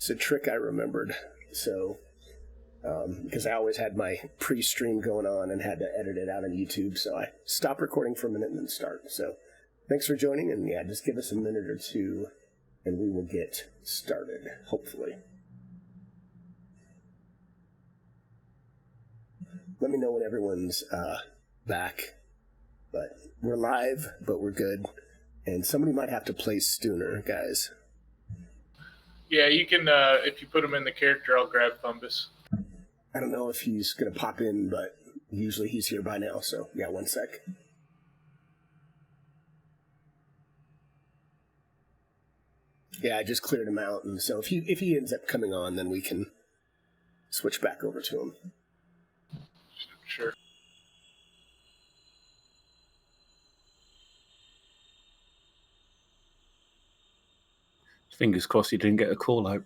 It's a trick I remembered. So, because I always had my pre-stream going on and had to edit it out on YouTube, so I stopped recording for a minute and then start. So, thanks for joining, and yeah, just give us a minute or two, and we will get started, hopefully. Let me know when everyone's back. But we're live, but we're good. And somebody might have to play Stooner, guys. Yeah, you can, if you put him in the character, I'll grab Fumbus. I don't know if he's going to pop in, but usually he's here by now, so yeah, 1 sec. Yeah, I just cleared him out, and so if he ends up coming on, then we can switch back over to him. Sure. Fingers crossed he didn't get a call out.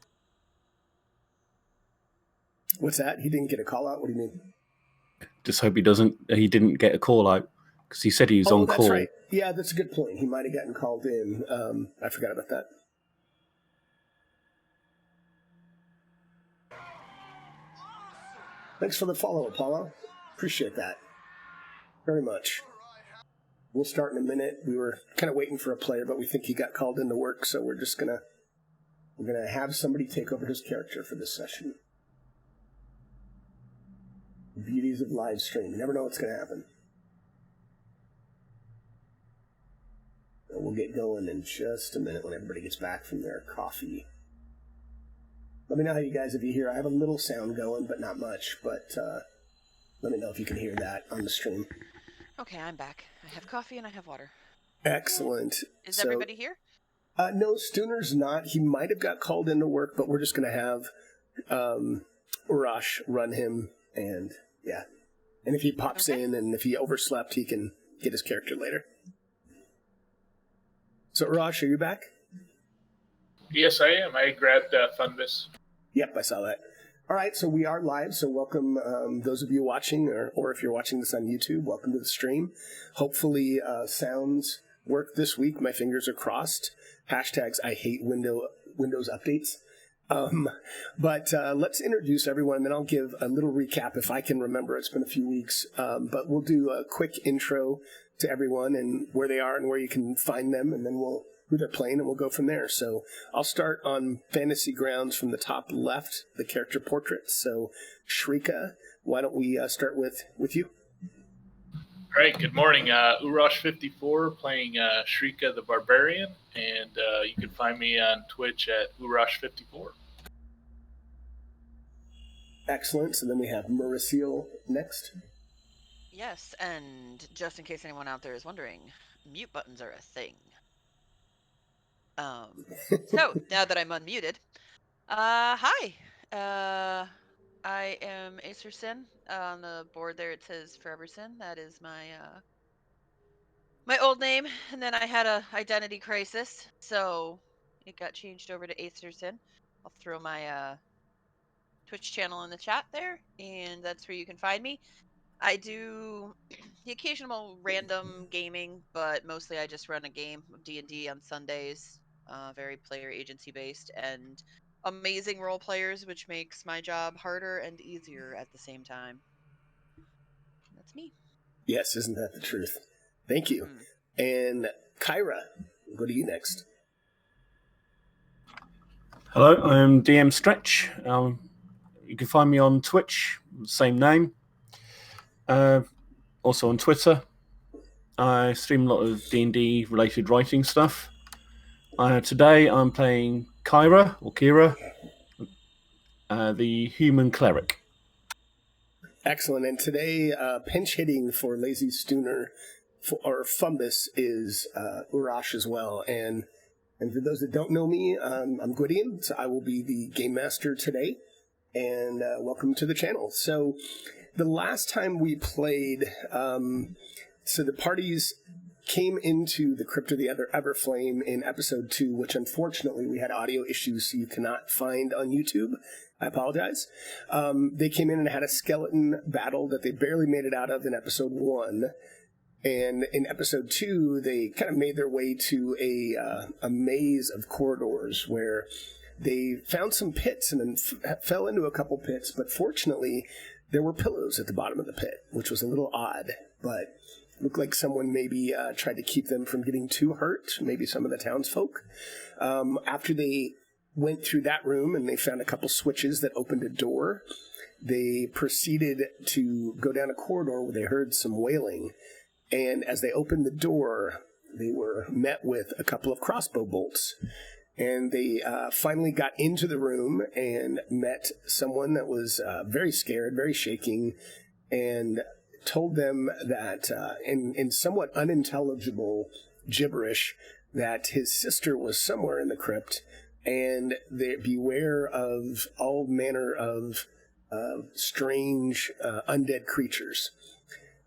What's that? He didn't get a call out? What do you mean? Just hope he didn't get a call out, because he said he was on that's call. Right. Yeah, that's a good point. He might have gotten called in. I forgot about that. Thanks for the follow, Apollo. Appreciate that very much. We'll start in a minute. We were kind of waiting for a player, but we think he got called into work, so we're gonna have somebody take over his character for this session. The beauties of live stream. You never know what's gonna happen. So we'll get going in just a minute when everybody gets back from their coffee. Let me know how you guys, if you hear. I have a little sound going, but not much. But let me know if you can hear that on the stream. Okay, I'm back. I have coffee and I have water. Excellent. Is everybody here? No, Stooner's not. He might have got called into work, but we're just going to have Urash run him, and yeah. And if he pops in and if he overslept, he can get his character later. So, Urash, are you back? Yes, I am. I grabbed Funbus. Yep, I saw that. All right, so we are live, so welcome those of you watching, or if you're watching this on YouTube, welcome to the stream. Hopefully sounds work this week. My fingers are crossed. Hashtags I hate Windows updates. But let's introduce everyone, and then I'll give a little recap if I can remember. It's been a few weeks, but we'll do a quick intro to everyone and where they are and where you can find them, and then who they're playing, and we'll go from there. So I'll start on Fantasy Grounds from the top left, the character portraits. So Shrika, why don't we start with you? All right, good morning. Urash54 playing Shrika the Barbarian, and you can find me on Twitch at Urash54. Excellent. So then we have Mauricio next. Yes, and just in case anyone out there is wondering, mute buttons are a thing. So, now that I'm unmuted, hi, I am Acer Sin. On the board there it says Forever Sin. That is my old name, and then I had a identity crisis, so it got changed over to Acer Sin. I'll throw my Twitch channel in the chat there, and that's where you can find me. I do the occasional random gaming, but mostly I just run a game of D&D on Sundays, very player agency based, and amazing role players, which makes my job harder and easier at the same time. That's me. Yes, isn't that the truth? Thank you. And Kyra, we'll go to you next. Hello, I'm DM Stretch. You can find me on Twitch, same name. Also on Twitter. I stream a lot of D&D related writing stuff. Today I'm playing Kira, the human cleric. Excellent. And today, pinch hitting for Lazy Stooner or Fumbus is Urash as well. And for those that don't know me, I'm Gwydion, so I will be the game master today. And welcome to the channel. So the last time we played, so the parties came into the Crypt of the Everflame in episode 2, which unfortunately we had audio issues, so you cannot find on YouTube. I apologize. They came in and had a skeleton battle that they barely made it out of in episode 1. And in episode 2, they kind of made their way to a maze of corridors where they found some pits and then fell into a couple pits, but fortunately there were pillows at the bottom of the pit, which was a little odd, but looked like someone maybe tried to keep them from getting too hurt, maybe some of the townsfolk. After they went through that room and they found a couple switches that opened a door, they proceeded to go down a corridor where they heard some wailing. And as they opened the door, they were met with a couple of crossbow bolts. And they finally got into the room and met someone that was very scared, very shaking, and told them that in somewhat unintelligible gibberish that his sister was somewhere in the crypt, and they beware of all manner of strange undead creatures.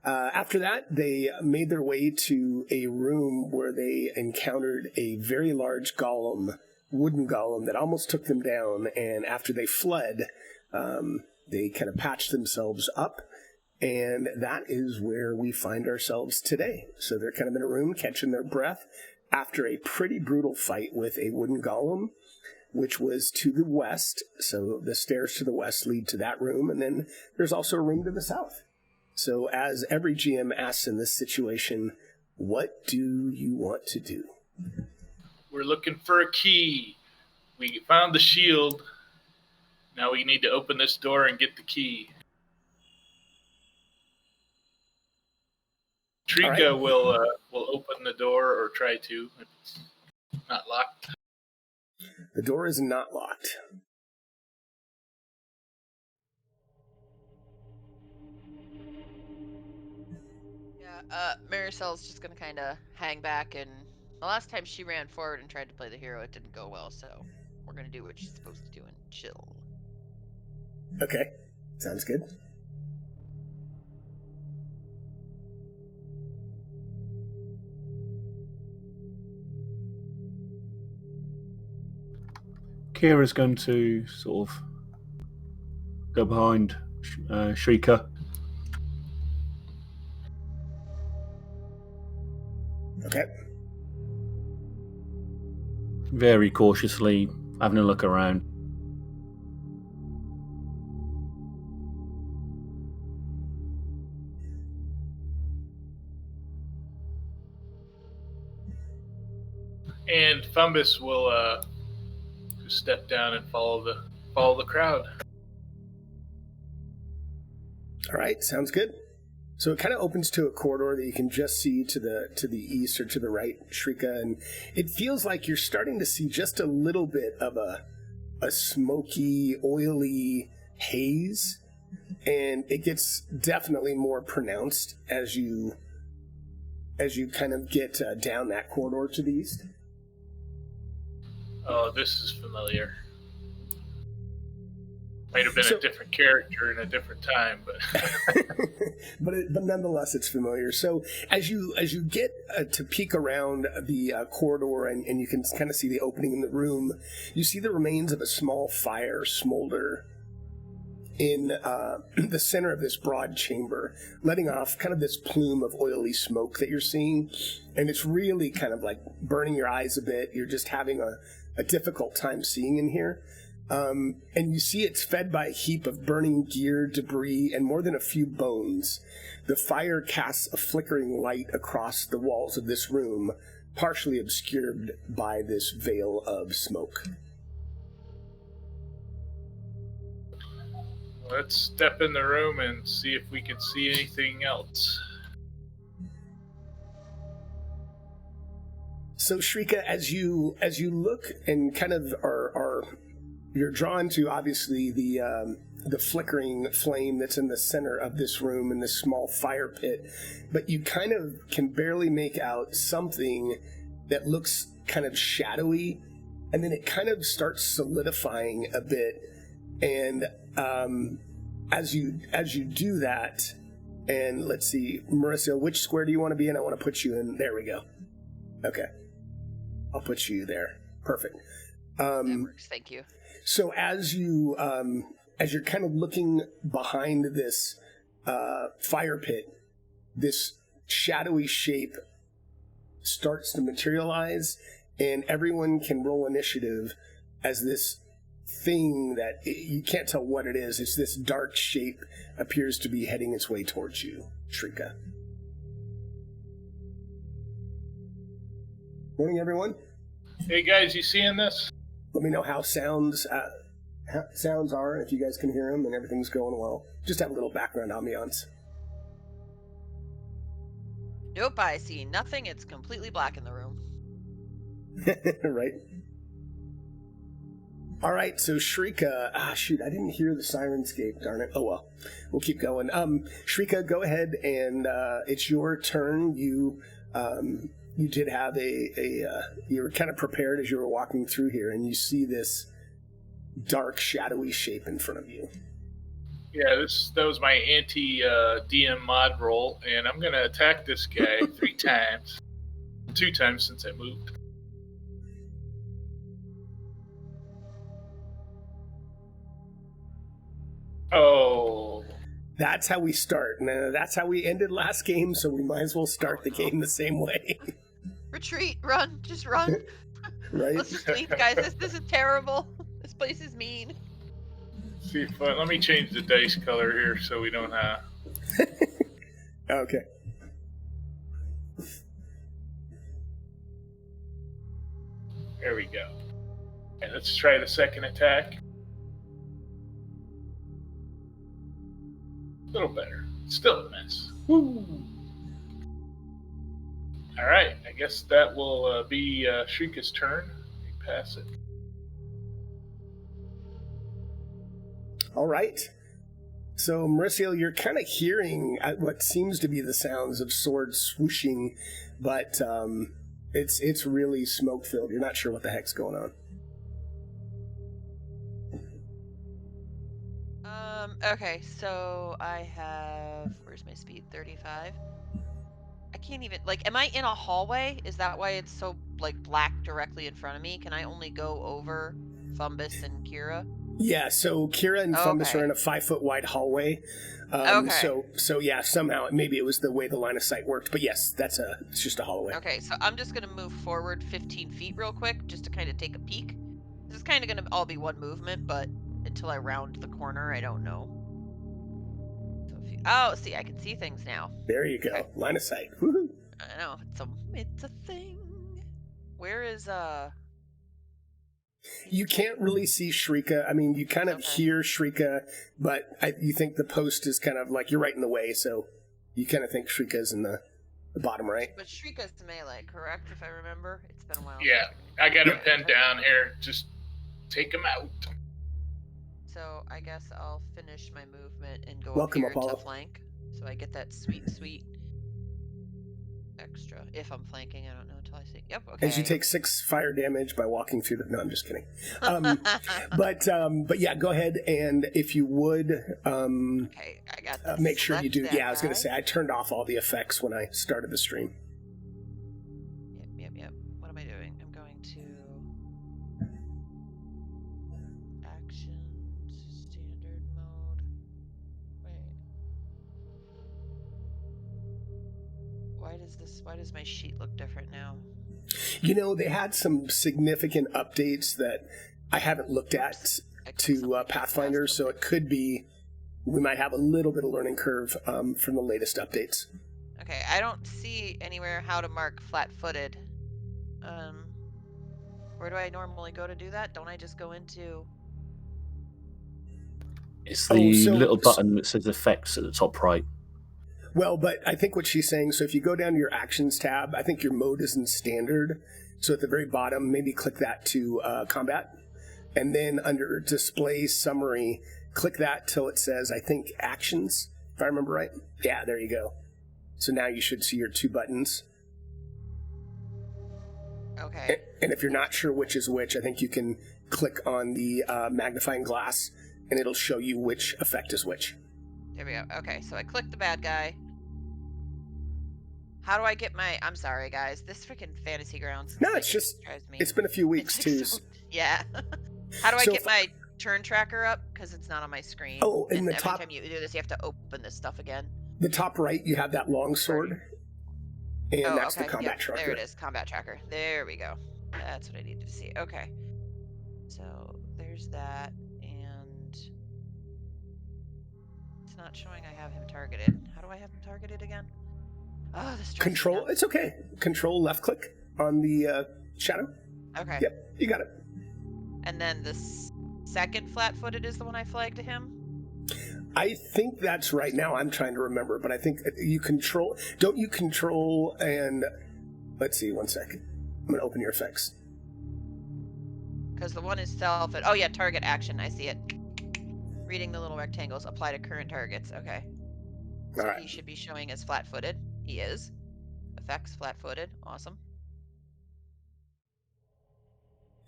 After that, they made their way to a room where they encountered a very large golem, wooden golem, that almost took them down, and after they fled, they kind of patched themselves up, and that is where we find ourselves today. So they're kind of in a room catching their breath after a pretty brutal fight with a wooden golem, which was to the west. So the stairs to the west lead to that room, and then there's also a room to the south. So as every GM asks in this situation, what do you want to do? We're looking for a key. We found the shield. Now we need to open this door and get the key. Shrika will open the door, or try to, if it's not locked. The door is not locked. Yeah, Maricel's just gonna kind of hang back, and the last time she ran forward and tried to play the hero, it didn't go well, so we're gonna do what she's supposed to do and chill. Okay, sounds good. Kira's going to sort of go behind Shrika. Okay. Very cautiously, having a look around. And Fumbus will just step down and follow the crowd. All right, sounds good. So it kind of opens to a corridor that you can just see to the east or to the right, Shrika, and it feels like you're starting to see just a little bit of a smoky, oily haze, and it gets definitely more pronounced as you kind of get down that corridor to the east. Oh, this is familiar. Might have been a different character in a different time, but but nonetheless, it's familiar. So as you get to peek around the corridor and you can kind of see the opening in the room, you see the remains of a small fire smolder in the center of this broad chamber, letting off kind of this plume of oily smoke that you're seeing, and it's really kind of like burning your eyes a bit. You're just having a difficult time seeing in here. And you see it's fed by a heap of burning gear, debris, and more than a few bones. The fire casts a flickering light across the walls of this room, partially obscured by this veil of smoke. let's step in the room and see if we can see anything else. So Shrika, as you look and kind of are you're drawn to obviously the flickering flame that's in the center of this room in this small fire pit, but you kind of can barely make out something that looks kind of shadowy, and then it kind of starts solidifying a bit. And as you do that, and let's see, Marissa, which square do you want to be in? I want to put you in. There we go. Okay. I'll put you there. Perfect. That works. Thank you. So as you're kind of looking behind this fire pit, this shadowy shape starts to materialize, and everyone can roll initiative as this thing that you can't tell what it is. It's this dark shape appears to be heading its way towards you, Shrika. Morning, everyone. Hey guys, you seeing this? Let me know how sounds are, if you guys can hear them and everything's going well. Just have a little background ambiance. Nope, I see nothing. It's completely black in the room. Right. All right, so Shrika, shoot, I didn't hear the Syrinscape, darn it. Oh well, we'll keep going. Shrika, go ahead and it's your turn. You did have you were kind of prepared as you were walking through here, and you see this dark, shadowy shape in front of you. Yeah, that was my anti-DM mod roll, and I'm going to attack this guy 3 times. 2 times since I moved. Oh. That's how we start. Now, that's how we ended last game, so we might as well start the game the same way. Retreat, run, just run. Right? Let's just leave, guys. This is terrible. This place is mean. See, let me change the dice color here so we don't Okay. There we go. Okay, let's try the second attack. A little better. Still a miss. Woo! Alright, I guess that will be Shrika's turn. Let me pass it. All right. So, Mauricio, you're kind of hearing what seems to be the sounds of swords swooshing, but it's really smoke-filled. You're not sure what the heck's going on. Okay, so I have, where's my speed? 35. I can't even, am I in a hallway? Is that why it's so, black directly in front of me? Can I only go over Fumbus and Kira? Yeah, so Kira and Fumbus are in a 5-foot wide hallway. Okay. So yeah, somehow, maybe it was the way the line of sight worked, but yes, it's just a hallway. Okay, so I'm just going to move forward 15 feet real quick, just to kind of take a peek. This is kind of going to all be one movement, but until I round the corner, I don't know. So see, I can see things now. There you go. Okay. Line of sight. Woohoo. I know, it's a thing. Where is You can't really see Shrika. I mean, you kind of hear Shrika, but you think the post is kind of you're right in the way, so you kind of think Shrika's in the bottom right. But Shrika's melee, correct? If I remember, it's been a while. Yeah, I got him pinned down here. Just take him out. So I guess I'll finish my movement and go Welcome, up here Apollo. to flank, so I get that sweet extra. If I'm flanking, I don't know until I see. Yep. Okay. As you take 6 fire damage by walking through the. No, I'm just kidding. But yeah, go ahead and if you would. Okay, I got this. Make sure you do. Yeah, I was going to say I turned off all the effects when I started the stream. Yep. What am I doing? I'm going to actions, standard mode. Wait. Why does my sheet look different now? You know, they had some significant updates that I haven't looked at to Pathfinder, so it could be we might have a little bit of learning curve from the latest updates. Okay, I don't see anywhere how to mark flat-footed. Where do I normally go to do that? Don't I just go into... It's the little button that says effects at the top right. Well, but I think what she's saying, so if you go down to your actions tab, I think your mode is in standard. So at the very bottom, maybe click that to combat. And then under display summary, click that till it says, I think, actions, if I remember right. Yeah, there you go. So now you should see your 2 buttons. Okay. And if you're not sure which is which, I think you can click on the magnifying glass, and it'll show you which effect is which. There we go. Okay, so I click the bad guy. How do I get my... I'm sorry, guys. This freaking Fantasy Grounds... No, it's just... It's been a few weeks, too. Yeah. How do I get my turn tracker up? Because it's not on my screen. Oh, in the top... Every time you do this, you have to open this stuff again. The top right, you have that long sword. And that's the combat tracker. There it is. Combat tracker. There we go. That's what I needed to see. Okay. So there's that, and it's not showing I have him targeted. How do I have him targeted again? Oh, this drives me Control, nuts. it's okay. Control left click on the shadow. Okay. Yep, you got it. And then the second flat-footed is the one I flagged to him? I think that's right. Now I'm trying to remember, but I think you control... Don't you control and... Let's see, one second. I'm going to open your effects. Because the one is self... Oh, yeah, target action. I see it. Reading the little rectangles. Apply to current targets. Okay. So All right. he should be showing as flat-footed. He is. Effects, flat-footed. Awesome.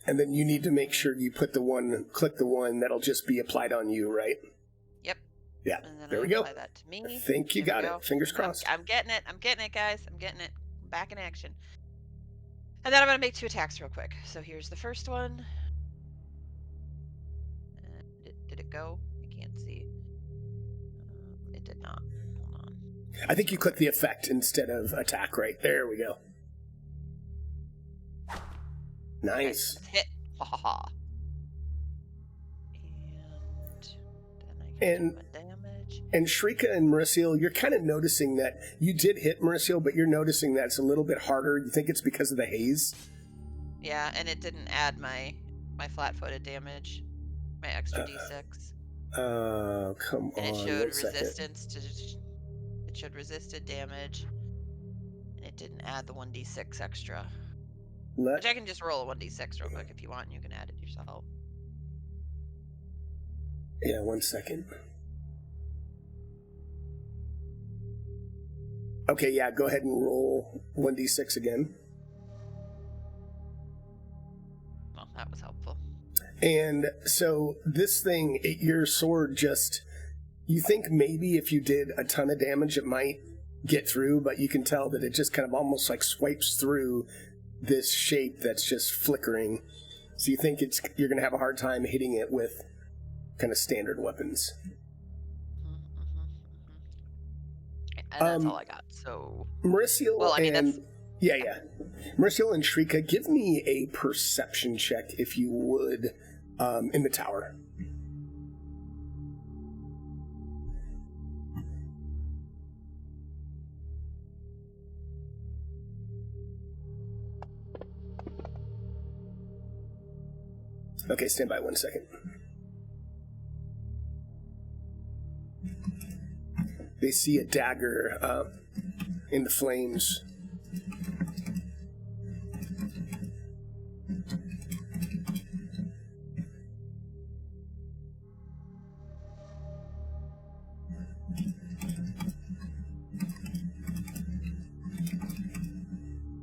And then you need to make sure you put click the one that'll just be applied on you, right? Yep. Yeah, And then there I we go. apply that to me. I think you There got we it. go. Fingers crossed. I'm getting it. I'm getting it, guys. I'm getting it. I'm back in action. And then I'm going to make 2 attacks real quick. So here's the first one. And did it go? I can't see. It did not. Hold on. I think you click the effect instead of attack, right? There we go. Nice. Okay, hit. Ha ha ha. And then I can do my damage. And Shrika and Mauricio, you're kind of noticing that you did hit Mauricio, but you're noticing that it's a little bit harder. You think it's because of the haze? Yeah, and it didn't add my flat-footed damage, my extra d6. Come And on. it showed one second. resistance to. It showed resisted damage, and it didn't add the 1d6 extra. Which I can just roll a 1d6 real quick if you want, and you can add it yourself. Yeah, 1 second. Okay, yeah, go ahead and roll 1d6 again. Well, that was helpful. And so this thing, your sword just... You think maybe if you did a ton of damage it might get through, but you can tell that it just kind of almost like swipes through this shape that's just flickering. So you think you're going to have a hard time hitting it with kind of standard weapons. And that's all I got, so... Mauricio well, I mean, and... that's... Yeah. Mauricio and Shrika, give me a perception check, if you would, in the tower. Okay, stand by 1 second. They see a dagger in the flames.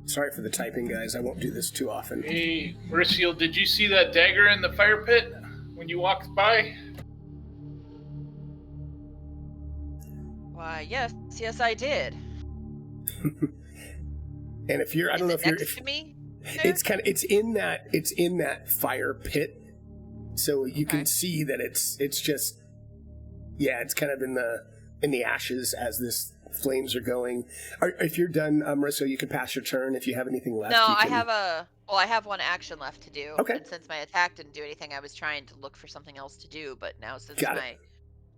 Sorry for the typing, guys. I won't do this too often. Hey, Mauricio, did you see that dagger in the fire pit when you walked by? Why, yes, I did. And if you're, I don't know if you're, next to me? it's in that fire pit, so you can see that it's just, yeah, it's kind of in the ashes as this flames are going. If you're done, Mauricio, you can pass your turn. If you have anything left, No, you can... I have 1 action left to do. Okay. And since my attack didn't do anything, I was trying to look for something else to do. But now, since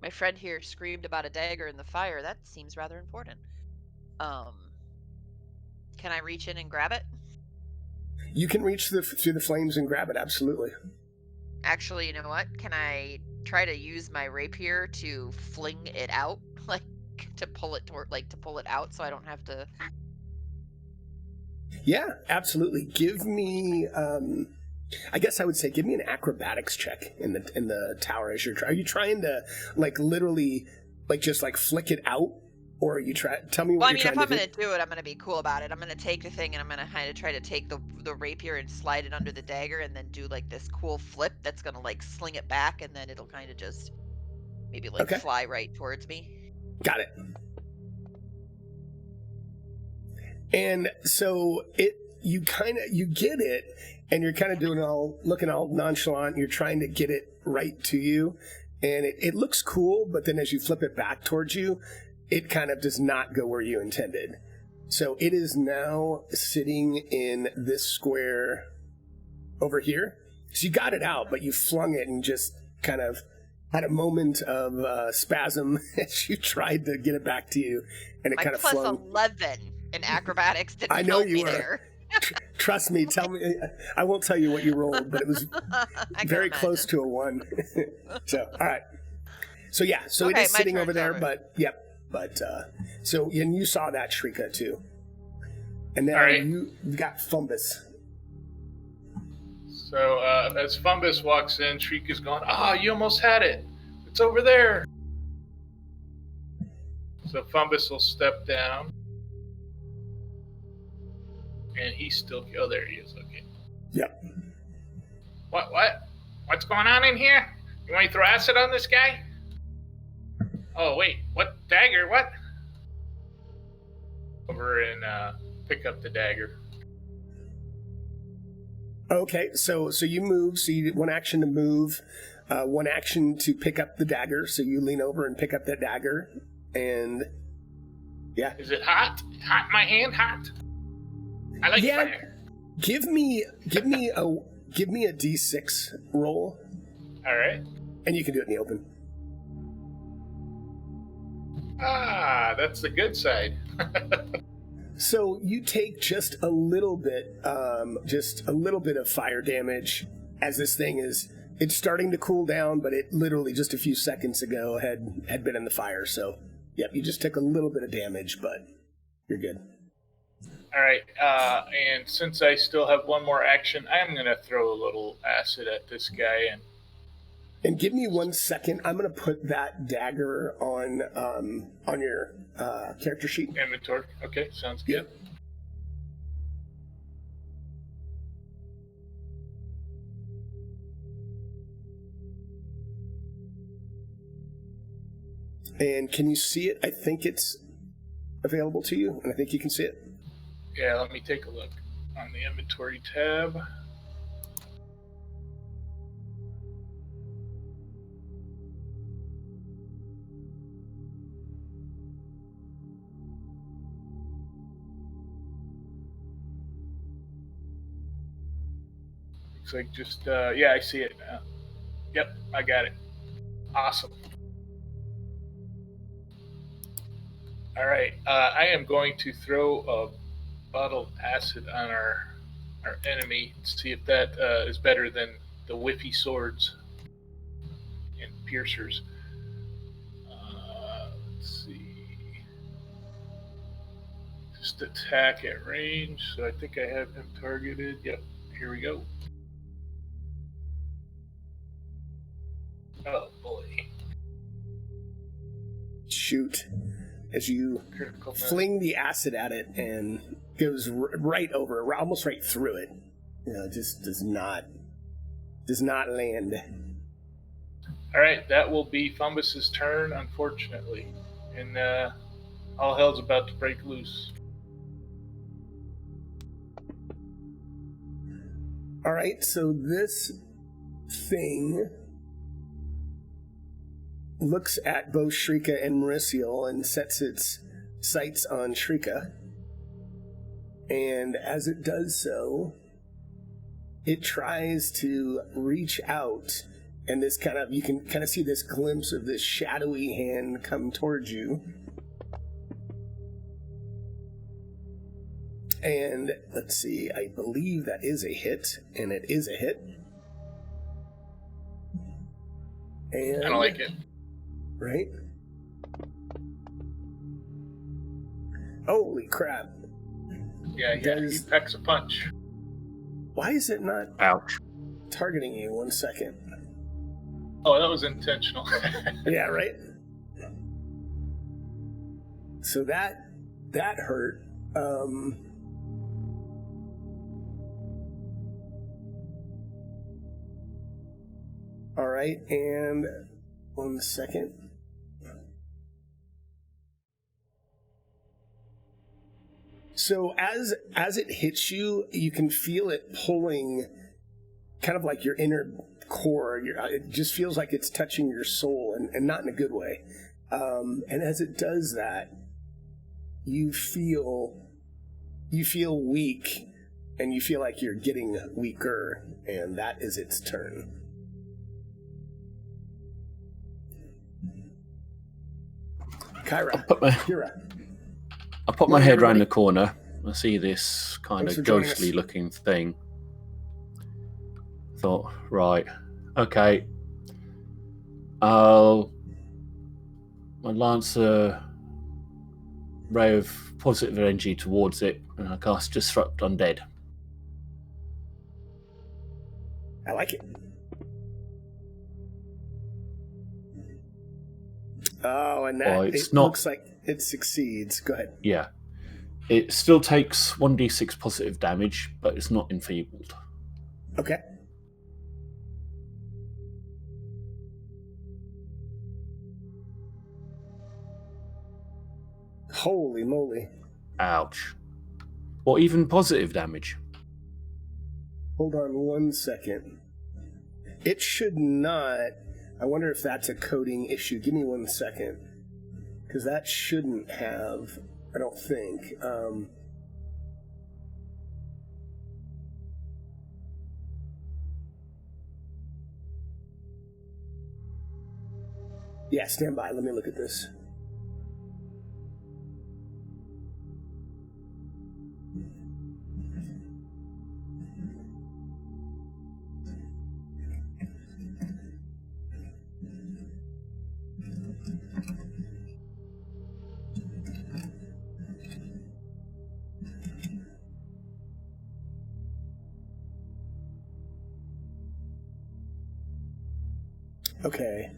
my friend here screamed about a dagger in the fire, that seems rather important. Can I reach in and grab it? You can reach through the flames and grab it. Absolutely. Actually, you know what? Can I try to use my rapier to fling it out, like to pull it out, so I don't have to? Yeah, absolutely. Give me, I guess I would say, give me an acrobatics check in the tower as are you trying to like literally like just like flick it out, or are you tell me what Well, I you're mean, trying if I'm to going to do it, I'm going to be cool about it. I'm going to take the thing and I'm going to kind of try to take the rapier and slide it under the dagger and then do like this cool flip that's going to like sling it back, and then it'll kind of just maybe like fly right towards me. Got it. And so you get it, and you're kind of looking all nonchalant. You're trying to get it right to you, and it looks cool, but then as you flip it back towards you, it kind of does not go where you intended. So it is now sitting in this square over here, So you got it out, but you flung it and just kind of had a moment of spasm as you tried to get it back to you, and it My kind of plus flung. 11 in acrobatics didn't I know help you me were. there. Trust me. Tell me. I won't tell you what you rolled, but it was I can very close imagine. to a 1. So, all right. So yeah. So Okay, it is my sitting over turn's there, over. but yep. But so and you saw that Shrika too, and now All right. you've got Fumbus. So as Fumbus walks in, Shriek is going, you almost had it. It's over there. So Fumbus will step down. And he's still... Oh, there he is. Okay. Yep. What? What's going on in here? You want to throw acid on this guy? Oh, wait. What? Dagger? What? Over and pick up the dagger. Okay, so you move. So you did 1 action to move, 1 action to pick up the dagger. So you lean over and pick up that dagger, and yeah. Is it hot? Hot in my hand? Hot? I like fire. Give me a D6 roll, All right. and you can do it in the open. That's the good side. So you take just a little bit of fire damage as this thing it's starting to cool down, but it literally just a few seconds ago had been in the fire. So, yep, you just took a little bit of damage, but you're good. All right, and since I still have 1 more action, I'm going to throw a little acid at this guy. And give me 1 second. I'm going to put that dagger on your character sheet. Inventory. Okay, sounds good. Yep. And can you see it? I think it's available to you, and I think you can see it. Yeah, let me take a look on the inventory tab. Looks like just, yeah, I see it now. Yep, I got it. Awesome. All right, I am going to throw a bottle of acid on our enemy to see if that is better than the whiffy swords and piercers. Let's see. Just attack at range. So I think I have him targeted. Yep, here we go. Oh boy. Shoot. As you fling the acid at it and goes right over, almost right through it. You know, it just does not land. All right, that will be Fumbus's turn, unfortunately, and all hell's about to break loose. All right, so this thing looks at both Shrika and Mauricio and sets its sights on Shrika. And as it does so, it tries to reach out, and this you can kind of see this glimpse of this shadowy hand come towards you. And let's see, I believe that is a hit, and it is a hit. And I don't like it. Right? Holy crap. Yeah, he packs a punch. Why is it not Ouch. targeting you? 1 second. Oh, that was intentional. Yeah, right? So that hurt. All right, and 1 second. So as it hits you, you can feel it pulling kind of like your inner core. It just feels like it's touching your soul, and not in a good way. And as it does that, you feel weak, and you feel like you're getting weaker, and that is its turn. Kyra, Kira. I put my head round the corner. I see this kind Thanks of for joining ghostly us. looking thing. Thought, right, okay. I'll lance a ray of positive energy towards it, and I cast Disrupt Undead. I like it. Oh, and that looks like it succeeds. Go ahead. Yeah. It still takes 1d6 positive damage, but it's not enfeebled. Okay. Holy moly. Ouch. Or even positive damage. Hold on 1 second. It should not. I wonder if that's a coding issue. Give me 1 second. Because that shouldn't have, I don't think. Yeah, stand by. Let me look at this. Okay.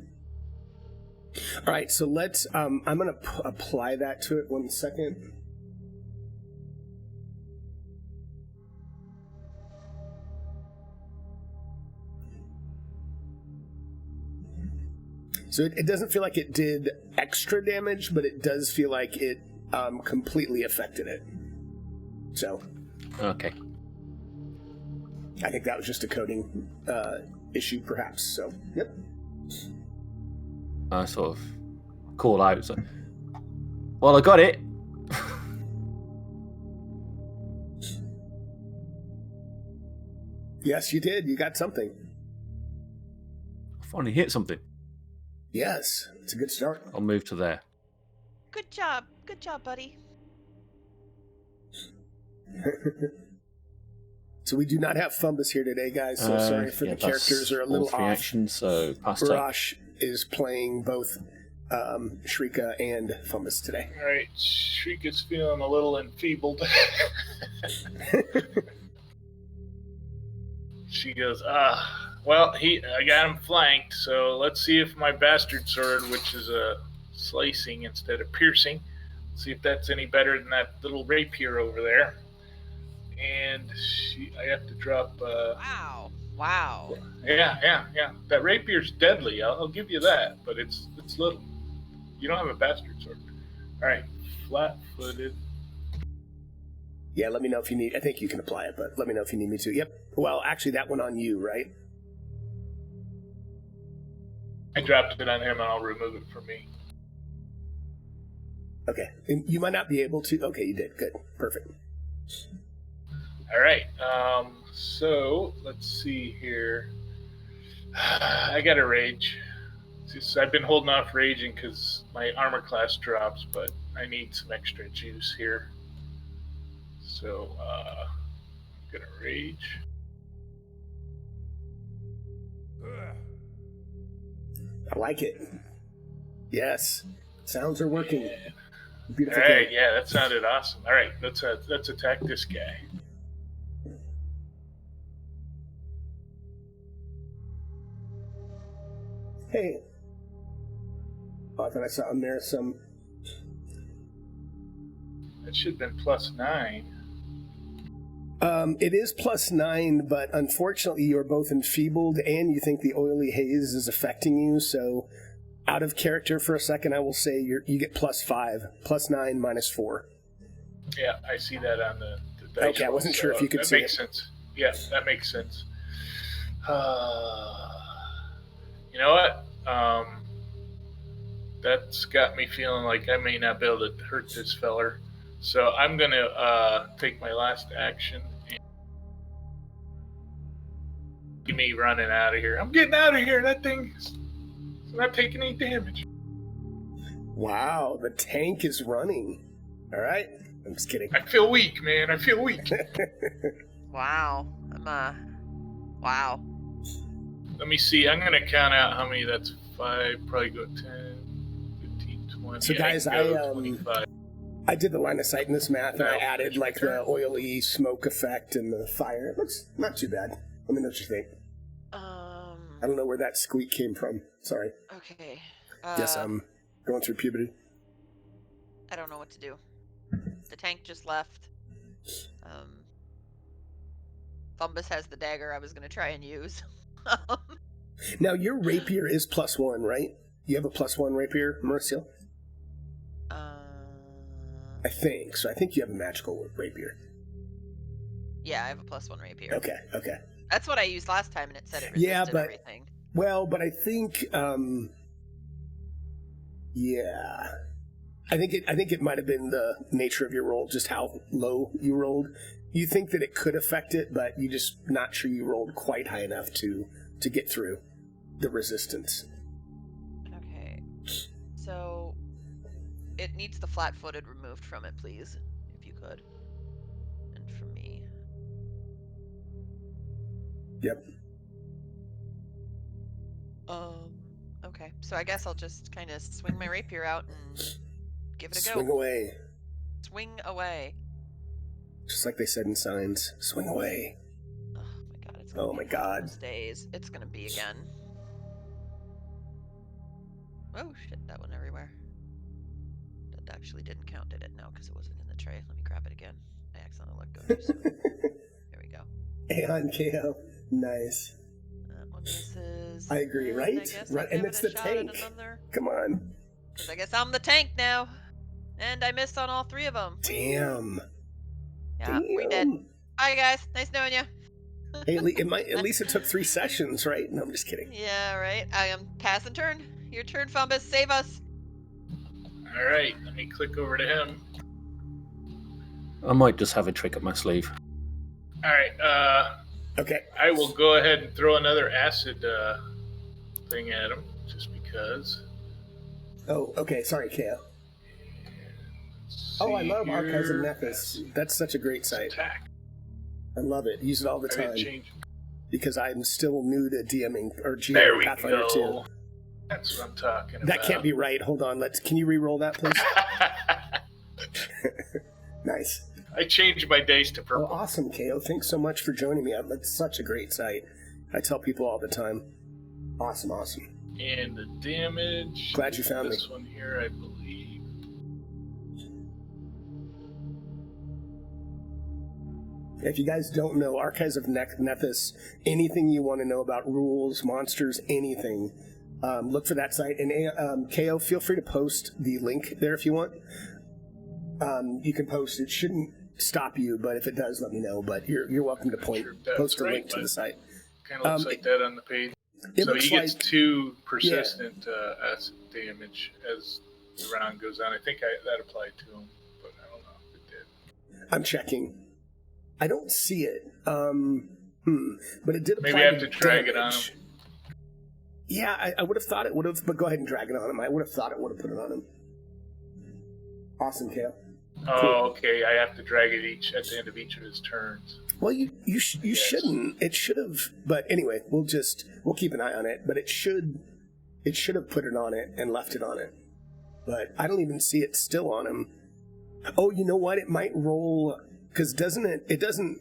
All right, so let's, I'm going to apply that to it 1 second. So it doesn't feel like it did extra damage, but it does feel like it completely affected it. So. Okay. I think that was just a coding issue, perhaps. So, yep. I sort of call out. So, well, I got it. Yes, you did. You got something. I finally hit something. Yes, it's a good start. I'll move to there. Good job, buddy. So we do not have Fumbus here today, guys. So sorry for the characters are a little off. Reaction, so pass Barash is playing both Shrika and Fumbus today. All right, Shrika's feeling a little enfeebled. She goes, well, I got him flanked, so let's see if my bastard sword, which is a slicing instead of piercing, see if that's any better than that little rapier over there. And I have to drop. Wow. Yeah. That rapier's deadly. I'll give you that, but it's little. You don't have a bastard sword. All right, flat-footed. Yeah, let me know if you need. I think you can apply it, but let me know if you need me to. Yep. Well, actually, that one on you, right? I dropped it on him, and I'll remove it from me. Okay. And you might not be able to. Okay, you did. Good. Perfect. All right. So let's see here. I got a rage. I've been holding off raging because my armor class drops, but I need some extra juice here. So I'm gonna rage. I like it. Yes. Sounds are working. Yeah. Beautiful. All right. Yeah, that sounded awesome. All right, let's attack this guy. Hey. Oh, I thought I saw on there some. That should have been +9. It is +9, but unfortunately you're both enfeebled and you think the oily haze is affecting you, so out of character for a second I will say you get +5. +9 -4. Yeah, I see that on the dice. Okay, I wasn't sure if you could see it. That makes sense. Yeah, that makes sense. You know what? That's got me feeling like I may not be able to hurt this feller. So I'm going to take my last action and me running out of here. I'm getting out of here. That thing's not taking any damage. Wow, the tank is running. All right. I'm just kidding. I feel weak, man. I feel weak. Wow. Wow. Let me see. I'm going to count out how many. That's 5. Probably go 10, 15, 20. So, guys, I can go 25. I did the line of sight in this math, and I added like the oily smoke effect and the fire. It looks not too bad. Let me know what you think. I don't know where that squeak came from. Sorry. Okay. Guess I'm going through puberty. I don't know what to do. The tank just left. Fumbus has the dagger I was going to try and use. Now, your rapier is +1, right? You have a +1 rapier, Marcia? I think. So I think you have a magical rapier. Yeah, I have a +1 rapier. Okay. That's what I used last time, and it said it resisted everything. Well, but I think, yeah. I think it might have been the nature of your roll, just how low you rolled. You think that it could affect it, but you're just not sure you rolled quite high enough to get through the resistance. Okay. So, it needs the flat-footed removed from it, please, if you could. And from me. Yep. Okay. So I guess I'll just kind of swing my rapier out and give it a go. Swing away. Swing away. Just like they said in Signs. Swing away. Oh my god, it's gonna Oh be my one of god. those days. It's gonna be again. Oh shit, that went everywhere. That actually didn't count, did it? No, because it wasn't in the tray. Let me grab it again. I accidentally let go too soon. There we go. Aeon KO. Nice. That one misses. I agree, And right? I guess Right, I'll and give it's it a the shot at tank. another. Come on. 'Cause I guess I'm the tank now. And I missed on all 3 of them. Damn. Yeah, we did. Bye guys. Nice knowing you. Hey, at least it took 3 sessions, right? No, I'm just kidding. Yeah, right. I am passing turn. Your turn, Fumbus. Save us. All right, let me click over to him. I might just have a trick up my sleeve. All right, Okay. I will go ahead and throw another acid thing at him, just because. Oh, okay. Sorry, KO. Oh, I love Archives of Nephis. That's such a great site. Attack. I love it. Use it all the I didn't time. change. Because I'm still new to DMing or There we Pathfinder 2. go. That's what I'm talking about. That can't be right. Hold on. Can you re-roll that, please? Nice. I changed my dice to Oh, purple. awesome, KO. Thanks so much for joining me. That's such a great site. I tell people all the time. Awesome. And the damage. Glad you found me. This one here, I believe. If you guys don't know, Archives of Nephis, anything you want to know about rules, monsters, anything, look for that site. And KO, feel free to post the link there if you want. You can post. It shouldn't stop you, but if it does, let me know. But you're welcome to post a link to the site. Kind of looks like that on the page. So he gets 2 persistent acid damage as the round goes on. I think that applied to him, but I don't know if it did. I'm checking. I don't see it. But it did apply. Maybe I have to drag it on him. Yeah, I would have thought it would have, but go ahead and drag it on him. I would have thought it would have put it on him. Awesome, Kale. Oh, Cool. okay. I have to drag it at the end of each of his turns. Well, you shouldn't. It should have. But anyway, we'll keep an eye on it. But it should have put it on it and left it on it. But I don't even see it still on him. Oh, you know what? It might roll because doesn't it? It doesn't.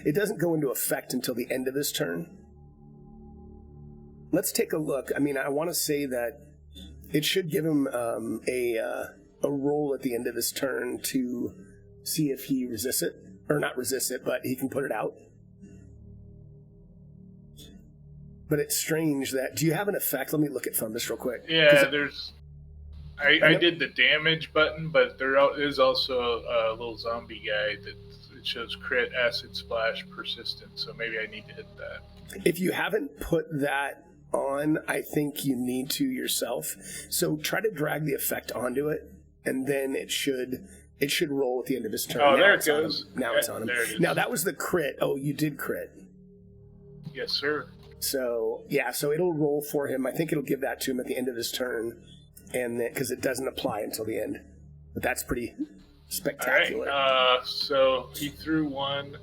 It doesn't go into effect until the end of his turn. Let's take a look. I mean, I want to say that it should give him a roll at the end of his turn to see if he resists it. Or not resist it, but he can put it out. But it's strange that... Do you have an effect? Let me look at Fumbus real quick. Yeah, I did the damage button, but there is also a little zombie guy that it shows crit, acid splash, persistent, so maybe I need to hit that. If you haven't put that on, I think you need to yourself. So try to drag the effect onto it, and then it should roll at the end of his turn. Oh, now there it goes. Now it's on him. There it is. Now that was the crit. Oh, you did crit. Yes, sir. So, yeah, so it'll roll for him. I think it'll give that to him at the end of his turn, and because it doesn't apply until the end. But that's pretty spectacular. All right. So he threw one,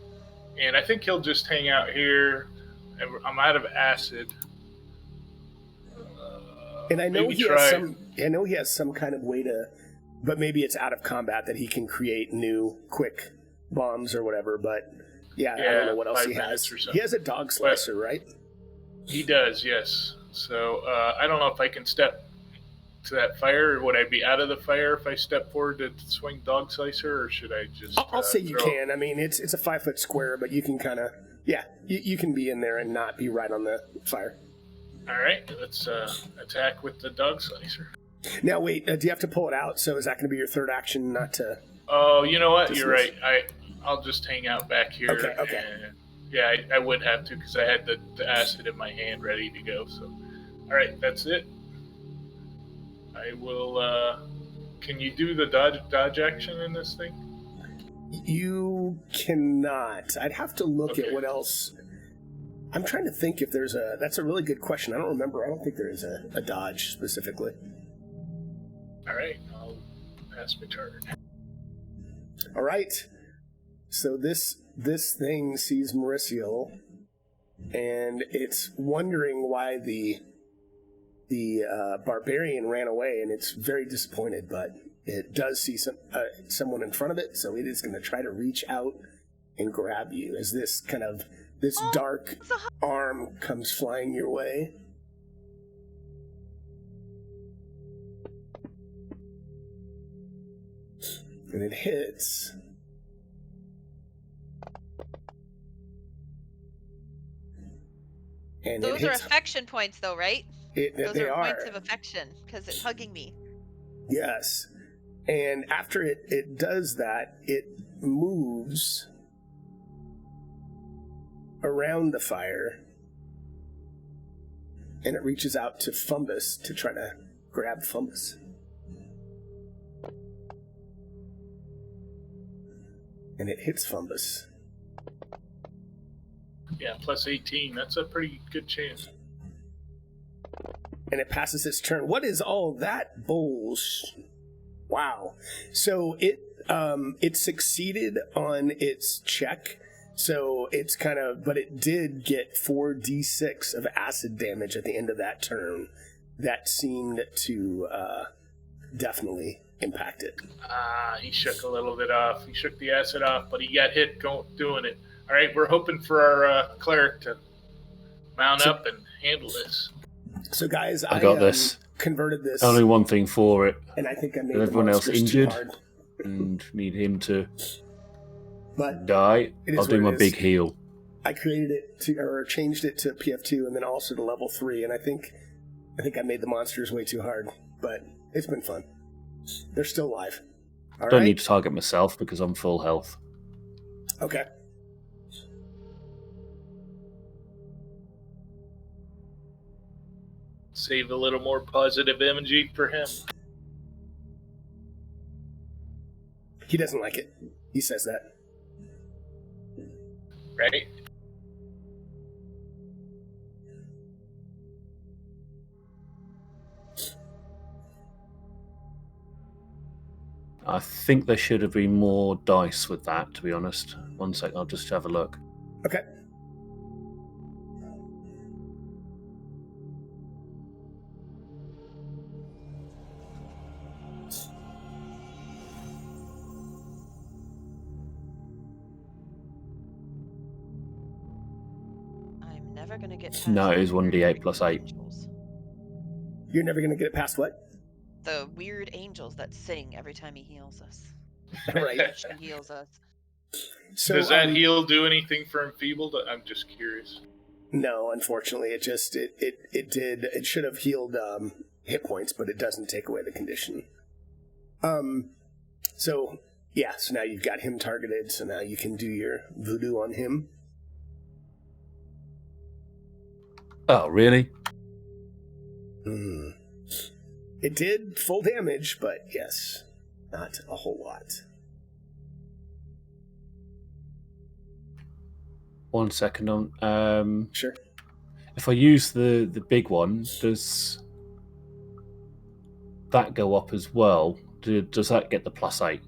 and I think he'll just hang out here. I'm out of acid. And I know maybe he try- has some. I know he has some kind of way to, but maybe it's out of combat that he can create new quick bombs or whatever. But yeah, I don't know what else 5 he minutes has. or so. He has a dog slicer, right? He does, yes. So I don't know if I can step to that fire, or would I be out of the fire if I step forward to swing dog slicer, or should I just? I'll say you can. I mean, it's a 5 foot square, but you can kind of you can be in there and not be right on the fire. All right, let's attack with the dog slicer. Now wait, do you have to pull it out? So is that going to be your third action? Not to. Oh, you know what? Dismiss. You're right. I'll just hang out back here. Okay. And, yeah, I would have to because I had the acid in my hand ready to go. So, all right, that's it. I will. Can you do the dodge action in this thing? You cannot. I'd have to look at what else. I'm trying to think if there's a. That's a really good question. I don't remember. I don't think there is a dodge specifically. All right, I'll pass my turn. All right. So this thing sees Mauricio, and it's wondering why the barbarian ran away, and it's very disappointed. But it does see someone in front of it, so it is going to try to reach out and grab you as this dark arm comes flying your way. And it hits. And Those are affection points, though, right? Those they are are points of affection because it's hugging me. Yes. And after it does that, it moves around the fire, and it reaches out to Fumbus to try to grab Fumbus. And it hits Fumbus. Yeah, plus 18. That's a pretty good chance. And it passes its turn. What is all that bullshit? Wow. So it succeeded on its check. So it's but it did get 4d6 of acid damage at the end of that turn. That seemed to definitely impact it. He shook a little bit off. He shook the acid off, but he got hit doing it. All right, we're hoping for our cleric to mount up and handle this. So guys, I got this. Converted this. Only one thing for it. And I think I made everyone else injured hard. And need him to but die. I'll do my big heal. I created it or changed it to PF2 and then also to level 3, and I think I made the monsters way too hard, but it's been fun. They're still alive. Don't need to target myself because I'm full health. Okay. Save a little more positive energy for him. He doesn't like it. He says that. Right? I think there should have been more dice with that, to be honest. 1 sec, I'll just have a look. Okay. I'm never going to get past No, it is 1d8 plus 8. angels. You're never going to get it past what? The weird angels that sing every time he heals us. Right. He heals us. So, does that heal do anything for enfeebled? I'm just curious. No, unfortunately, it just it did. It should have healed hit points, but it doesn't take away the condition. So yeah, so now you've got him targeted. So now you can do your voodoo on him. Oh, really? It did full damage, but yes, not a whole lot. 1 second on. Sure. If I use the big one, does that go up as well? Does that get the +8?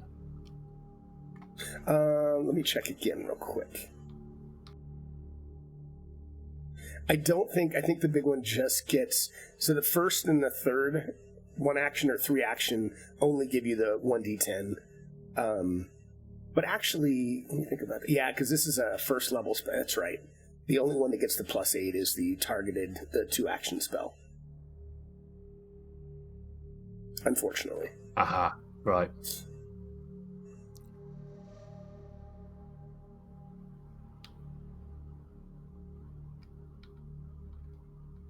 Let me check again real quick. I think the big one just gets, so the first and the third 1 action or 3 action only give you the 1d10. But actually, let me think about it. Yeah, because this is a first level spell. That's right. The only one that gets the +8 is the 2 action spell. Unfortunately. Aha, right.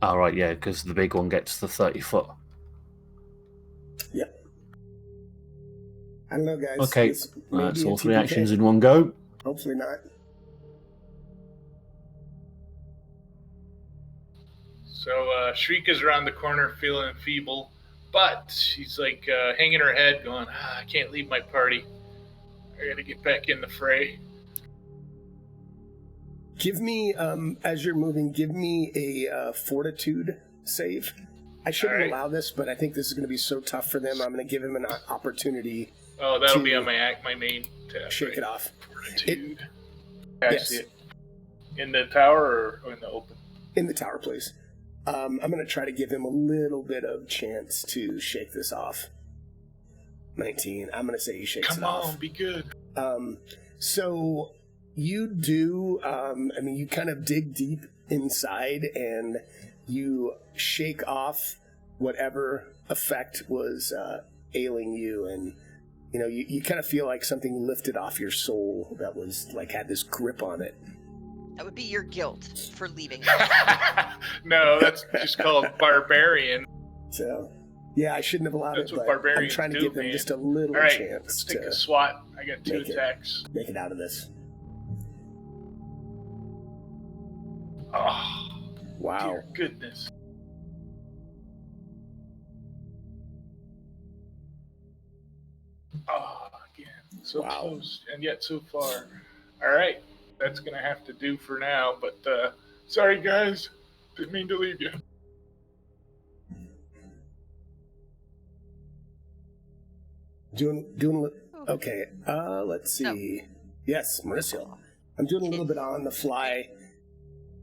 All right, yeah, because the big one gets the 30-foot. Yep. I don't know, guys. Okay, This may that's be a all 3 TPK. actions in one go. Hopefully not. So Shrika's around the corner feeling feeble, but she's like hanging her head going, I can't leave my party. I gotta get back in the fray. Give me, as you're moving, give me a fortitude save. I shouldn't allow this, but I think this is going to be so tough for them. I'm going to give him an opportunity. Oh, that'll be on my main tab. Shake it off. Fortitude. I see it. In the tower or in the open? In the tower, please. I'm going to try to give him a little bit of chance to shake this off. 19. I'm going to say he shakes it off. Come on, be good. So you do, you kind of dig deep inside and you shake off whatever effect was ailing you, and you kind of feel like something lifted off your soul that was like had this grip on it. That would be your guilt for leaving. No, that's just called barbarian. So, yeah, I shouldn't have allowed That's it, what but barbarians I'm trying to do, give them man. just a little All right, chance let's to take a SWAT. I got 2 attacks. make it out of this. Oh, Wow. dear goodness. Oh, again. So close, and yet so far. All right. That's going to have to do for now, but sorry, guys. Didn't mean to leave you. Doing okay. Let's see. Yes, Mauricio. I'm doing a little bit on the fly.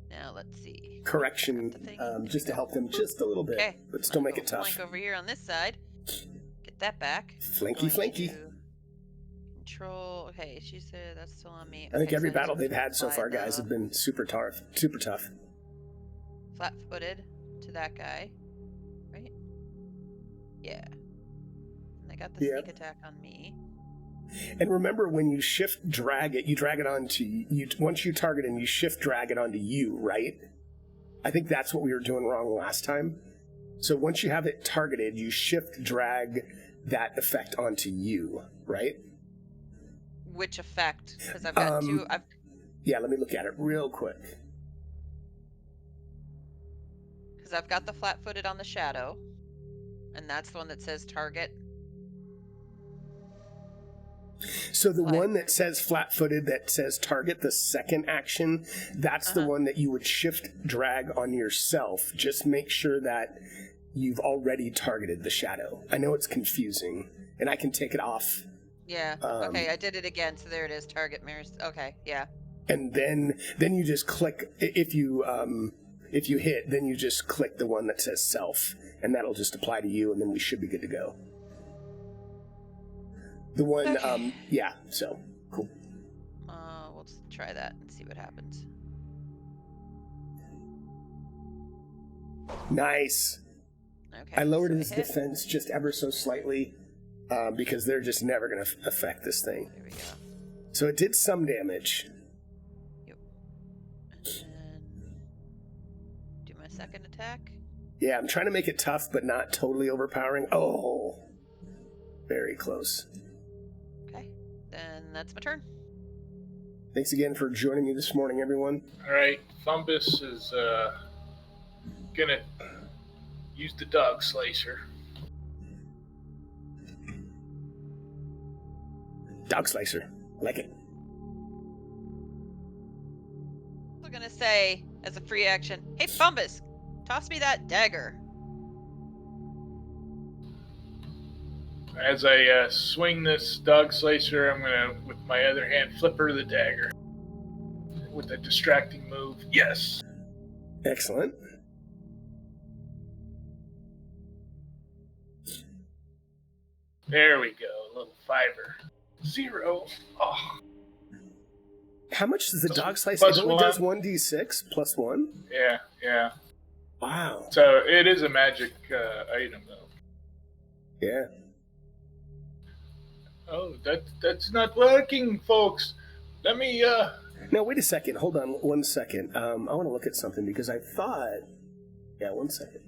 Now let's see. Correction, just to help them just a little bit, but still make it tough. Flank over here on this side. Get that back. Flanky. Control. Okay, she said that's still on me. I think Okay, every so battle they've had so far, guys, have been super tough. Flat-footed to that guy, right? Yeah. And I got the sneak attack on me. And remember, when you shift drag it, you drag it onto you. Once you target and you shift drag it onto you, right? I think that's what we were doing wrong last time. So once you have it targeted, you shift drag that effect onto you, right? Which effect? Because I've got 2. Yeah, let me look at it real quick. Because I've got the flat-footed on the shadow, and that's the one that says target. So the one that says flat-footed, that says target, the second action, that's the one that you would shift drag on yourself. Just make sure that you've already targeted the shadow. I know it's confusing, and I can take it off. Yeah. Okay, I did it again. So there it is. Target mirrors. Okay. Yeah. And then you just click. If you hit, then you just click the one that says self, and that'll just apply to you, and then we should be good to go. The one, yeah. So cool. We'll just try that and see what happens. Nice. Okay. I lowered his defense just ever so slightly. Because they're just never going to affect this thing. There we go. So it did some damage. Yep. And then do my second attack. Yeah, I'm trying to make it tough, but not totally overpowering. Oh, very close. Okay, then that's my turn. Thanks again for joining me this morning, everyone. All right, Fumbus is gonna use the dog slicer. Dog slicer. Like it. say, as a free action, hey, Fumbus, toss me that dagger. As I swing this dog slicer, I'm gonna, with my other hand, flip her the dagger with a distracting move. Yes. Excellent. There we go. A little fiver. 0. Oh. How much does the dog slice? Plus It only one. does 1d6 plus 1? Yeah. Wow. So it is a magic item, though. Yeah. Oh, that's not working, folks. Let me, No, wait a second. Hold on 1 second. I want to look at something because I thought... Yeah, 1 second.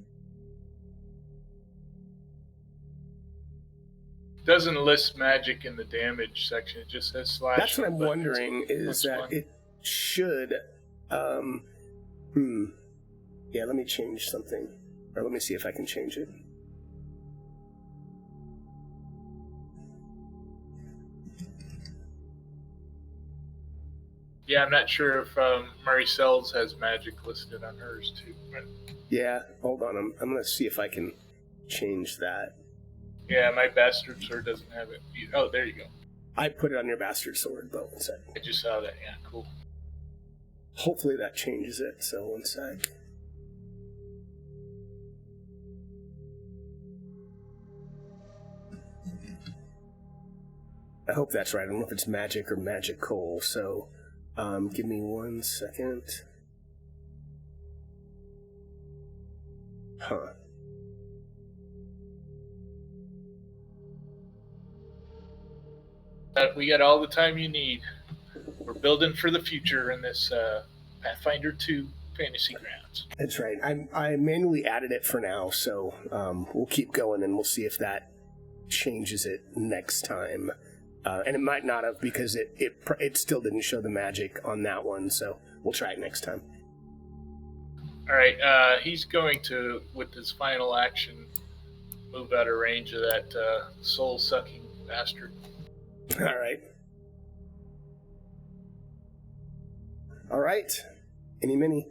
doesn't list magic in the damage section. It just says slash. That's what I'm but wondering, is that one. it should... Yeah, let me change something. Or let me see if I can change it. Yeah, I'm not sure if Murray Sells has magic listed on hers, too. But Yeah, hold on. I'm going to see if I can change that. yeah, my bastard sword doesn't have it. Oh, there you go. I put it on your bastard sword, but 1 sec. I just saw that. Yeah, cool. Hopefully that changes it, so 1 sec. I hope that's right. I don't know if it's magic or magical, so give me 1 second. Huh. We got all the time you need. We're building for the future in this Pathfinder 2 Fantasy Grounds. That's right. I manually added it for now, so we'll keep going and we'll see if that changes it next time. And it might not have because it still didn't show the magic on that one, so we'll try it next time. All right, he's going to, with his final action, move out of range of that soul-sucking bastard. All right. All right. Any mini.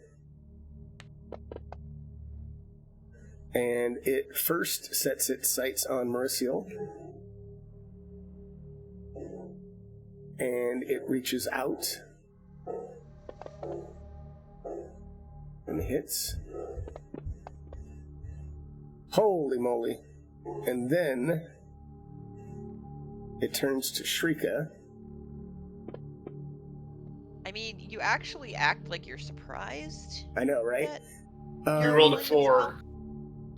And it first sets its sights on Mauricio. And it reaches out. And hits. Holy moly. And then it turns to Shrika. I mean, you actually act like you're surprised. I know, right? He rolled a 4.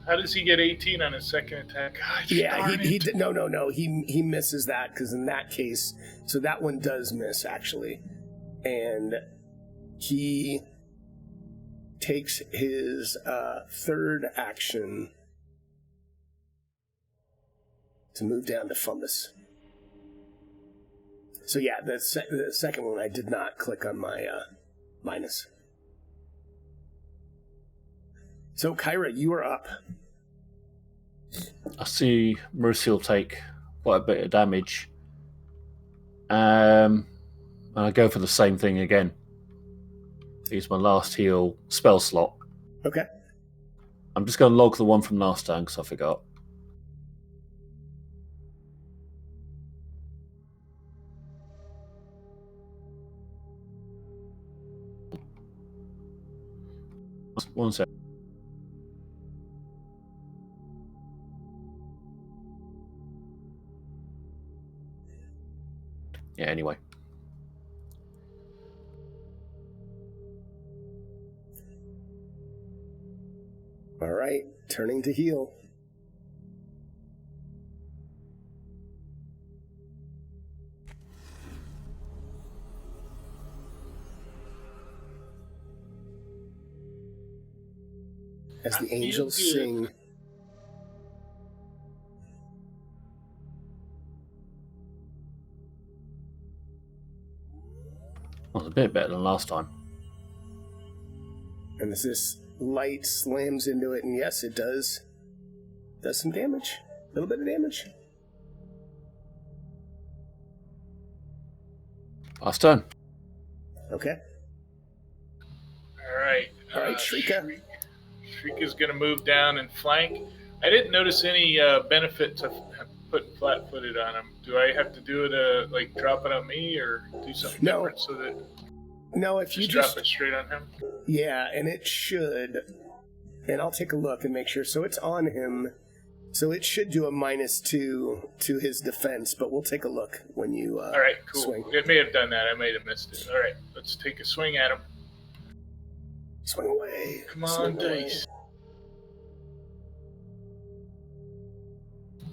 How does he get 18 on his second attack? God, Yeah, he misses that because in that case, so that one does miss actually, and he takes his third action to move down to Fumbus. So yeah, the second one I did not click on my minus. So Kyra, you are up. I see Mercy will take quite a bit of damage. And I go for the same thing again. Use my last heal spell slot. Okay. I'm just going to log the one from last time because I forgot. One sec. Yeah, anyway. All right, turning to heal. As the angels sing. Well, it's a bit better than last time. And as this light slams into it, and yes, it does some damage. A little bit of damage. Last turn. Okay. All right. Shrika. Shrika's going to move down and flank. I didn't notice any benefit to putting flat-footed on him. Do I have to do it, like drop it on me, or do something different so that? No, if you drop it straight on him. Yeah, and it should. And I'll take a look and make sure. So it's on him. So it should do a -2 to his defense, but we'll take a look when you All right, cool. swing. It may have done that. I may have missed it. All right, let's take a swing at him. Swing away. Come on, dice.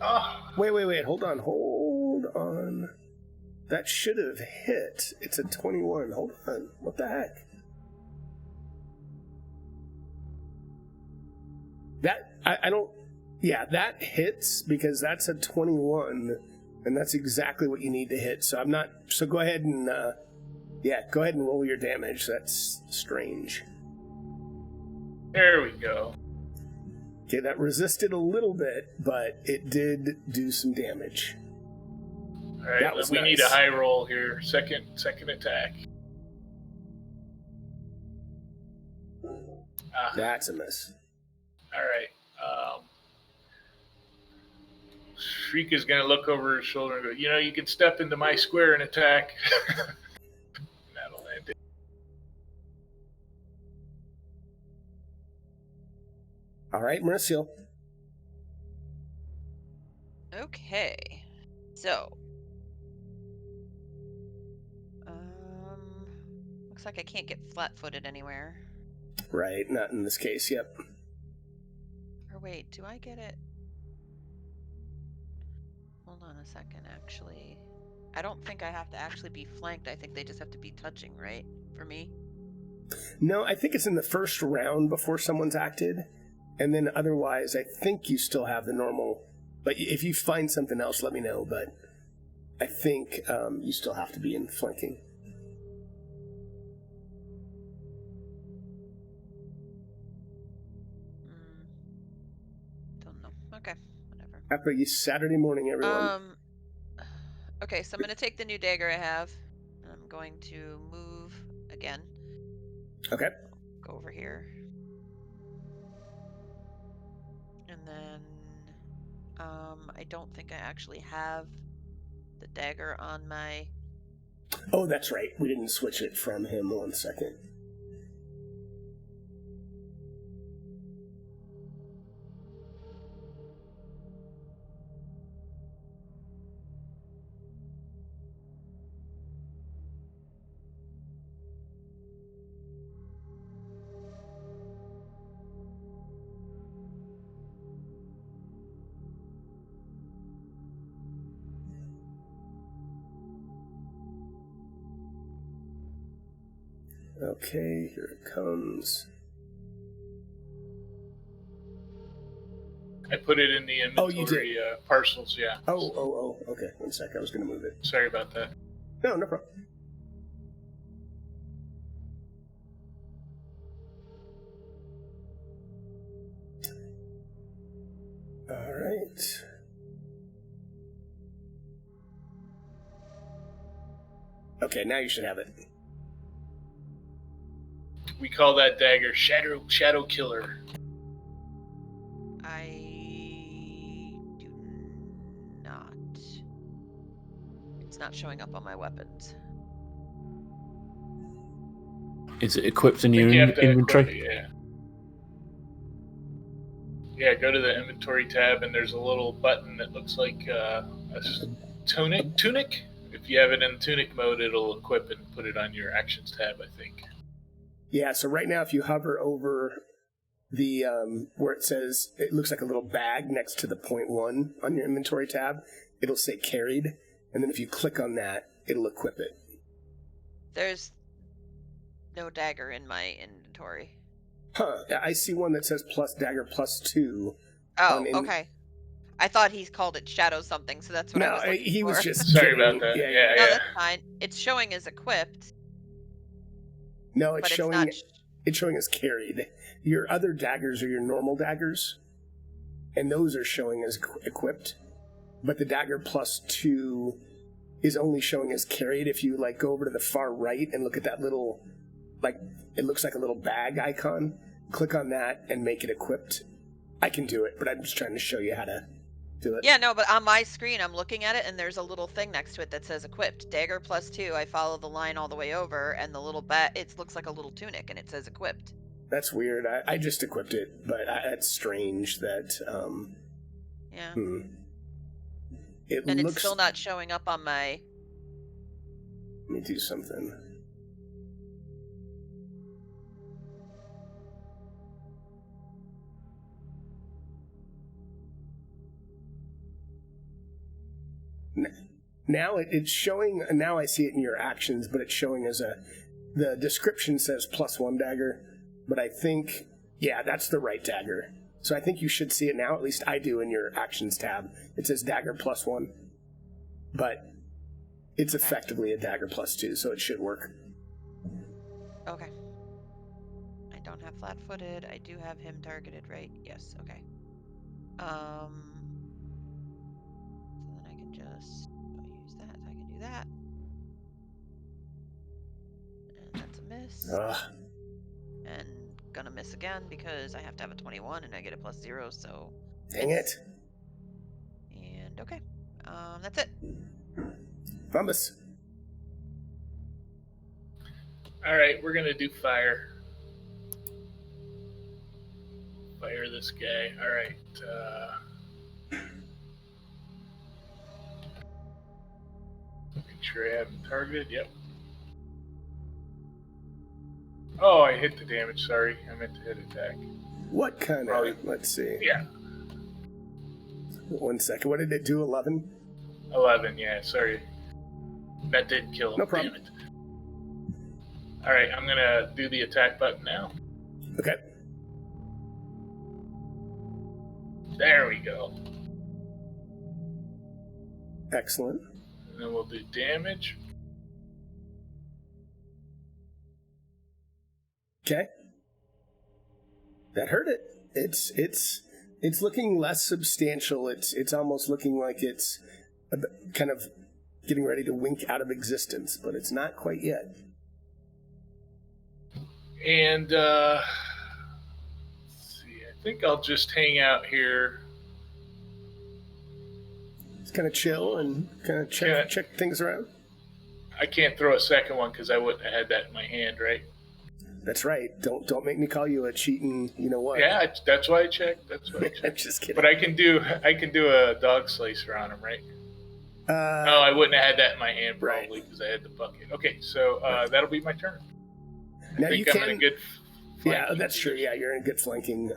Oh. Wait. Hold on. That should have hit. It's a 21. Hold on. What the heck? I don't... Yeah, that hits because that's a 21, and that's exactly what you need to hit. So I'm not... So go ahead and... go ahead and roll your damage. That's strange. There we go. Okay, that resisted a little bit, but it did do some damage. All right, we need a high roll here. Second attack. That's a miss. All right. Shrika's going to look over his shoulder and go, you can step into my square and attack. That'll end it. All right, Mauricio. Okay. So. Looks like I can't get flat-footed anywhere. Right, not in this case, yep. Or wait, do I get it? Hold on a second, actually. I don't think I have to actually be flanked. I think they just have to be touching, right? For me? No, I think it's in the first round before someone's acted. And then otherwise, I think you still have the normal. But if you find something else, let me know. But I think you still have to be in flanking. Don't know. Okay, whatever. Happy Saturday morning, everyone. Okay, so I'm going to take the new dagger I have. And I'm going to move again. Okay. Go over here. And then I don't think I actually have the dagger on my... Oh, that's right. We didn't switch it from him. 1 second. Okay, here it comes. I put it in the inventory you did. parcels, yeah. Oh, okay. 1 sec, I was going to move it. Sorry about that. No problem. All right. Okay, now you should have it. We call that dagger Shadow Killer. I do not. It's not showing up on my weapons. Is it equipped in your You have to inventory? equip it, yeah, go to the inventory tab, and there's a little button that looks like a tunic. If you have it in tunic mode, it'll equip and put it on your actions tab, I think. Yeah, so right now if you hover over the where it says, it looks like a little bag next to the .1 on your inventory tab, it'll say carried, and then if you click on that, it'll equip it. There's no dagger in my inventory. Huh, I see one that says plus dagger +2. Oh, okay. I thought he called it shadow something, so that's what I was looking he was for. just Sorry kidding. about that. Yeah. No, that's fine. It's showing as equipped. No, it's but showing it's not... it's showing as carried. Your other daggers are your normal daggers, and those are showing as equipped. But the dagger +2 is only showing as carried. If you go over to the far right and look at that little like, it looks like a little bag icon. Click on that and make it equipped. I can do it, but I'm just trying to show you how to do it. Yeah, no, but on my screen, I'm looking at it, and there's a little thing next to it that says equipped. Dagger +2. I follow the line all the way over, and the little it looks like a little tunic, and it says equipped. That's weird. I just equipped it, but that's strange that... Yeah. And it's still not showing up on my... Let me do something. Now it's showing, now I see it in your actions, but it's showing as the description says +1 dagger, but I think, yeah, that's the right dagger. So I think you should see it now, at least I do in your actions tab. It says dagger +1, but it's effectively a dagger +2, so it should work. Okay. I don't have flat-footed. I do have him targeted, right? Yes, okay. So then I can just use that, so I can do that. And that's a miss. And gonna miss again because I have to have a 21 and I get a +0, so... Dang it. And okay. That's it. Fumbus. Alright, we're gonna do fire. Fire this guy. Alright, making sure I have him targeted. Yep. Oh, I hit the damage. Sorry, I meant to hit attack. What kind of... Let's see. Yeah. 1 second. What did it do? 11? 11, yeah, sorry. That did kill him. No problem. Damn it. Alright, I'm gonna do the attack button now. Okay. There we go. Excellent. And then we'll do damage. Okay. That hurt it. It's looking less substantial. It's almost looking like it's kind of getting ready to wink out of existence, but it's not quite yet. And let's see, I think I'll just hang out here. Just kind of chill and kind of check things around. I can't throw a second one because I wouldn't have had that in my hand, right? That's right. Don't make me call you a cheating. You know what? Yeah, that's why I checked. That's why I checked. I'm just kidding. But I can do a dog slicer on him, right? No, I wouldn't have had that in my hand probably because I had the bucket. Okay, so that'll be my turn. Now I think I'm in a good yeah, that's true. Yeah, you're in good flanking.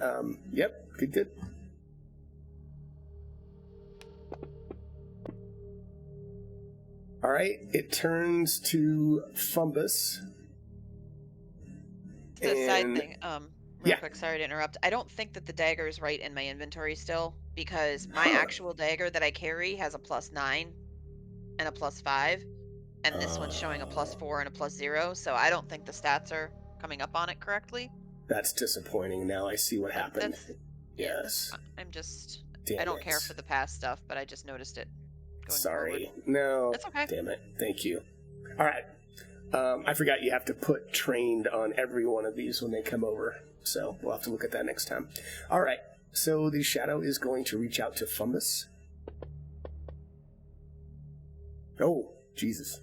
Yep, good. All right, it turns to Fumbus. The side thing, real quick, sorry to interrupt. I don't think that the dagger is right in my inventory still, because my actual dagger that I carry has a +9 and a +5, and this one's showing a +4 and a +0, so I don't think the stats are coming up on it correctly. That's disappointing. Now I see what happened. Yes. I'm just... Damn I don't it. care for the past stuff, but I just noticed it going Sorry. forward. No. That's okay. Damn it. Thank you. All right. I forgot you have to put trained on every one of these when they come over, so we'll have to look at that next time. All right. So the shadow is going to reach out to Fumbus. Oh, Jesus.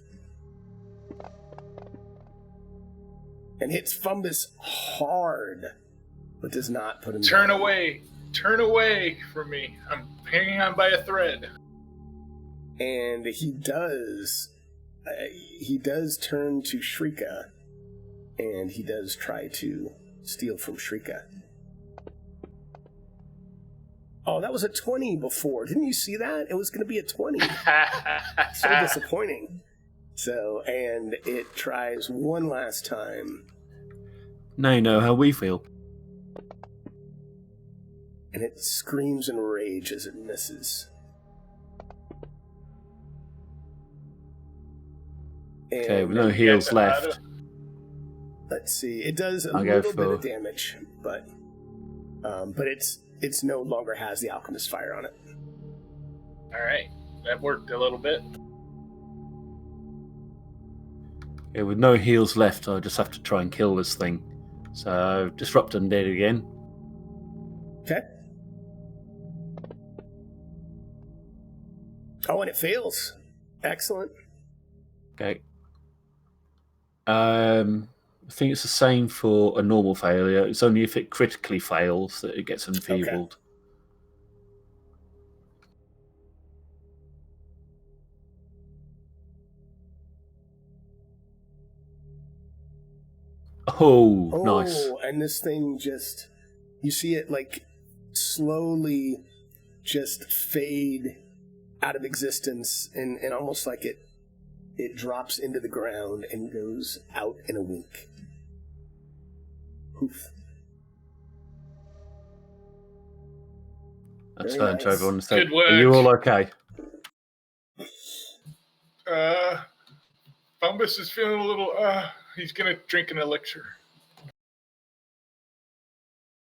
And hits Fumbus hard, but does not put him Turn down. away from me. I'm hanging on by a thread. And he does turn to Shrika, and he does try to steal from Shrika. Oh, that was a 20 before. Didn't you see that? It was going to be a 20. So disappointing. So, and it tries one last time. Now you know how we feel. And it screams in rage as it misses. Okay, with no heals left. Let's see. It does a little bit of damage, but it's no longer has the Alchemist Fire on it. All right, that worked a little bit. Yeah, with no heals left, I just have to try and kill this thing. So, disrupt undead again. Okay. Oh, and it fails. Excellent. Okay. I think it's the same for a normal failure. It's only if it critically fails that it gets enfeebled. Oh, nice. And this thing just, you see it like slowly just fade out of existence, and almost like it drops into the ground and goes out in a wink. Poof. I Very turn to nice. everyone and say, Good work. "Are you all okay?" Fumbus is feeling a little, he's gonna drink an elixir.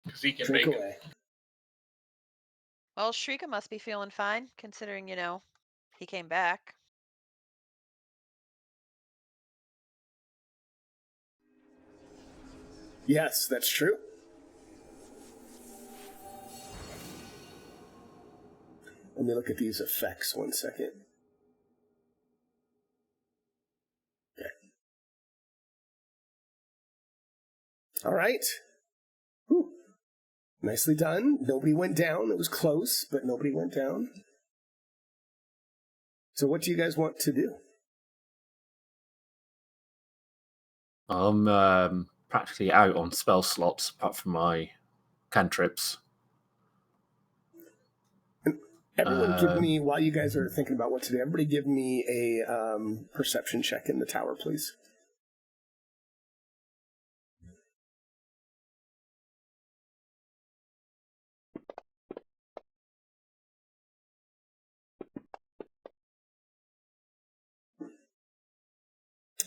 Because he can Drink make away. Well, Shrika must be feeling fine, considering, he came back. Yes, that's true. Let me look at these effects 1 second. Okay. All right. Whew. Nicely done. Nobody went down. It was close, but nobody went down. So what do you guys want to do? I'm practically out on spell slots apart from my cantrips. Everyone give me, while you guys are thinking about what to do, everybody give me a perception check in the tower, please.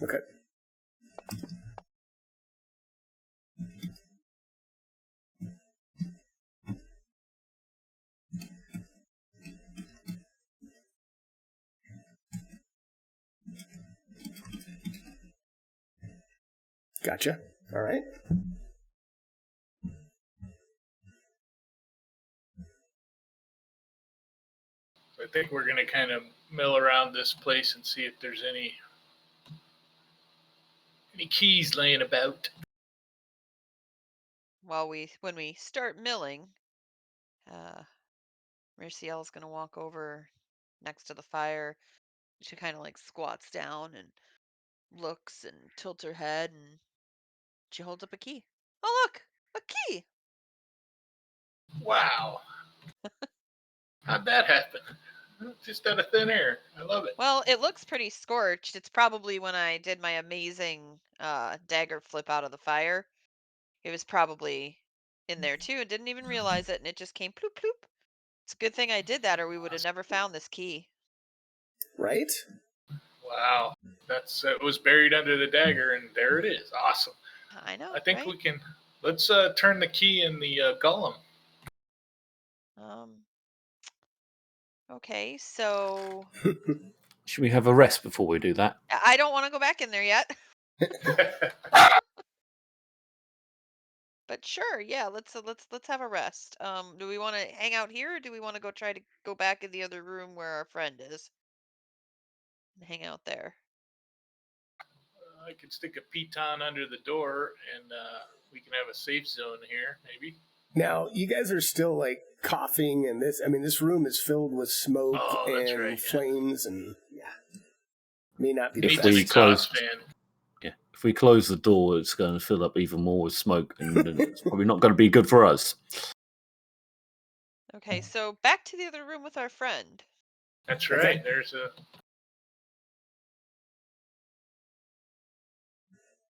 Okay. Gotcha. All right. I think we're going to kind of mill around this place and see if there's any keys laying about. When we start milling, Merciel's gonna walk over next to the fire. She kind of like squats down and looks and tilts her head, and she holds up a key. Oh, look, a key! Wow. How'd that happen? Just out of thin air. I love it. Well, it looks pretty scorched. It's probably when I did my amazing dagger flip out of the fire. It was probably in there too and didn't even realize it, and it just came ploop ploop. It's a good thing I did that, or we would have never found this key. Right? Wow. It was buried under the dagger, and there it is. Awesome. I know. I think right? we can. Let's turn the key in the golem. Okay, so Should we have a rest before we do that? I don't want to go back in there yet. But sure, yeah, let's have a rest. Do we want to hang out here, or do we want to go try to go back in the other room where our friend is and hang out there? I could stick a piton under the door, and we can have a safe zone here, maybe. Now, you guys are still like coughing, and this room is filled with smoke and flames, and may not be the If best. we close, if we close the door, it's going to fill up even more with smoke, and it's probably not going to be good for us. Okay, so back to the other room with our friend. That's right. Okay. There's a.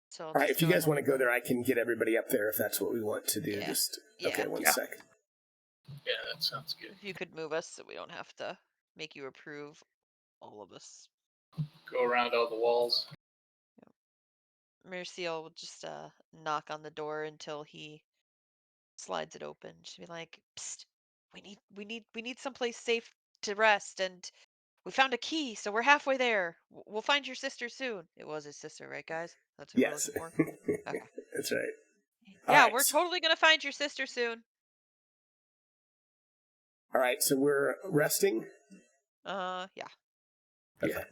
So all right, if you guys want to go there, I can get everybody up there if that's what we want to do. Yeah. Okay, one sec. Yeah, that sounds good. If you could move us so we don't have to make you approve all of us. Go around all the walls. Merciel will just knock on the door until he slides it open. She'll be like, "Psst, we need someplace safe to rest, and We found a key, so we're halfway there. We'll find your sister soon. It was his sister, right, guys? That's who we're Yes. looking for. Okay. That's right. Yeah, Alright. we're totally gonna find your sister soon. Alright, so we're resting? Yeah. Okay.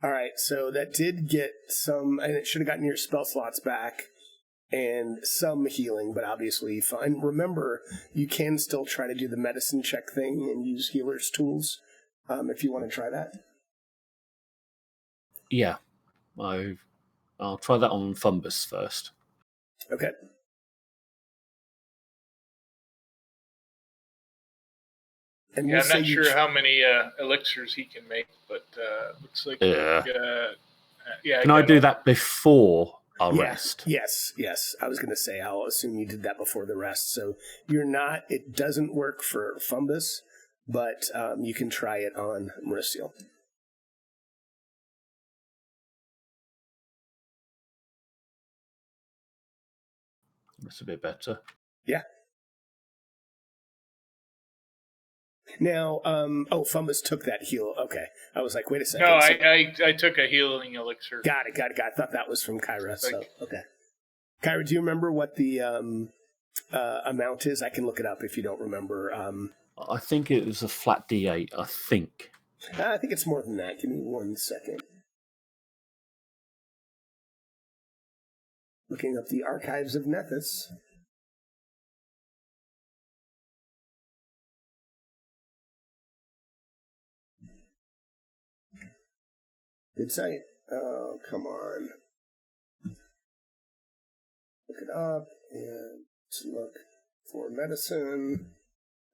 Alright, so that did get some, and it should have gotten your spell slots back, and some healing, but obviously fine. Remember, you can still try to do the medicine check thing and use healer's tools, if you want to try that. Yeah. I'll try that on Fumbus first. Okay. And Yeah, we'll I'm say not you sure how many elixirs he can make, but looks like Yeah. yeah. Can I do that before our Yeah. rest? Yes. I was going to say, I'll assume you did that before the rest. So you're not, it doesn't work for Fumbus, but you can try it on Mauricio. That's a bit better. Yeah. Now, Fumbus took that heal. Okay. I was like, wait a second. No, I took a healing elixir. Got it. I thought that was from Kyra. So, Like- okay. Kyra, do you remember what the amount is? I can look it up if you don't remember. I think it was a flat D8, I think. I think it's more than that. Give me 1 second. Looking up the archives of Nethys. Good site. Oh, come on. Look it up and let's look for medicine.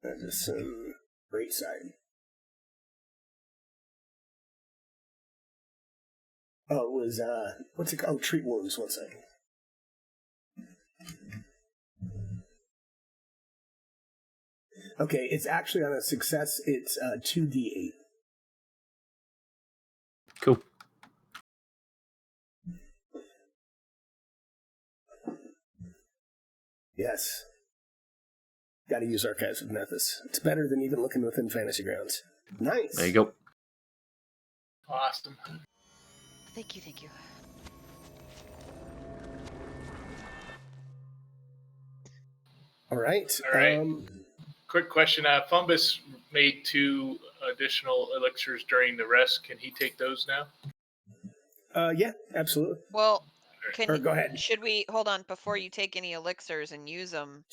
Medicine. Great site. Oh, it was, what's it called? Oh, treat wounds. 1 second. Okay, it's actually on a success. It's 2d8. Cool. Yes. Got to use Archives of Nethys. It's better than even looking within Fantasy Grounds. Nice. There you go. Awesome. Thank you. All right. All right. Quick question. Fumbus made 2 additional elixirs during the rest. Can he take those now? Yeah, absolutely. Well, Or go ahead. should we hold on before you take any elixirs and use them?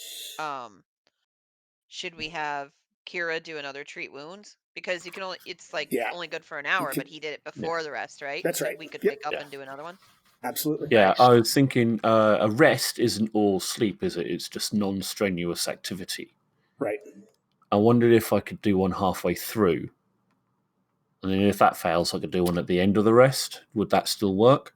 Should we have Kira do another treat wounds? Because you can only, it's like Yeah. only good for an hour, can- but he did it before the rest, right? That's So right. we could Yep. wake up Yeah. and do another one. Absolutely. Yeah, Nice. I was thinking a rest isn't all sleep, is it? It's just non-strenuous activity. Right. I wondered if I could do one halfway through. And then if that fails, I could do one at the end of the rest. Would that still work?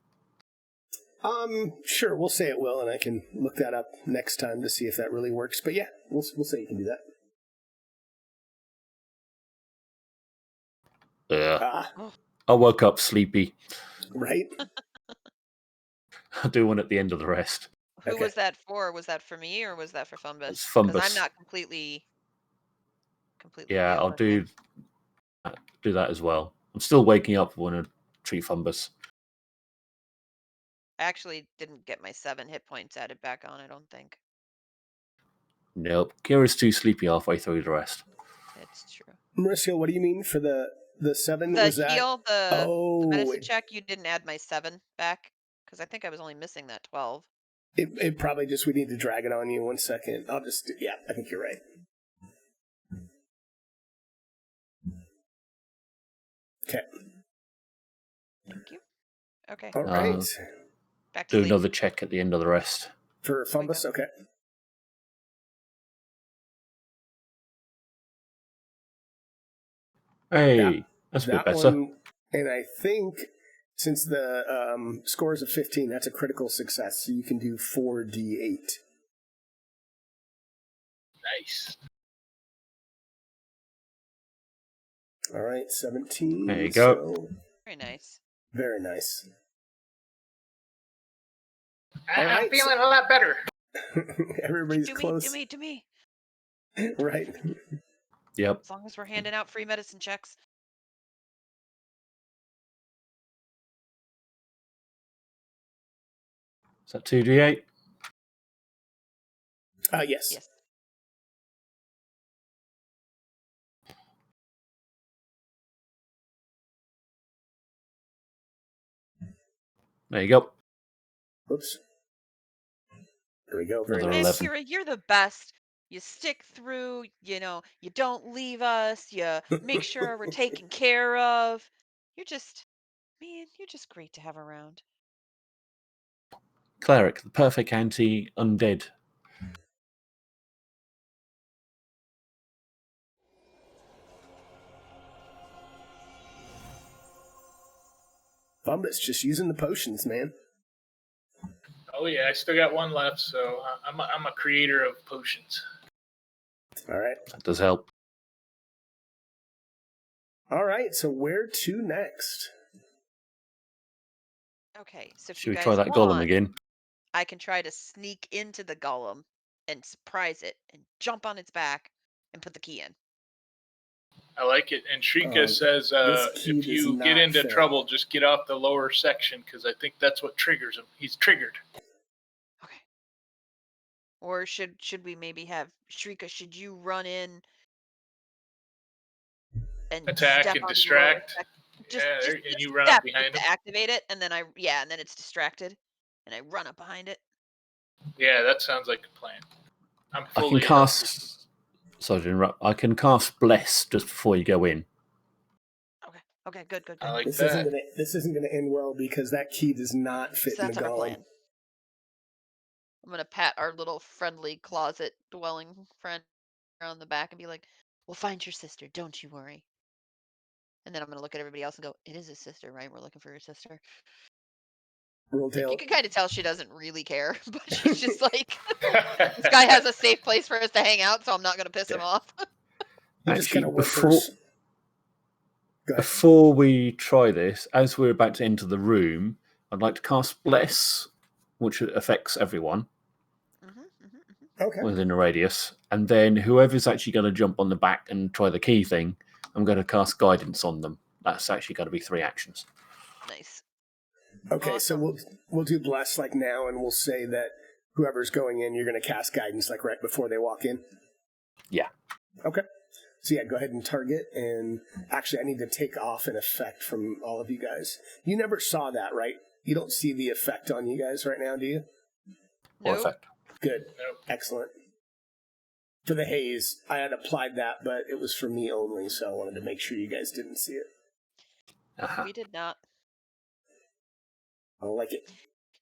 Sure, we'll say it will, and I can look that up next time to see if that really works. But yeah, we'll say you can do that. Yeah. Ah, I woke up sleepy. right? I'll do one at the end of the rest. Who Okay. was that for? Was that for me or was that for Fumbus? It's Because Fumbus. I'm not completely. Yeah, healed, I'll I think. do that as well. I'm still waking up when I treat Fumbus. I actually didn't get my 7 hit points added back on. I don't think Nope. Kira's too sleepy halfway through the rest. it's true. Mauricio, what do you mean for the 7? The was that? heal, the medicine it, check, you didn't add my 7 back because I think I was only missing that 12. it probably just, we need to drag it on you 1 second. Yeah, I think you're right. Okay. Thank you. Okay, All right. back to Do sleep. another check at the end of the rest. For Fumbus, okay. Hey, that's a bit That better. one, and I think since the score is a 15, that's a critical success, so you can do 4d8. Nice. All right, 17. There you go. So Very nice. very nice. I'm right, feeling a lot better. Everybody's Do close. me. Right. Yep. As long as we're handing out free medicine checks. Is that 2d8? Yes. Yes. There you go. Oops. There we go. Very Another nice. 11. Kira, you're the best. You stick through, you don't leave us. You make sure we're taken care of. You're just great to have around. Cleric, the perfect anti-undead. Bumbus just using the potions, man. Oh yeah, I still got one left, so I'm a creator of potions. All right. That does help. All right. So where to next? Okay, so if Should you we guys try that golem want, again? I can try to sneak into the golem and surprise it and jump on its back and put the key in. I like it. And Shrika says, this key if does you get not into fit. trouble, just get off the lower section, because I think that's what triggers him. He's triggered. Okay. Or should we maybe have Shrika? Should you run in and Attack step and on distract. the lower Yeah, just and you run step up behind him. to activate it, and then and then it's distracted, and I run up behind it. Yeah, that sounds like a plan. I'm I fully can cast... Sorry to interrupt. I can cast Bless just before you go in. Okay, good. I like This that. isn't gonna end well because that key does not fit So in that's the our golem. plan. I'm gonna pat our little friendly closet dwelling friend on the back and be like, "We'll find your sister. Don't you worry." And then I'm gonna look at everybody else and go, "It is his sister, right? We're looking for your sister." Roll Like, you tail. can kind of tell she doesn't really care, but she's just like, this guy has a safe place for us to hang out, so I'm not gonna piss him off. He just kind Actually, of whimpers. Go ahead. before we try this, as we're about to enter the room, I'd like to cast Bless, which affects everyone Okay. within a radius. And then whoever's actually going to jump on the back and try the key thing, I'm going to cast Guidance on them. That's actually going to be 3 actions. Nice. Okay, Awesome. so we'll do bless like now, and we'll say that whoever's going in, you're going to cast guidance like right before they walk in. Yeah. Okay. So yeah, go ahead and target. And actually, I need to take off an effect from all of you guys. You never saw that, right? You don't see the effect on you guys right now, do you? What Nope. effect? Good. Nope. Excellent. For the haze, I had applied that, but it was for me only, so I wanted to make sure you guys didn't see it. Uh-huh. We did not. I like it.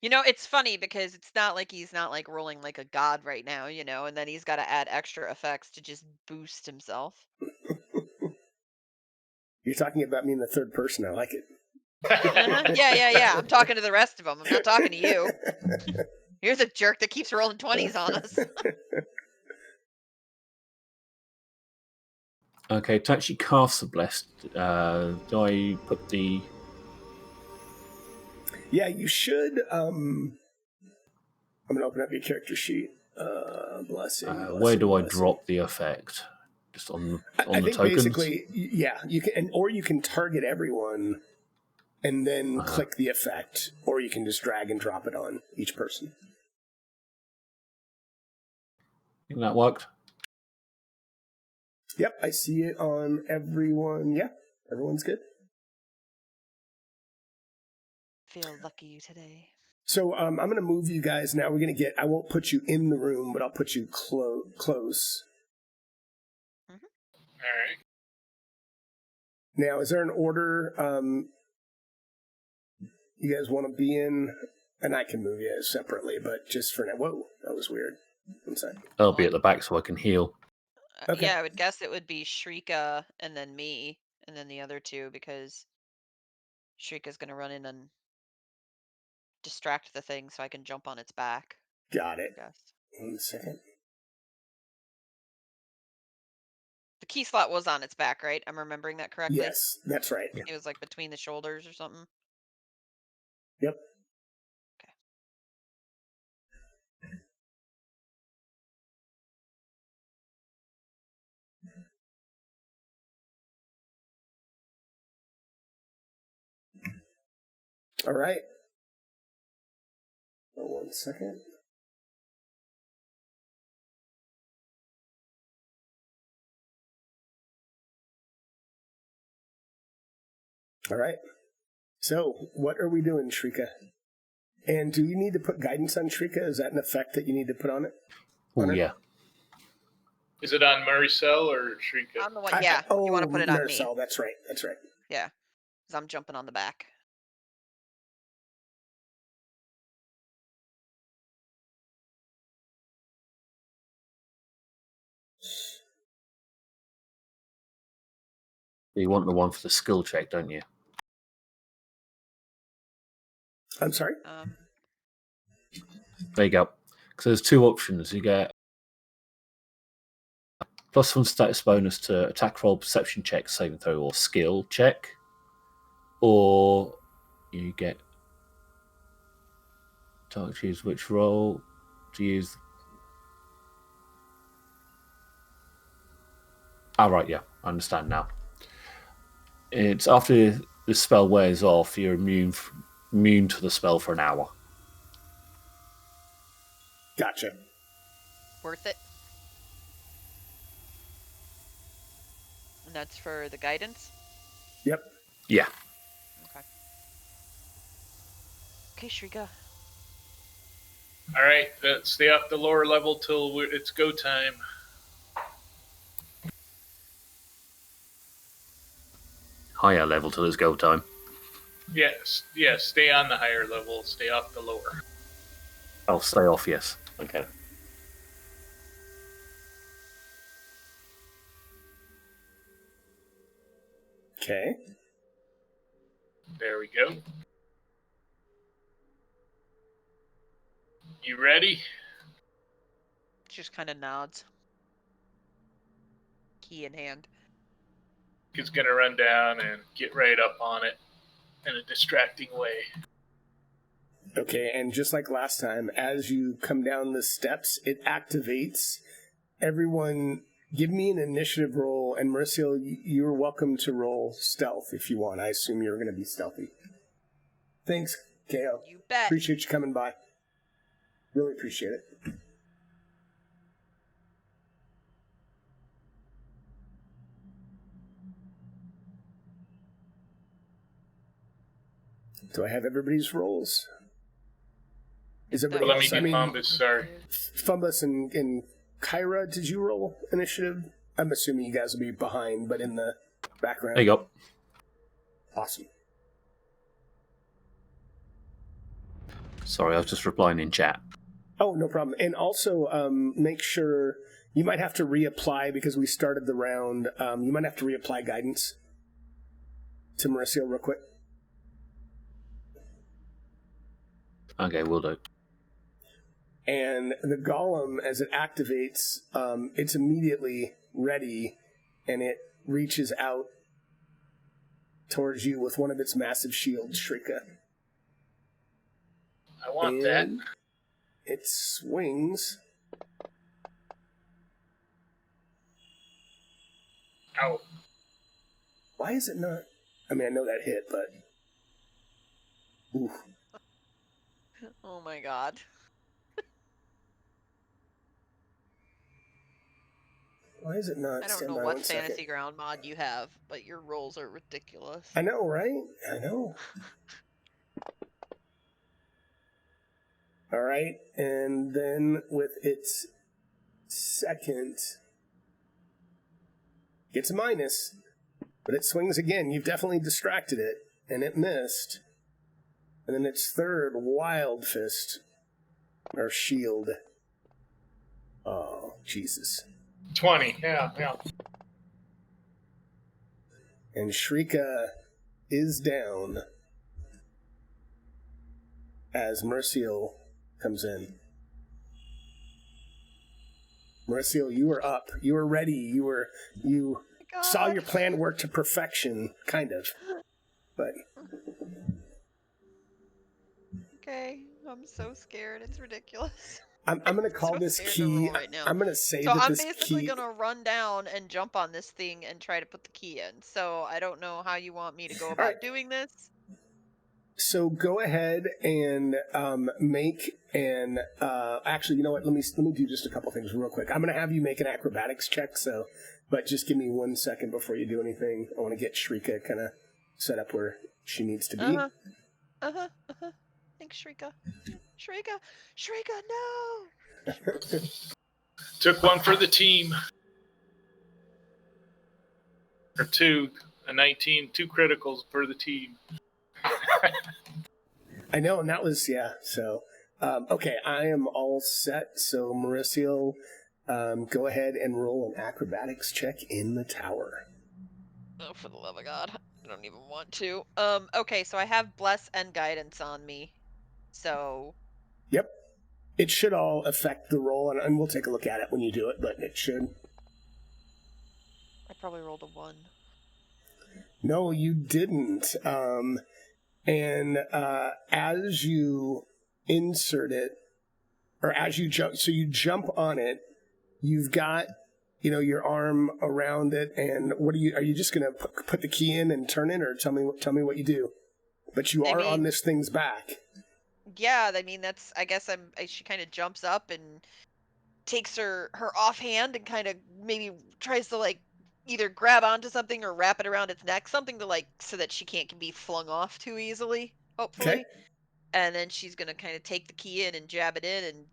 It's funny because it's not like he's not like rolling like a god right now, and then he's got to add extra effects to just boost himself. You're talking about me in the third person. I like it. Yeah. I'm talking to the rest of them. I'm not talking to you. You're the jerk that keeps rolling 20s on us. Okay, to actually cast the Blessed, do I put the... Yeah, you should. I'm going to open up your character sheet. Blessing. where do I blessing. drop the effect? Just on I the think tokens? basically, yeah, you can, or you can target everyone and then click the effect, or you can just drag and drop it on each person. I think that worked. Yep, I see it on everyone. Yeah, everyone's good. Feel lucky today. So I'm going to move you guys now. We're going to get, I won't put you in the room, but I'll put you close. All right. Now, is there an order you guys want to be in? And I can move you separately, but just for now. Whoa, that was weird. One second. I'll be at the back so I can heal. Okay. Yeah, I would guess it would be Shrika and then me and then the other two because Shrika's going to run in and distract the thing so I can jump on its back. Got it. I guess. 1 second. The key slot was on its back, right? I'm remembering that correctly? Yes, that's right. It was like between the shoulders or something? Yep. Okay. All right. Oh, 1 second. All right. So, what are we doing, Shrika? And do you need to put guidance on Shrika? Is that an effect that you need to put on it? Oh, yeah. Is it on Maricel or Shrika? On the one, yeah. You want to put it on me. Maricel, that's right. Yeah, because I'm jumping on the back. You want the one for the skill check, don't you? I'm sorry? There you go. Because there's two options. You get +1 status bonus to attack roll, perception check, saving throw, or skill check. Or you get to choose which roll to use. Ah, right, yeah. I understand now. It's after the spell wears off, you're immune to the spell for an hour. Gotcha. Worth it. And that's for the guidance? Yep. Yeah. Okay, Shrika. All right, stay up the lower level till it's go time. Higher level till it's go time. Yes, stay on the higher level, stay off the lower. I'll stay off, yes. Okay. Okay. There we go. You ready? Just kind of nods. Key in hand. He's going to run down and get right up on it in a distracting way. Okay, and just like last time, as you come down the steps, it activates. Everyone, give me an initiative roll, and Maricel, you're welcome to roll stealth if you want. I assume you're going to be stealthy. Thanks, KO. You bet. Appreciate you coming by. Really appreciate it. Do I have everybody's rolls? Is everybody Let me else? get Fumbus, sorry. Fumbus and Kyra, did you roll initiative? I'm assuming you guys will be behind, but in the background. There you go. Awesome. Sorry, I was just replying in chat. Oh, no problem. And also, make sure you might have to reapply because we started the round. You might have to reapply guidance to Maricel real quick. Okay, will do. And the golem, as it activates, it's immediately ready, and it reaches out towards you with one of its massive shields, Shrika. I want that. It swings. Ow. Why is it not? I mean, I know that hit, but... Oof. Oh my god. Why is it not? I don't know what fantasy ground mod you have, but your rolls are ridiculous. I know, right? I know. All right, and then with its second, gets a minus, but it swings again. You've definitely distracted it, and it missed. And then its third, Wild Fist, or Shield. Oh, Jesus. 20, yeah. And Shrika is down as Maricel comes in. Maricel, you were up. You were ready. You saw your plan work to perfection, kind of. But okay, I'm so scared. It's ridiculous. I'm going to call this key. Right now. I'm going to say so that I'm this basically key. going to run down and jump on this thing and try to put the key in. So I don't know how you want me to go about doing this. So go ahead and make an. Actually, you know what? Let me do just a couple things real quick. I'm going to have you make an acrobatics check. But just give me 1 second before you do anything. I want to get Shrika kind of set up where she needs to be. Thanks, Shrika. Shrika, no. Took one for the team. Or two, a 19, 2 criticals for the team. I know, and that was, yeah, so, okay, I am all set, so Mauricio, go ahead and roll an acrobatics check in the tower. Oh, for the love of God. I don't even want to. Okay, so I have Bless and Guidance on me, so... Yep. It should all affect the roll, and we'll take a look at it when you do it, but it should. I probably rolled a 1. No, you didn't. And as you insert it, or as you jump, so you jump on it, you've got, your arm around it, and are you just going to put the key in and turn it, or tell me what you do? But you are on this thing's back. Yeah, I mean, I guess she kind of jumps up and takes her offhand and kind of maybe tries to, like, either grab onto something or wrap it around its neck, something to, like, so that she can't be flung off too easily, hopefully. Okay. And then she's going to kind of take the key in and jab it in and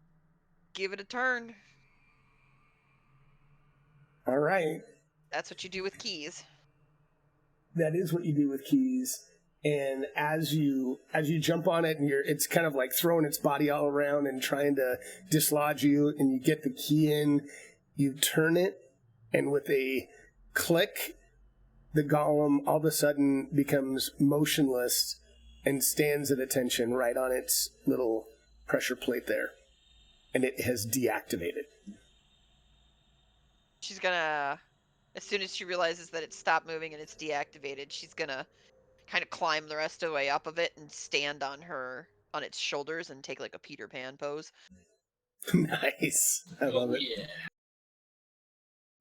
give it a turn. All right. That's what you do with keys. That is what you do with keys. And as you jump on it, and it's kind of like throwing its body all around and trying to dislodge you, and you get the key in, you turn it, and with a click, the golem all of a sudden becomes motionless and stands at attention right on its little pressure plate there. And it has deactivated. She's gonna, as soon as she realizes that it's stopped moving and it's deactivated, she's gonna kind of climb the rest of the way up of it and stand on its shoulders and take like a Peter Pan pose. Nice. I love it. Yeah.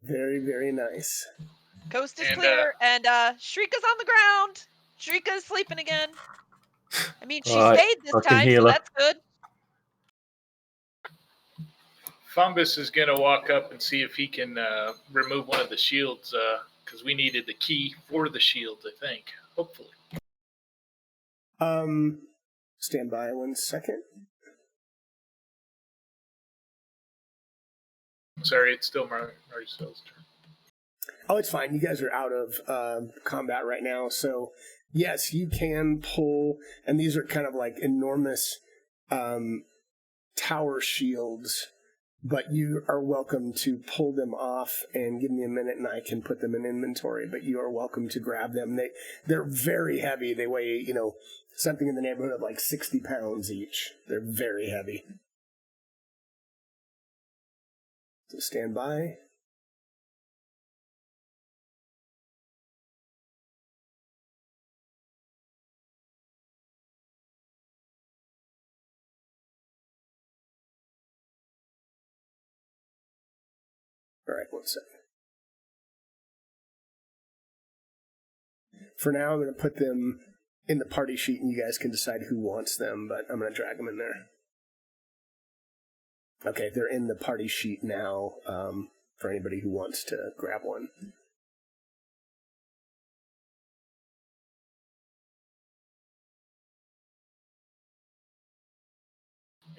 Very, very nice. Coast is clear, and Shrika's on the ground. Shrika's sleeping again. I mean, she stayed this time, so that's good. Fumbus is going to walk up and see if he can remove one of the shields, because we needed the key for the shields, I think. Hopefully. Stand by 1 second. Sorry, it's still Marcel's turn. Oh, it's fine. You guys are out of combat right now. So, yes, you can pull, and these are kind of like enormous tower shields, but you are welcome to pull them off and give me a minute and I can put them in inventory, but you are welcome to grab them. They're very heavy. They weigh, something in the neighborhood of like 60 pounds each. They're very heavy. So stand by. All right, 1 second. For now, I'm going to put them in the party sheet, and you guys can decide who wants them, but I'm going to drag them in there. Okay, they're in the party sheet now for anybody who wants to grab one.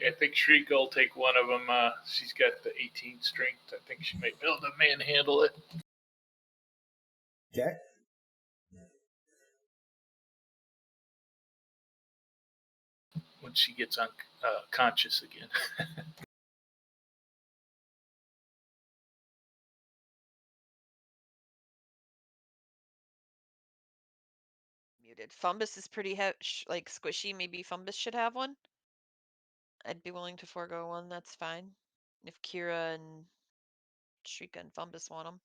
I think Shrika will take one of them. She's got the 18 strength. I think she might be able to manhandle it. Okay. When she gets conscious again. Muted. Fumbus is pretty squishy. Maybe Fumbus should have one. I'd be willing to forego one. That's fine. If Kira and Shrika and Fumbus want them.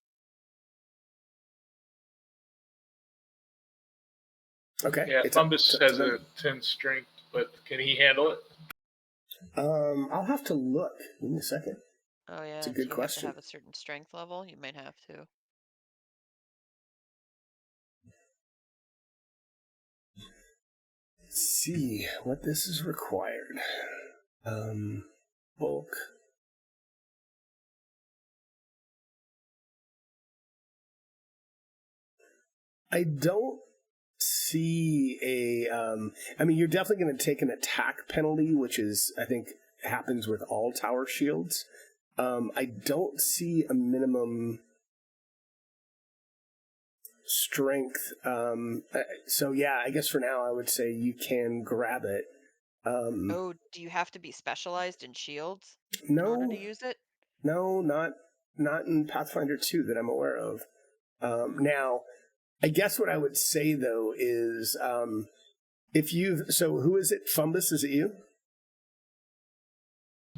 Okay. Yeah, Fumbus has a 10 strength, but can he handle it? I'll have to look. Give me a second. Oh yeah, it's a good question. Have to have a certain strength level. You might have to. see what this is required. Bulk. I don't see a. I mean, you're definitely going to take an attack penalty, which is, I think, happens with all tower shields. I don't see a minimum strength. So yeah, I guess for now I would say you can grab it. Oh, do you have to be specialized in shields in order to No, use it? no, not in Pathfinder 2 that I'm aware of. Now, I guess what I would say though is if you've who is it? Fumbus, is it you?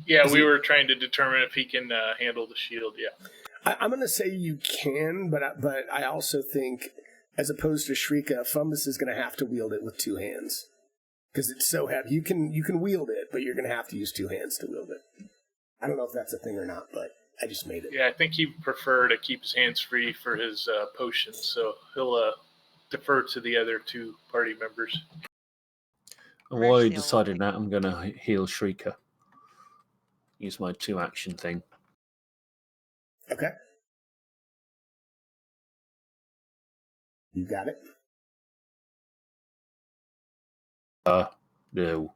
Yeah, we were trying to determine if he can handle the shield. Yeah. I'm going to say you can, but I also think, as opposed to Shrika, Fumbus is going to have to wield it with two hands because it's so heavy. You can wield it, but you're going to have to use two hands to wield it. I don't know if that's a thing or not, but I just made it. Yeah, I think he'd prefer to keep his hands free for his potions, so he'll defer to the other two party members. And while you decided that, I'm going to heal Shrieker. Use my 2-action thing. Okay. You got it? No.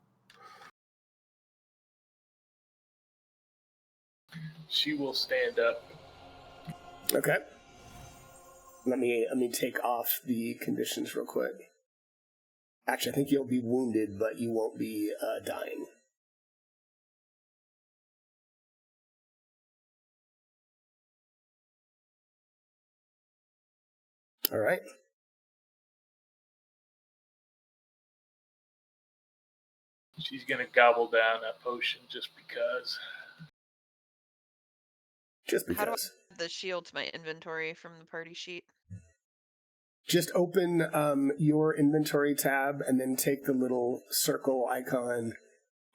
She will stand up. Okay. Let me take off the conditions real quick. Actually, I think you'll be wounded, but you won't be dying. All right. She's going to gobble down a potion just because. Just because. How do I add the shield to my inventory from the party sheet? Just open your inventory tab and then take the little circle icon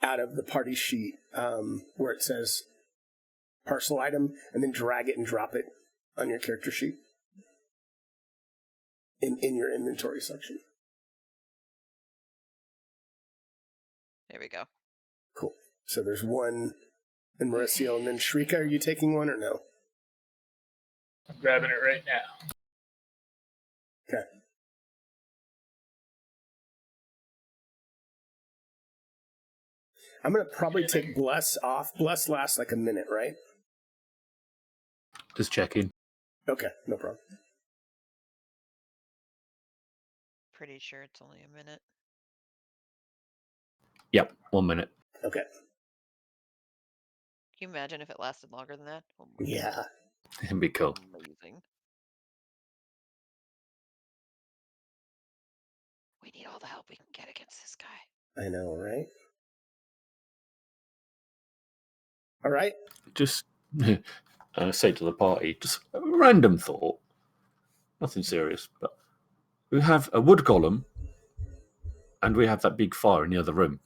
out of the party sheet where it says parcel item, and then drag it and drop it on your character sheet in your inventory section. There we go. Cool. So there's one in Mauricio, and then Shrika, are you taking one or no? I'm grabbing it right now. Okay. I'm going to probably take Bless off. Bless lasts like a minute, right? Just checking. Okay, no problem. Pretty sure it's only a minute. Yep, 1 minute. Okay. Can you imagine if it lasted longer than that? Oh yeah. God. It'd be cool. Amazing. We need all the help we can get against this guy. I know, right? All right. Just say to the party, just a random thought. Nothing serious, but we have a wood golem and we have that big fire in the other room.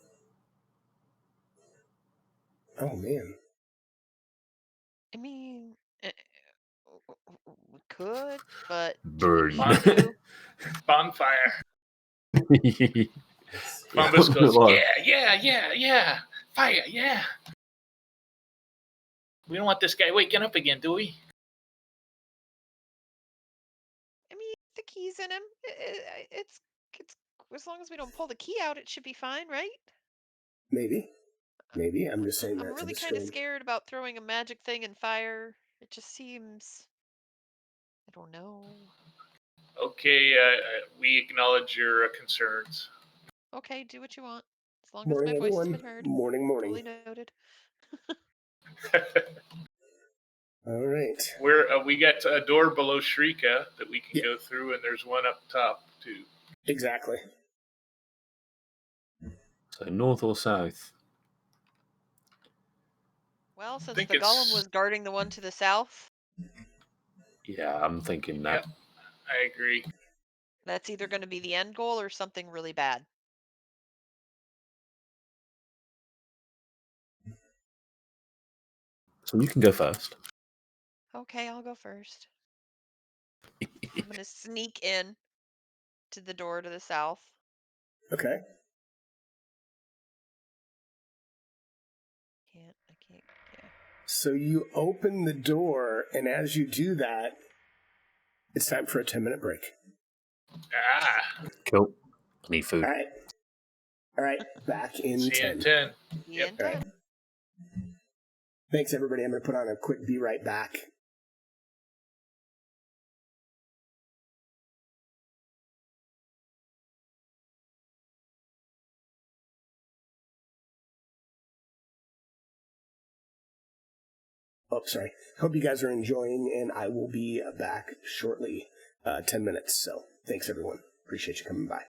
Oh, man. I mean, we could, but Burn. do we need to? Bonfire. Fumbus goes, yeah. Fire, yeah. We don't want this guy waking up again, do we? I mean, the key's in him. It's as long as we don't pull the key out, it should be fine, right? Maybe. I'm just saying that. I'm really kind of scared about throwing a magic thing in fire. It just seems, I don't know. Okay, we acknowledge your concerns. Okay, do what you want. As long Morning, as my voice everyone. has been heard. Morning. Fully noted. All right. We got a door below Shrika that we can go through, and there's one up top too. Exactly. So north or south? Well, since the golem was guarding the one to the south. Yeah, I'm thinking that. Yeah, I agree. That's either going to be the end goal or something really bad. So you can go first. Okay, I'll go first. I'm going to sneak in to the door to the south. Okay. So you open the door, and as you do that, it's time for a 10-minute break. Ah, Cool. I need food. All right. Back in see you 10. in 10. Yep. All right. Thanks, everybody. I'm going to put on a quick be right back. Oh, sorry. Hope you guys are enjoying, and I will be back shortly. 10 minutes. So thanks, everyone. Appreciate you coming by.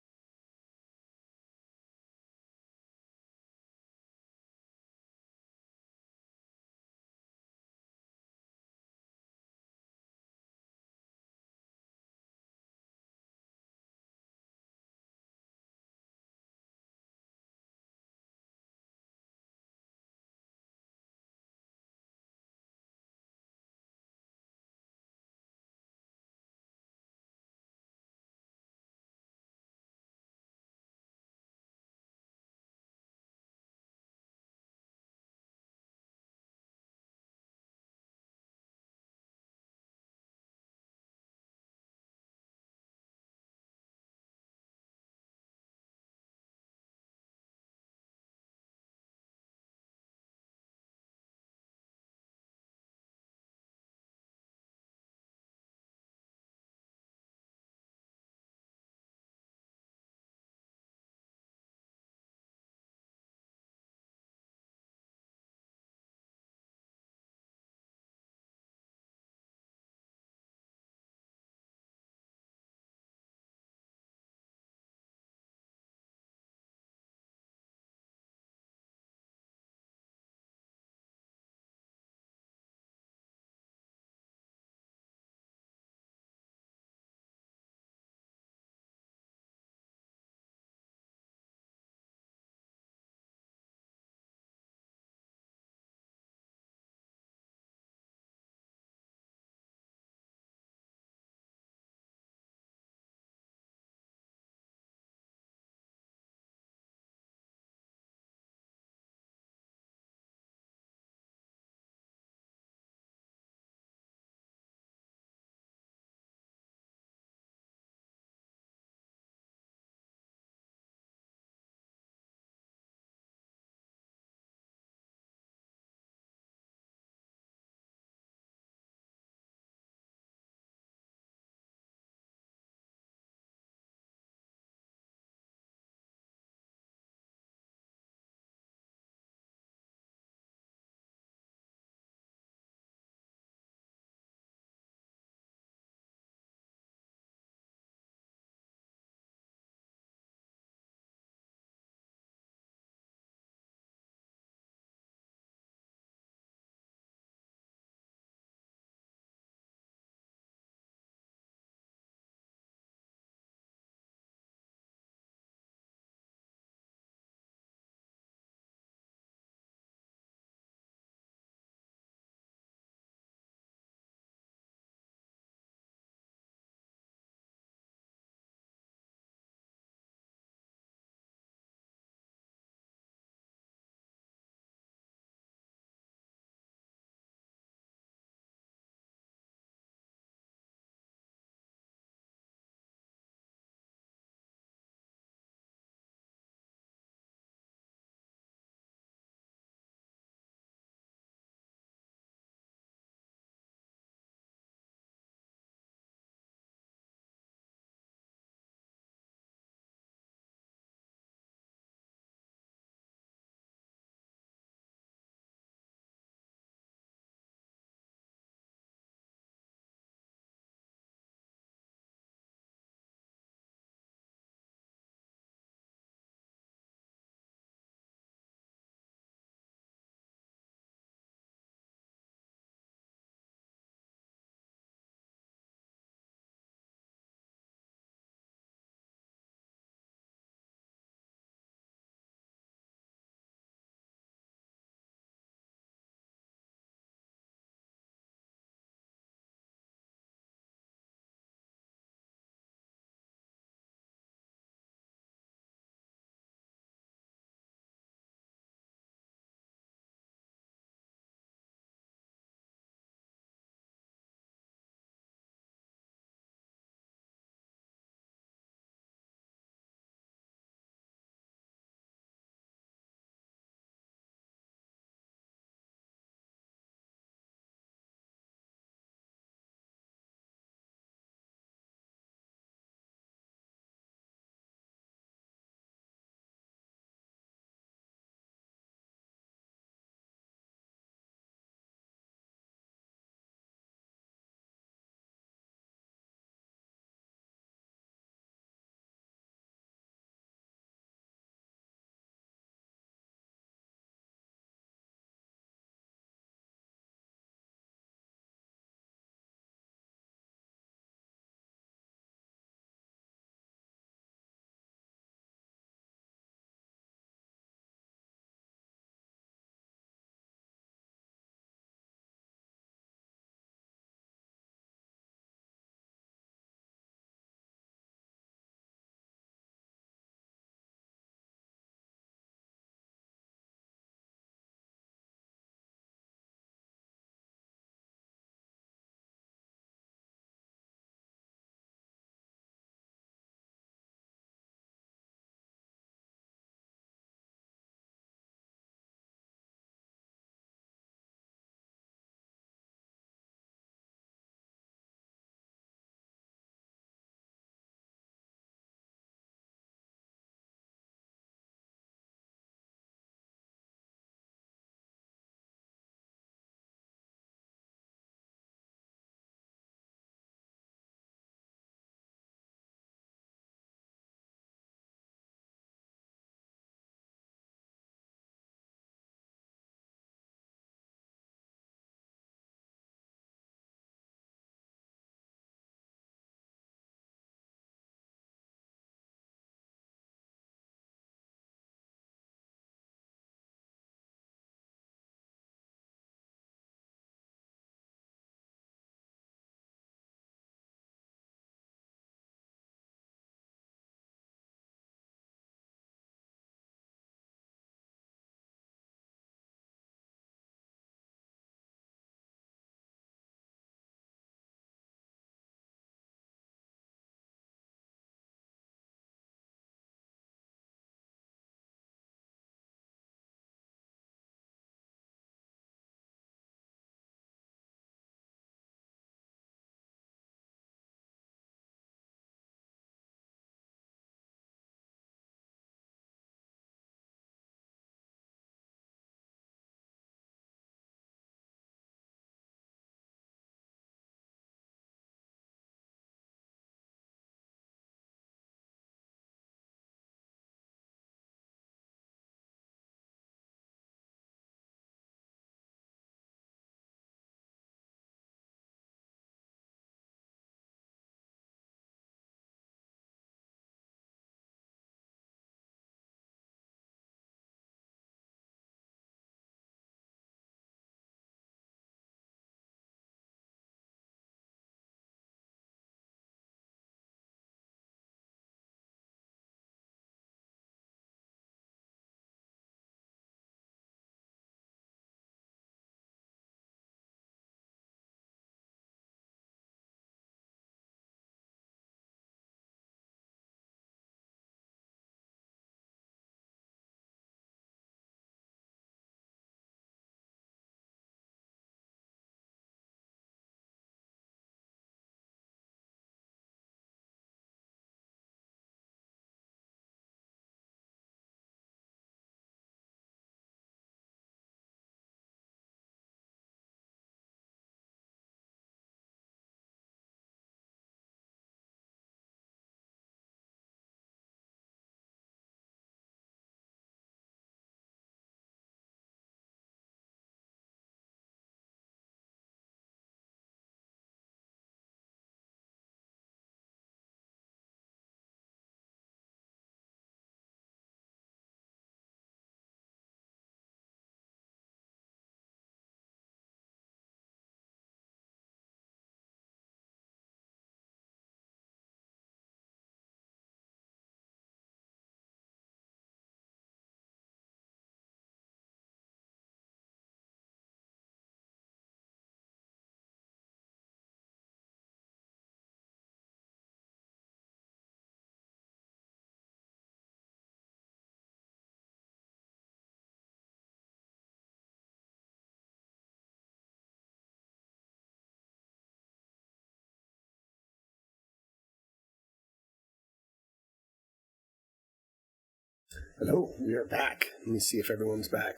Hello, we are back. Let me see if everyone's back.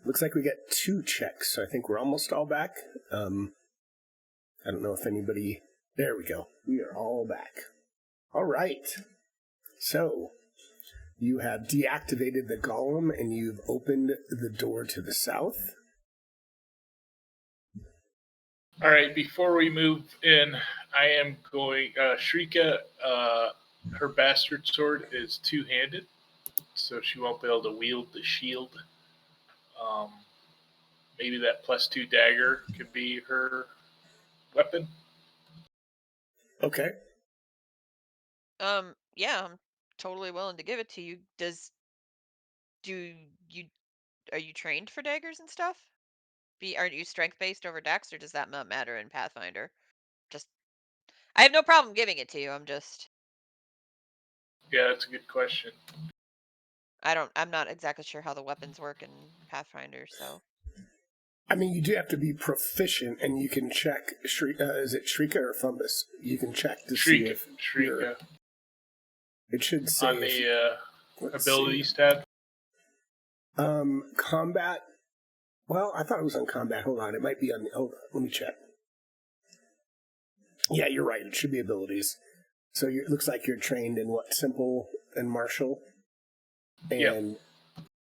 Looks like we got 2 checks, so I think we're almost all back. I don't know if anybody... There we go. We are all back. All right. So, you have deactivated the golem, and you've opened the door to the south. All right, before we move in, I am going... Shrika, her bastard sword is two-handed, so she won't be able to wield the shield. Maybe that +2 dagger could be her weapon. Okay. Yeah, I'm totally willing to give it to you. Are you trained for daggers and stuff? Are you strength based over dex, or does that not matter in Pathfinder? Just, I have no problem giving it to you. Yeah, that's a good question. I'm not exactly sure how the weapons work in Pathfinder, so. I mean, you do have to be proficient, and you can check... is it Shrika or Fumbus? You can check to see if... Shrika. It should say... On the abilities tab. Combat... Well, I thought it was on combat. Hold on, it might be on... Hold on, let me check. Yeah, you're right. It should be abilities. So it looks like you're trained in what? Simple and martial? And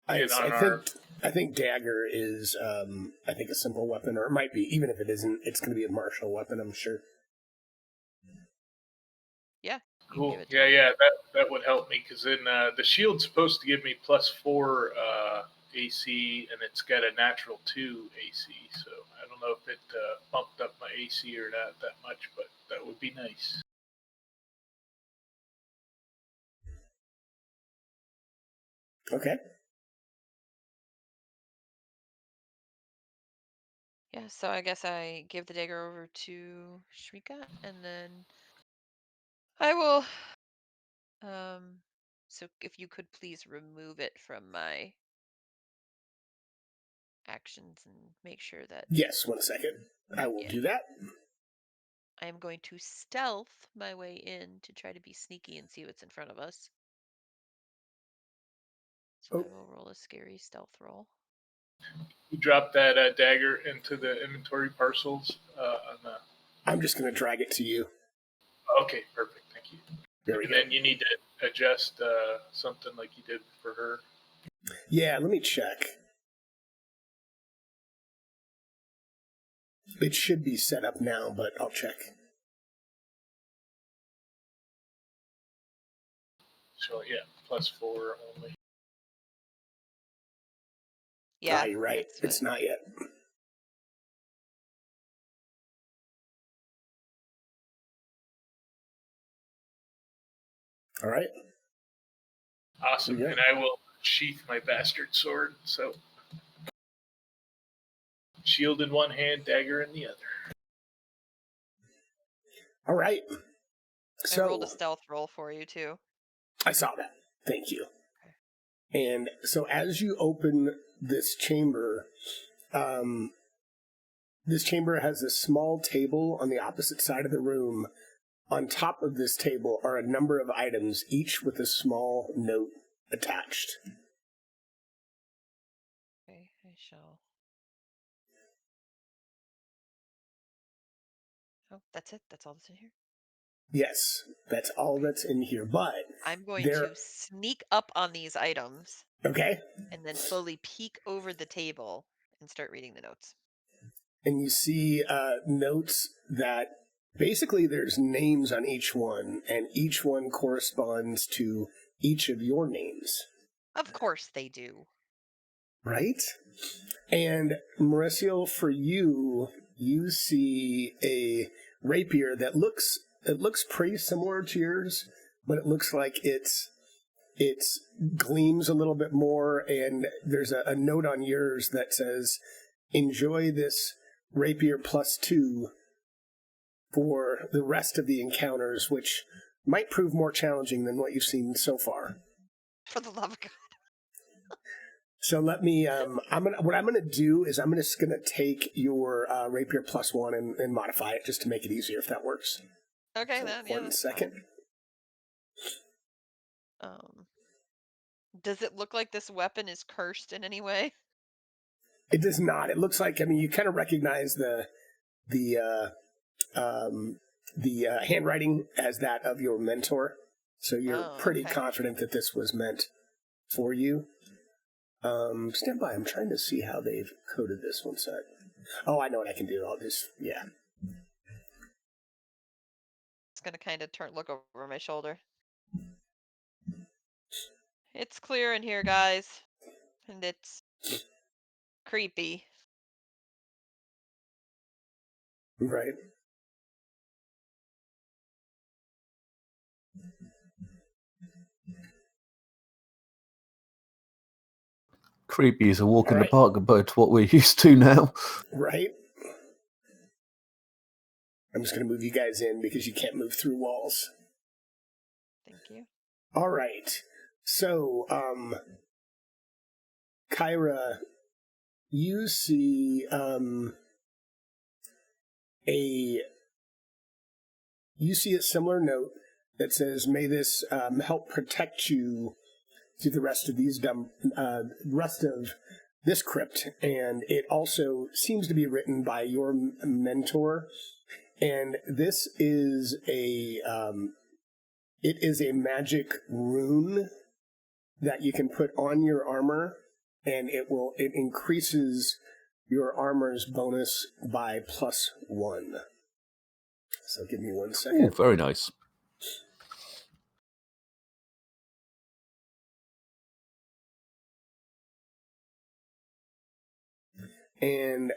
yep. I think dagger is, I think, a simple weapon, or it might be. Even if it isn't, it's going to be a martial weapon, I'm sure. Yeah. Cool. Yeah, that would help me, because then the shield's supposed to give me +4 AC, and it's got a natural 2 AC, so I don't know if it bumped up my AC or not that much, but that would be nice. Okay. Yeah, so I guess I give the dagger over to Shrika, and then I will, so if you could please remove it from my actions and make sure that... Yes, 1 second. I will do that. I am going to stealth my way in to try to be sneaky and see what's in front of us. So I will roll a scary stealth roll. You drop that dagger into the inventory parcels on the... I'm just going to drag it to you. Okay, perfect. Thank you. There we go. Then you need to adjust something like you did for her. Yeah, let me check. It should be set up now, but I'll check. So, yeah, +4 only. Yeah. You're right. It's not yet. All right. Awesome. Yeah. And I will sheath my bastard sword. So, shield in one hand, dagger in the other. All right. So I rolled a stealth roll for you, too. I saw that. Thank you. And so as you open this chamber has a small table on the opposite side of the room. On top of this table are a number of items, each with a small note attached. Okay, I shall. Oh, that's it? That's all that's in here? Yes, that's all that's in here, but... I'm going to sneak up on these items. Okay. And then slowly peek over the table and start reading the notes. And you see notes that basically there's names on each one, and each one corresponds to each of your names. Of course they do. Right? And Mauricio, for you, you see a rapier that looks pretty similar to yours, but it looks like it's gleams a little bit more, and there's a note on yours that says, "Enjoy this rapier +2 for the rest of the encounters," which might prove more challenging than what you've seen so far. For the love of God. So let me. What I'm gonna do is I'm just gonna take your rapier +1 and modify it just to make it easier, if that works. Okay, so then. One second. Does it look like this weapon is cursed in any way? It does not. It looks like, I mean, you kind of recognize the handwriting as that of your mentor. So you're pretty confident that this was meant for you. Stand by. I'm trying to see how they've coded this. One sec. Oh, I know what I can do. I'll just, yeah. It's going to kind of look over my shoulder. It's clear in here, guys. And it's creepy. Right. Creepy is a walk in the park compared to what we're used to now. Right. I'm just going to move you guys in because you can't move through walls. Thank you. All right. So, Kyra, you see a similar note that says, "May this help protect you through the rest of this crypt," and it also seems to be written by your mentor. And this is it is a magic rune that you can put on your armor, and it increases your armor's bonus by +1. So give me 1 second. Ooh, very nice. And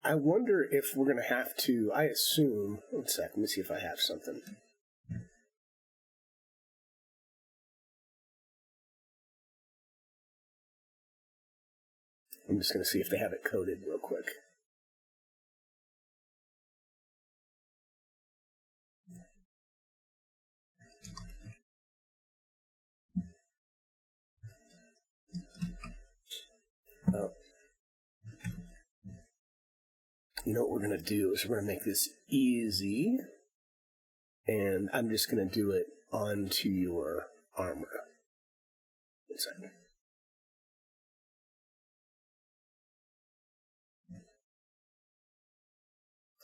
I wonder if we're going to have to, I assume, 1 sec, let me see if I have something. I'm just going to see if they have it coded real quick. Oh. You know what we're going to do is we're going to make this easy, and I'm just going to do it onto your armor. 1 second.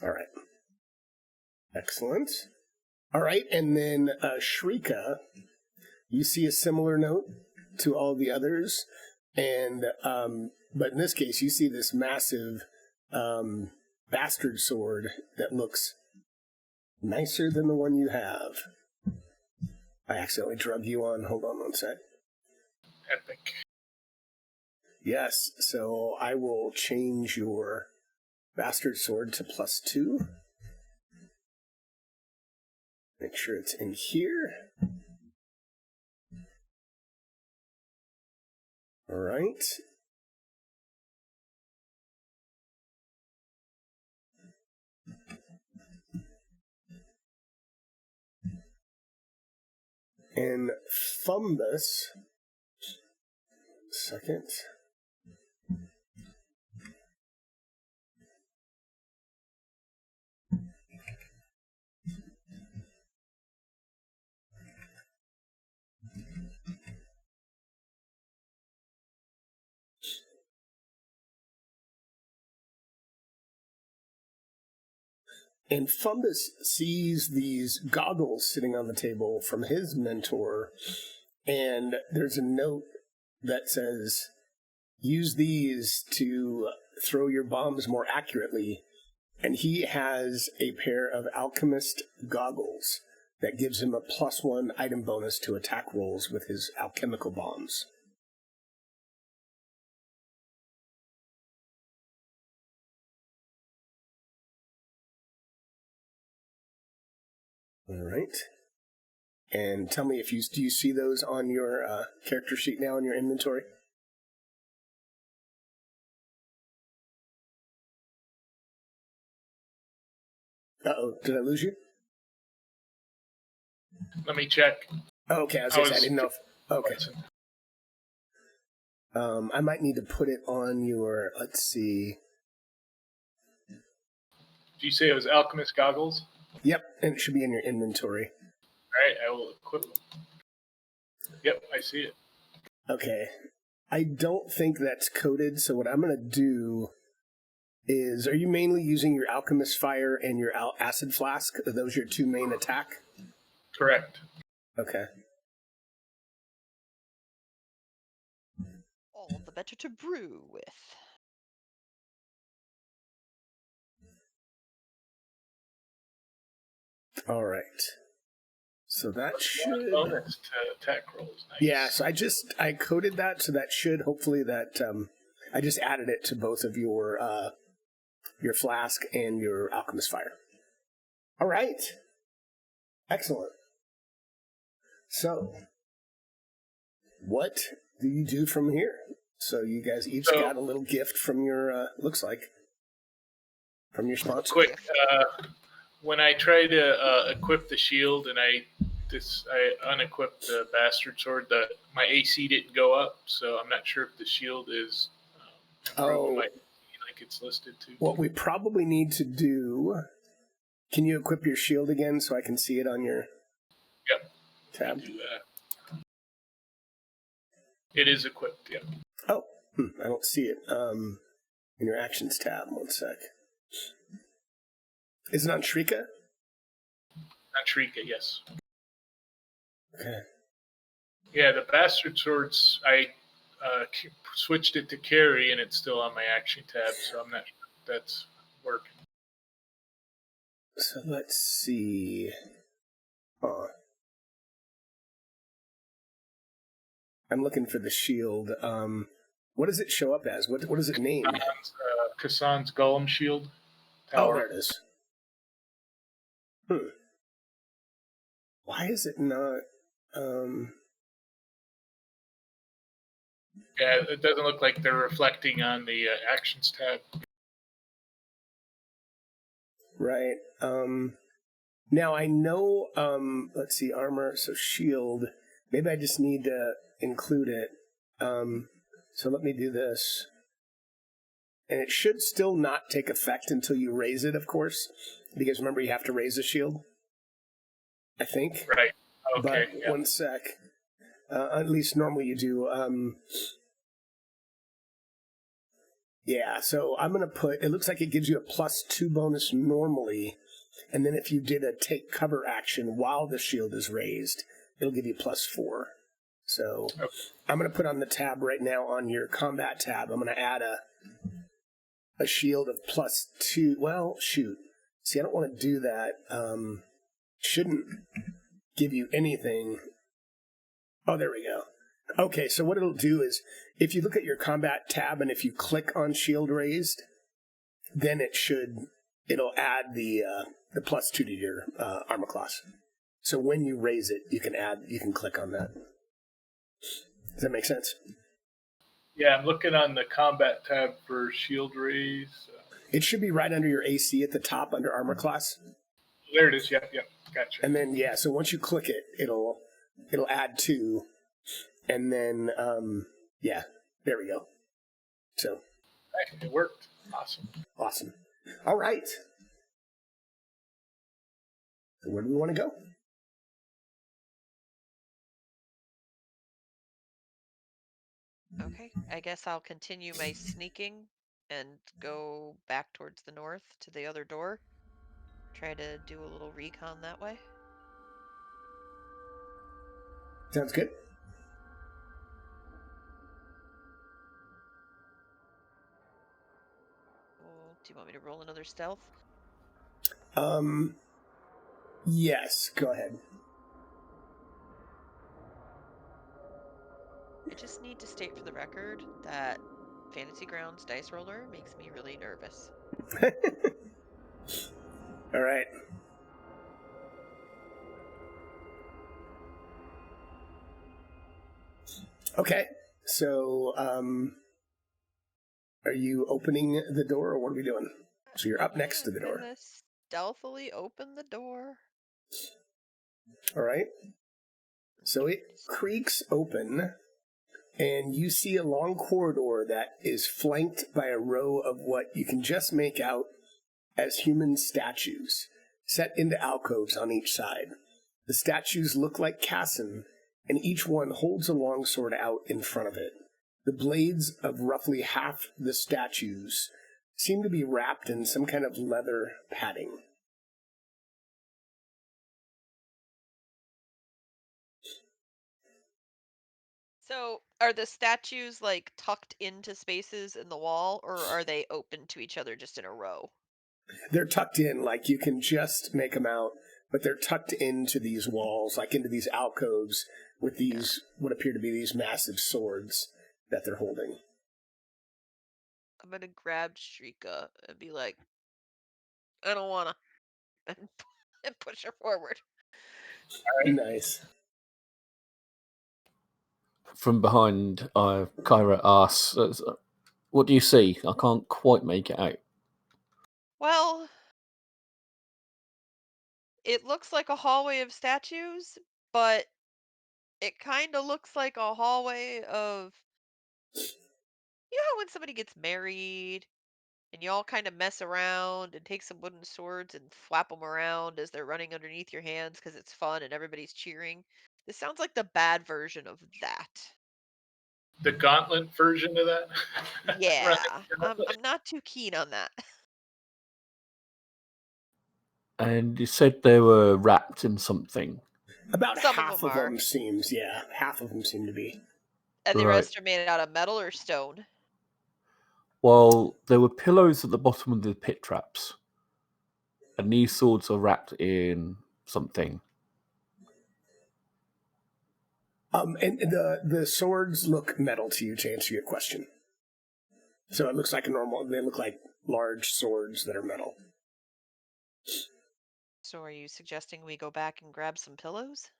All right. Excellent. All right, and then Shrika, you see a similar note to all the others, and but in this case, you see this massive bastard sword that looks nicer than the one you have. I accidentally drug you on. Hold on 1 sec. Epic. Yes, so I will change your bastard sword to +2. Make sure it's in here. All right. And Fumbus, second. And Fumbus sees these goggles sitting on the table from his mentor, and there's a note that says, "Use these to throw your bombs more accurately." And he has a pair of alchemist goggles that gives him a +1 item bonus to attack rolls with his alchemical bombs. All right. And tell me if do you see those on your character sheet now in your inventory? Uh-oh, did I lose you? Let me check. Okay, I didn't know. Okay. I might need to put it on your, let's see. Did you say it was alchemist goggles? Yep, and it should be in your inventory. All right, I will equip them. Yep, I see it. Okay. I don't think that's coded, so what I'm going to do is, are you mainly using your Alchemist Fire and your Acid Flask? Are those your two main attack? Correct. Okay. All the better to brew with. All right. So that should... Bonus to attack rolls. Nice. Yeah, so I coded that, so that should hopefully that... I just added it to both of your Flask and your Alchemist Fire. All right. Excellent. So, what do you do from here? So you guys each got a little gift from your, looks like, from your sponsor. Quick, when I try to equip the shield and I unequipped the bastard sword, my AC didn't go up, so I'm not sure if the shield is like it's listed to. What we probably need to do, can you equip your shield again so I can see it on your tab? Do that. It is equipped, yeah. Oh, I don't see it. In your actions tab, 1 sec. Is it on Shrika? On Shrika, yes. Okay. Yeah, the bastard swords, I switched it to carry, and it's still on my action tab, so I'm not sure if that's working. So let's see. I'm looking for the shield. What does it show up as? What does it name? Kassan's Golem Shield Tower. Oh, there it is. Why is it not... Yeah, it doesn't look like they're reflecting on the actions tab. Right. Now I know, let's see, armor, so shield. Maybe I just need to include it. So let me do this. And it should still not take effect until you raise it, of course. Because remember, you have to raise the shield. I think. Right. Okay. But 1 sec. At least normally you do. Yeah, so I'm going to put, it looks like it gives you a +2 bonus normally, and then if you did a take cover action while the shield is raised, it'll give you +4. So I'm going to put on the tab right now on your combat tab, I'm going to add a shield of +2. Well, shoot. See, I don't want to do that. Shouldn't give you anything. Oh, there we go. Okay, so what it'll do is, if you look at your combat tab and if you click on shield raised, then it'll add the +2 to your armor class. So when you raise it, you can click on that. Does that make sense? Yeah, I'm looking on the combat tab for shield raise. It should be right under your AC at the top under armor class. There it is. Yep, gotcha. And then so once you click it, it'll add 2. And then, there we go. So. It worked. Awesome. All right. So where do we want to go? Okay, I guess I'll continue my sneaking and go back towards the north to the other door. Try to do a little recon that way. Sounds good. Do you want me to roll another stealth? Yes, go ahead. I just need to state for the record that Fantasy Grounds Dice Roller makes me really nervous. All right. Okay, so, are you opening the door, or what are we doing? So you're up next to the door. I'm gonna stealthily open the door. All right. So it creaks open, and you see a long corridor that is flanked by a row of what you can just make out as human statues, set into alcoves on each side. The statues look like Casson, and each one holds a longsword out in front of it. The blades of roughly half the statues seem to be wrapped in some kind of leather padding. So, are the statues like tucked into spaces in the wall, or are they open to each other just in a row? They're tucked in, like you can just make them out, but they're tucked into these walls, like into these alcoves with these, what appear to be these massive swords that they're holding. I'm gonna grab Shrika and be like, I don't wanna, and push her forward. Nice. From behind, Kyra asks, what do you see? I can't quite make it out. Well, it looks like a hallway of statues, but it kind of looks like a hallway of, you know how when somebody gets married and you all kind of mess around and take some wooden swords and flap them around as they're running underneath your hands because it's fun and everybody's cheering? This sounds like the bad version of that. The gauntlet version of that. Yeah, I'm not too keen on that. And you said they were wrapped in something. About Some of half them of are. them seems, yeah, half of them seem to be. And the Right. rest are made out of metal or stone. Well, there were pillows at the bottom of the pit traps. And these swords are wrapped in something. And the swords look metal to you, to answer your question. So it looks like a normal, they look like large swords that are metal. So are you suggesting we go back and grab some pillows?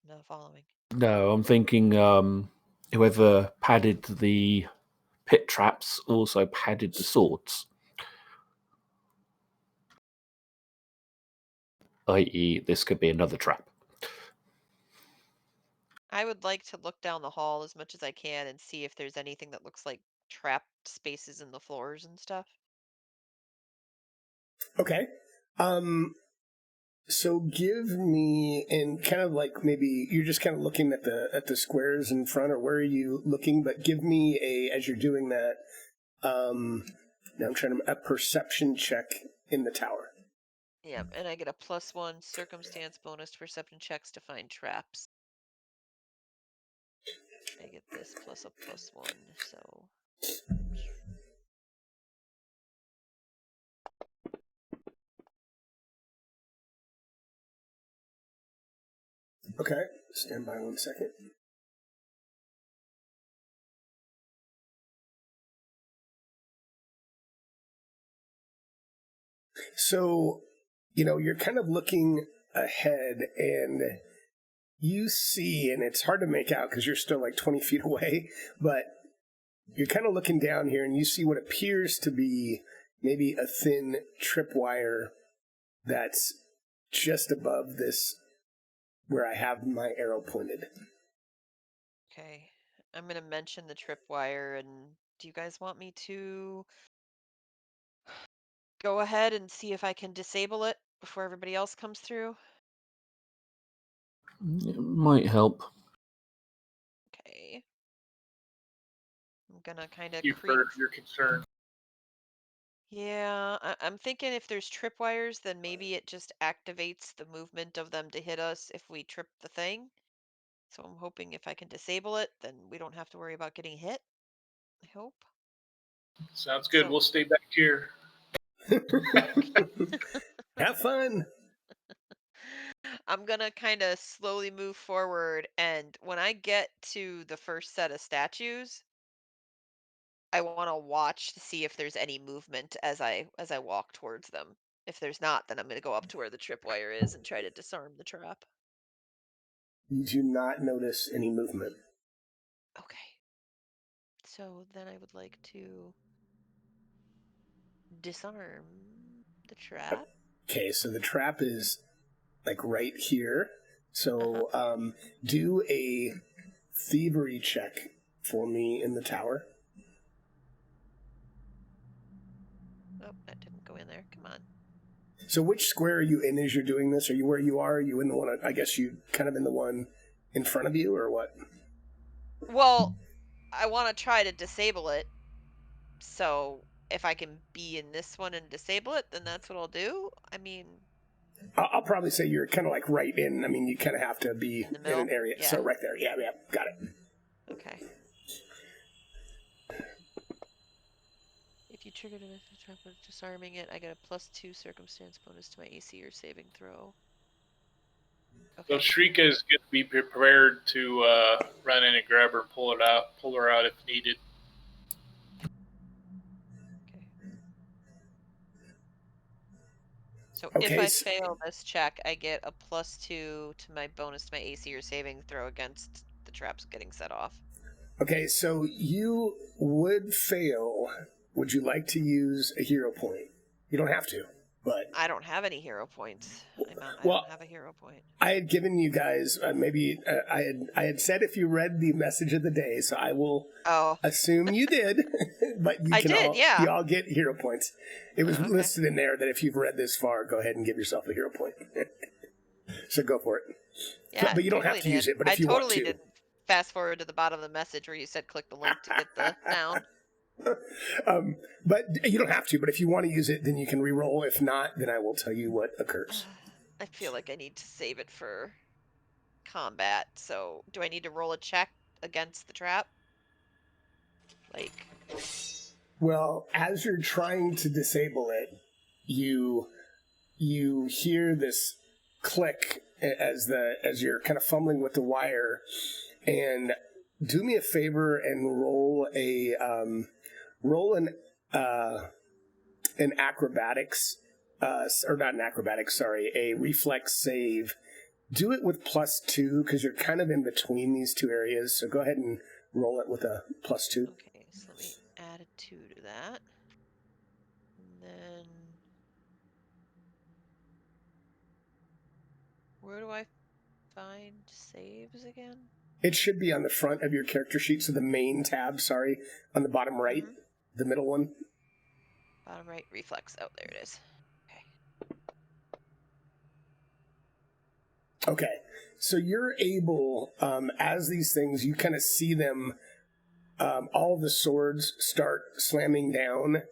Not following. No, I'm thinking whoever padded the pit traps also padded the swords. I.e., this could be another trap. I would like to look down the hall as much as I can and see if there's anything that looks like trapped spaces in the floors and stuff. Okay. So give me, and kind of like maybe you're just kind of looking at the squares in front, or where are you looking? But give me as you're doing that. Now I'm trying to a perception check in the tower. Yep, and I get a +1 circumstance bonus to perception checks to find traps. I get this plus a +1, so Okay, stand by 1 second. So, you're kind of looking ahead and you see, and it's hard to make out because you're still like 20 feet away, but you're kind of looking down here and you see what appears to be maybe a thin tripwire that's just above this where I have my arrow pointed. okay. I'm gonna mention the tripwire, and do you guys want me to go ahead and see if I can disable it before everybody else comes through? It might help. Okay. I'm gonna kind of You've creep. heard your concern. Yeah, I'm thinking if there's tripwires, then maybe it just activates the movement of them to hit us if we trip the thing. So I'm hoping if I can disable it, then we don't have to worry about getting hit. I hope. Sounds good. So We'll stay back here. Have fun. I'm gonna kind of slowly move forward, and when I get to the first set of statues, I want to watch to see if there's any movement as I walk towards them. If there's not, then I'm gonna go up to where the tripwire is and try to disarm the trap. You do not notice any movement. Okay. So then I would like to disarm the trap. Okay, so the trap is like right here. Uh-huh. So do a thievery check for me in the tower. Oh, that didn't go in there. Come on. So which square are you in as you're doing this? Are you where you are? Are you in the one, I guess you kind of in the one in front of you, or what? Well, I want to try to disable it. So if I can be in this one and disable it, then that's what I'll do. I mean, I'll probably say you're kind of like right in. I mean, you kind of have to be in the in middle. an area. Yeah. So right there. Yeah, got it. Okay. If you triggered a trap with disarming it, I get a +2 circumstance bonus to my AC or saving throw. Okay. So Shrika is going to be prepared to run in and grab her and pull her out if needed. Okay. So Okay, if I fail this check, I get a +2 to my bonus to my AC or saving throw against the traps getting set off. Okay, so you would fail. Would you like to use a hero point? You don't have to, but I don't have any hero points. I Well, don't have a hero point. I had given you guys I had said if you read the message of the day, so I will Oh, assume you did. But you I can did, all yeah. you all get hero points. It was Okay. listed in there that if you've read this far, go ahead and give yourself a hero point. So go for it. yeah. But you don't have to use it. But if you want to, I totally did fast forward to the bottom of the message where you said click the link to get the sound. But you don't have to. But if you want to use it, then you can re-roll. If not, then I will tell you what occurs. I feel like I need to save it for combat. So do I need to roll a check against the trap? Like, Well, as you're trying to disable it, you hear this click as you're kind of fumbling with the wire. And do me a favor and roll an acrobatics, or not an acrobatics, sorry, a reflex save. Do it with +2 because you're kind of in between these two areas. So go ahead and roll it with a +2. okay, so let me add a 2 to that. And then where do I find saves again? It should be on the front of your character sheet. So the main tab, sorry, on the bottom right, the middle one. Bottom right, reflex. Oh, there it is. Okay, so you're able, as these things, you kind of see them, all the swords start slamming down,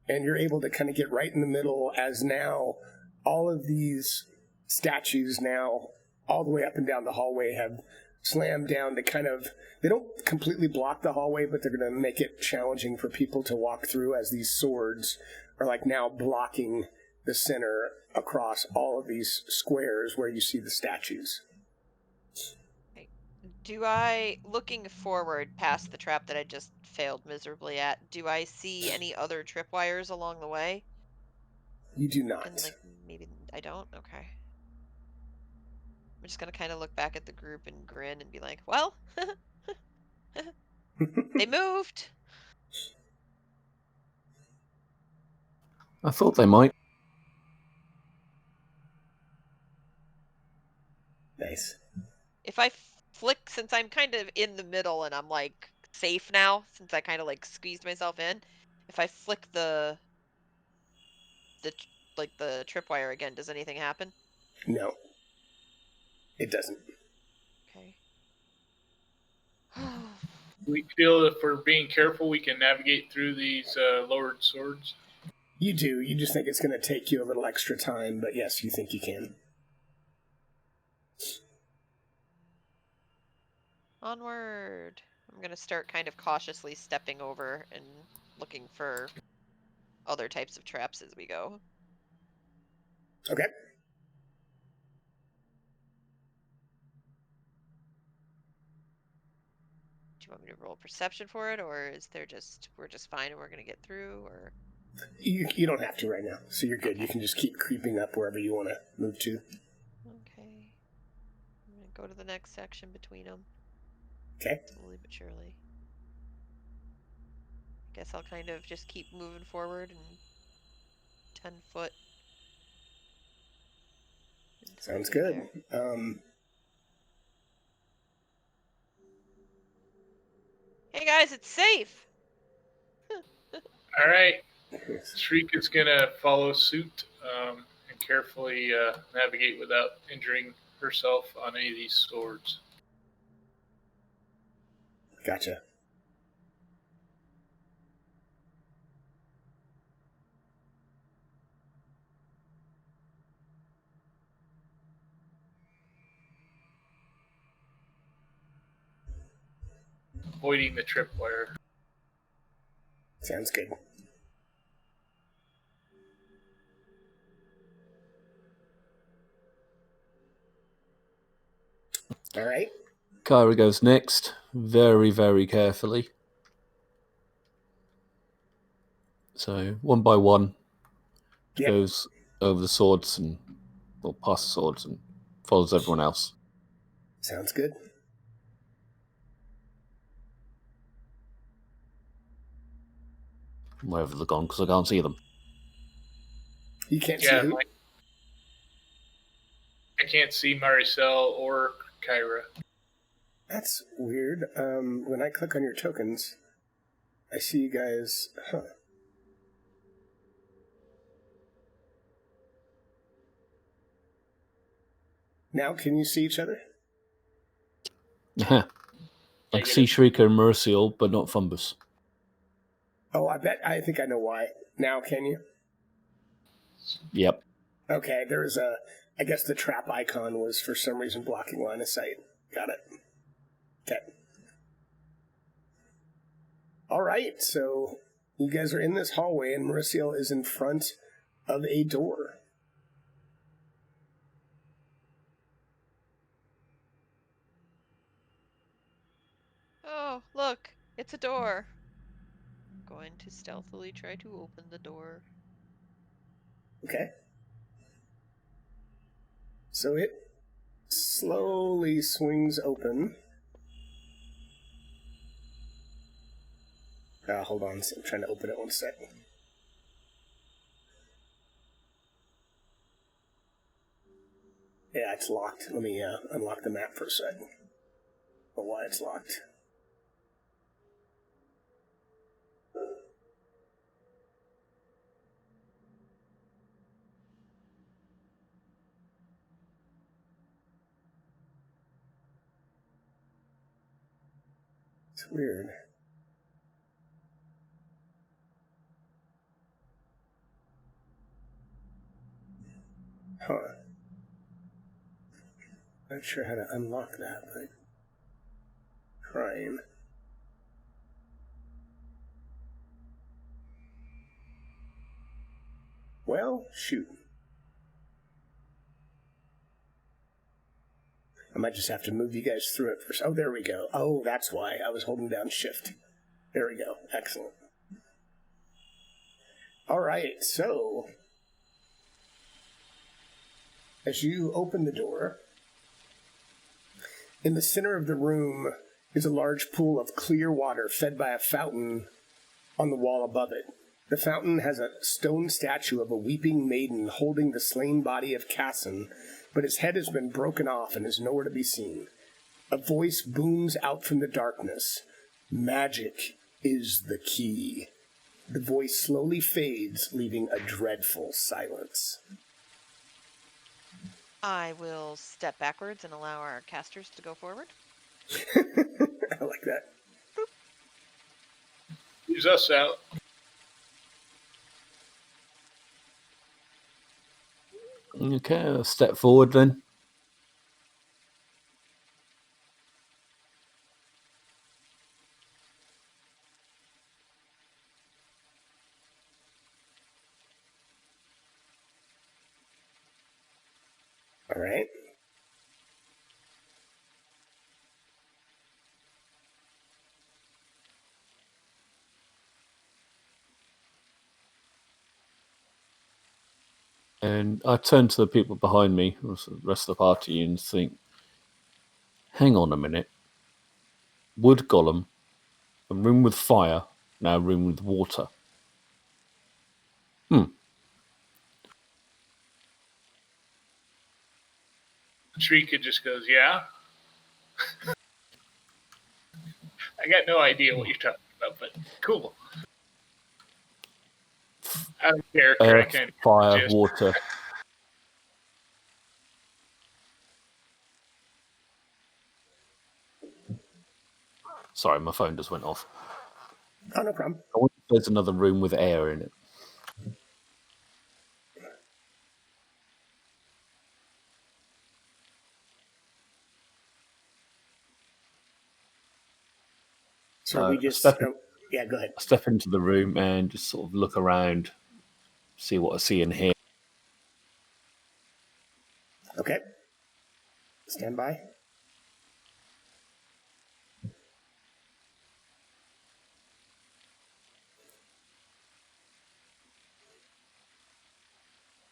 and you're able to kind of get right in the middle as now all of these statues now, all the way up and down the hallway, have slammed down to kind of, they don't completely block the hallway, but they're going to make it challenging for people to walk through as these swords are like now blocking the center across all of these squares where you see the statues. Do I, looking forward past the trap that I just failed miserably at, do I see any other tripwires along the way? You do not. And like, maybe I don't? Okay. I'm just gonna kind of look back at the group and grin and be like, well, they moved. I thought they might. Nice. If I flick, since I'm kind of in the middle and I'm like safe now, since I kind of like squeezed myself in, if I flick the tripwire again, does anything happen? No. It doesn't. Okay. We feel if we're being careful, we can navigate through these lowered swords. You do. You just think it's going to take you a little extra time, but yes, you think you can. Onward. I'm going to start kind of cautiously stepping over and looking for other types of traps as we go. Okay. Do you want me to roll perception for it, or is there just, we're just fine and we're going to get through, or? You don't have to right now, so you're good. Okay. You can just keep creeping up wherever you want to move to. Okay. I'm going to go to the next section between them. Okay. Slowly but surely. Guess I'll kind of just keep moving forward and 10 foot. Sounds good. Hey guys, it's safe! All right. Shriek is going to follow suit and carefully navigate without injuring herself on any of these swords. Gotcha. Avoiding the tripwire. Sounds good. All right. Kyra goes next, very, very carefully. So one by one, Yep. goes over the swords and past the swords and follows everyone else. Sounds good. Wherever they're gone, because I can't see them. You can't see who? I can't see Maricel or Kyra. That's weird. When I click on your tokens, I see you guys. Huh. Now, can you see each other? I can see Shrieker and Mercial, but not Fumbus. Oh, I think I know why. Now, can you? Yep. Okay, I guess the trap icon was for some reason blocking line of sight. Got it. Okay. All right, so you guys are in this hallway, and Mercial is in front of a door. Oh, look, it's a door. I'm going to stealthily try to open the door. Okay. So it slowly swings open. Hold on, I'm trying to open it 1 second. Yeah, it's locked. Let me unlock the map for a second. But why it's locked. It's weird. Huh. Not sure how to unlock that, but trying. Well, shoot. I might just have to move you guys through it first. Oh, there we go. Oh, that's why. I was holding down shift. There we go. Excellent. All right, so as you open the door, in the center of the room is a large pool of clear water fed by a fountain on the wall above it. The fountain has a stone statue of a weeping maiden holding the slain body of Casson, but his head has been broken off and is nowhere to be seen. A voice booms out from the darkness. Magic is the key. The voice slowly fades, leaving a dreadful silence. I will step backwards and allow our casters to go forward. I like that. Use us out. Okay, I'll step forward then. All right. And I turn to the people behind me, the rest of the party, and think, hang on a minute. Wood golem, a room with fire, now a room with water. Shrika just goes, yeah. I got no idea what you're talking about, but cool. Out of character, I can't. Fire, water. Sorry, my phone just went off. Oh, no problem. I wonder if there's another room with air in it. So we just... yeah, go ahead. I step into the room and just sort of look around, see what I see in here. Okay. Stand by.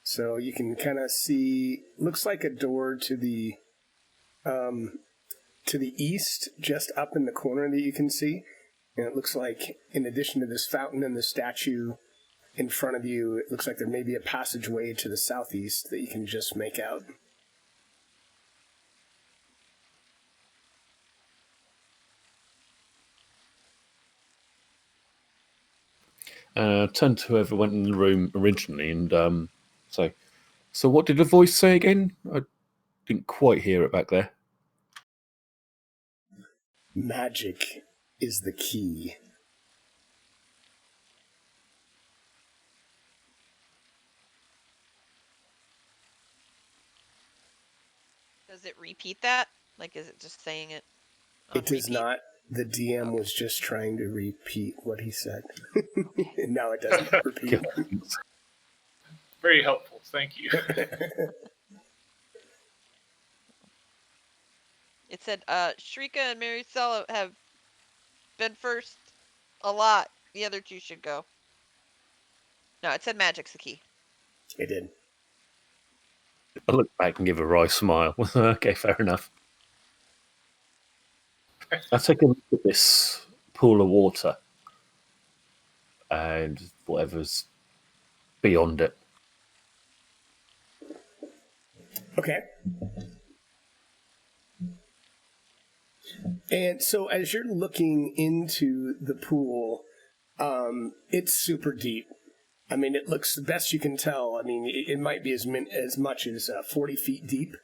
So you can kind of see, looks like a door to the east, just up in the corner that you can see. And it looks like, in addition to this fountain and the statue in front of you, it looks like there may be a passageway to the southeast that you can just make out. Turn to whoever went in the room originally and say, so what did the voice say again? I didn't quite hear it back there. Magic is the key. Does it repeat that? Like, is it just saying it? It does not. The DM was just trying to repeat what he said. And now it doesn't repeat. Very helpful. Thank you. It said, Shrika and Maricela have been first a lot. The other two should go. No, it said magic's the key. It did. I look back and give a wry smile. Okay, fair enough. I take a look at this pool of water and whatever's beyond it. Okay. And so as you're looking into the pool, it's super deep. I mean, it looks, the best you can tell, I mean, it might be as much as 40 feet deep.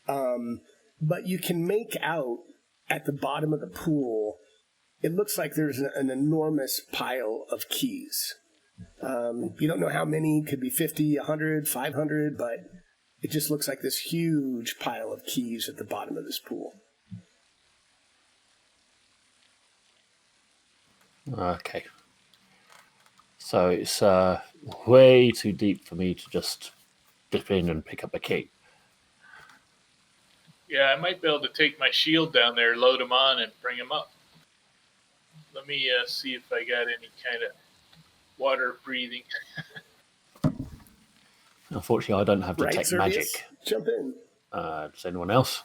But you can make out at the bottom of the pool, it looks like there's an enormous pile of keys. You don't know how many, could be 50, 100, 500, but it just looks like this huge pile of keys at the bottom of this pool. Okay. So it's way too deep for me to just dip in and pick up a key. Yeah, I might be able to take my shield down there, load them on, and bring them up. Let me see if I got any kind of water breathing. Unfortunately, I don't have detect magic. Jump in. Does anyone else?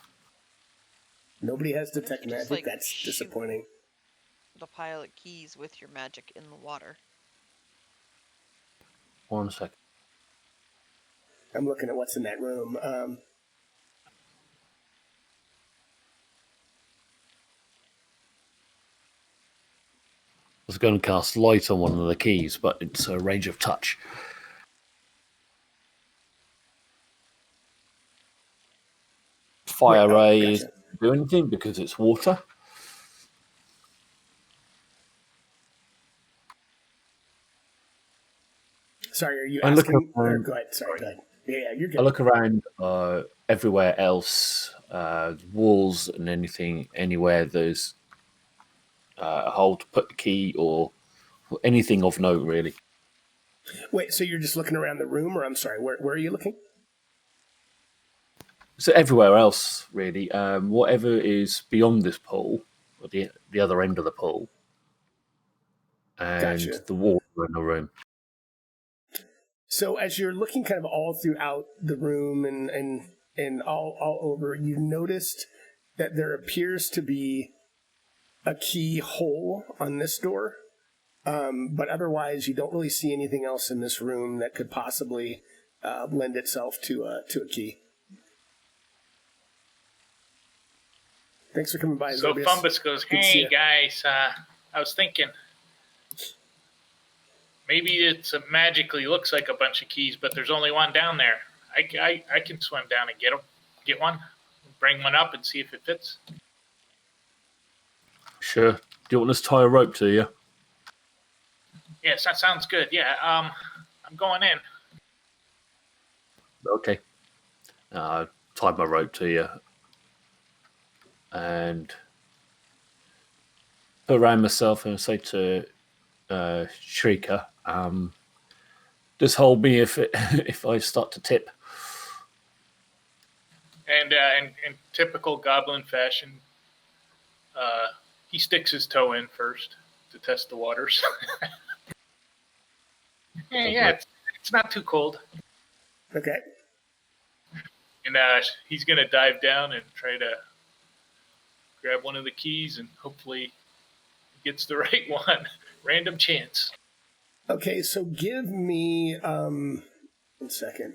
Nobody has detect magic. Like, That's disappointing. The pile of keys with your magic in the water. 1 second. I'm looking at what's in that room. I was going to cast light on one of the keys, but it's a range of touch. Fire rays do anything because it's water. Sorry, are you asking? Go ahead. Sorry, go ahead. Yeah, you're good. I look around everywhere else, walls and anything, anywhere there's a hole to put the key or anything of note, really. Wait, so you're just looking around the room, or I'm sorry, where are you looking? So everywhere else, really, whatever is beyond this pool, or the other end of the pool, and the wall in the room. So as you're looking kind of all throughout the room and all over, you noticed that there appears to be a keyhole on this door, but otherwise you don't really see anything else in this room that could possibly lend itself to a key. Thanks for coming by. So Zorbius. Fumbus goes, hey guys, I was thinking maybe it magically looks like a bunch of keys, but there's only one down there. I can swim down and get one, bring one up and see if it fits. Sure. Do you want us to tie a rope to you? Yes, that sounds good. Yeah, I'm going in. Okay. Tied my rope to you and put around myself and say to Shrieker, just hold me if if I start to tip. And in typical goblin fashion, he sticks his toe in first to test the waters. yeah, it's not too cold. Okay. And he's going to dive down and try to grab one of the keys, and hopefully he gets the right one. Random chance. Okay, so give me 1 second.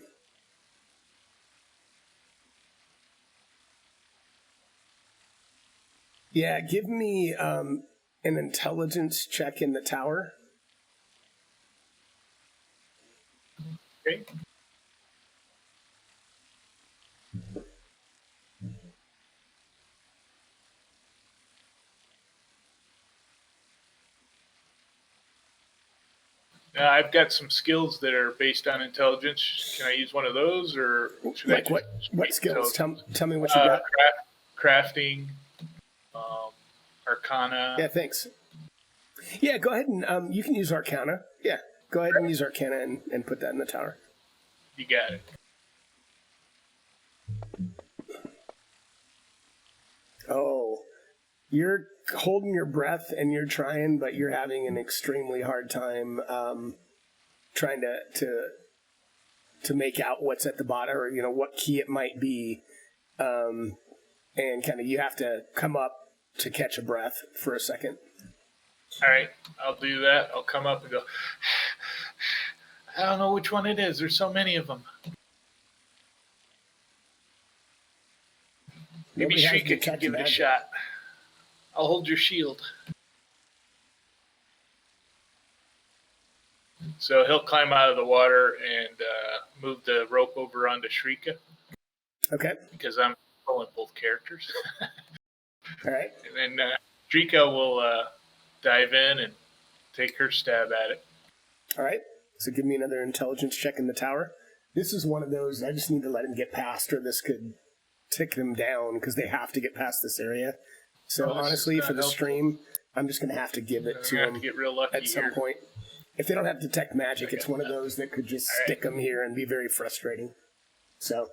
Yeah, give me an intelligence check in the tower. Okay. I've got some skills that are based on intelligence. Can I use one of those, or should Like I what skills? Tell me what you got. Crafting, Arcana. Yeah, thanks. Yeah, go ahead and you can use Arcana. Yeah, go ahead and use Arcana and put that in the tower. You got it. Oh, you're holding your breath and you're trying, but you're having an extremely hard time trying to make out what's at the bottom, or what key it might be, and kind of you have to come up to catch a breath for a second. All right, I'll do that. I'll come up and go. I don't know which one it is. There's so many of them. Maybe Shrika can give it a shot. I'll hold your shield. So he'll climb out of the water and move the rope over onto Shrika. Okay. Because I'm pulling both characters. All right. And then Shrika will dive in and take her stab at it. All right. So give me another intelligence check in the tower. This is one of those, I just need to let him get past, or this could tick them down because they have to get past this area. So honestly, for the stream, I'm just going to have to give it to them at some point. If they don't have detect magic, it's one of those that could just stick them here and be very frustrating. So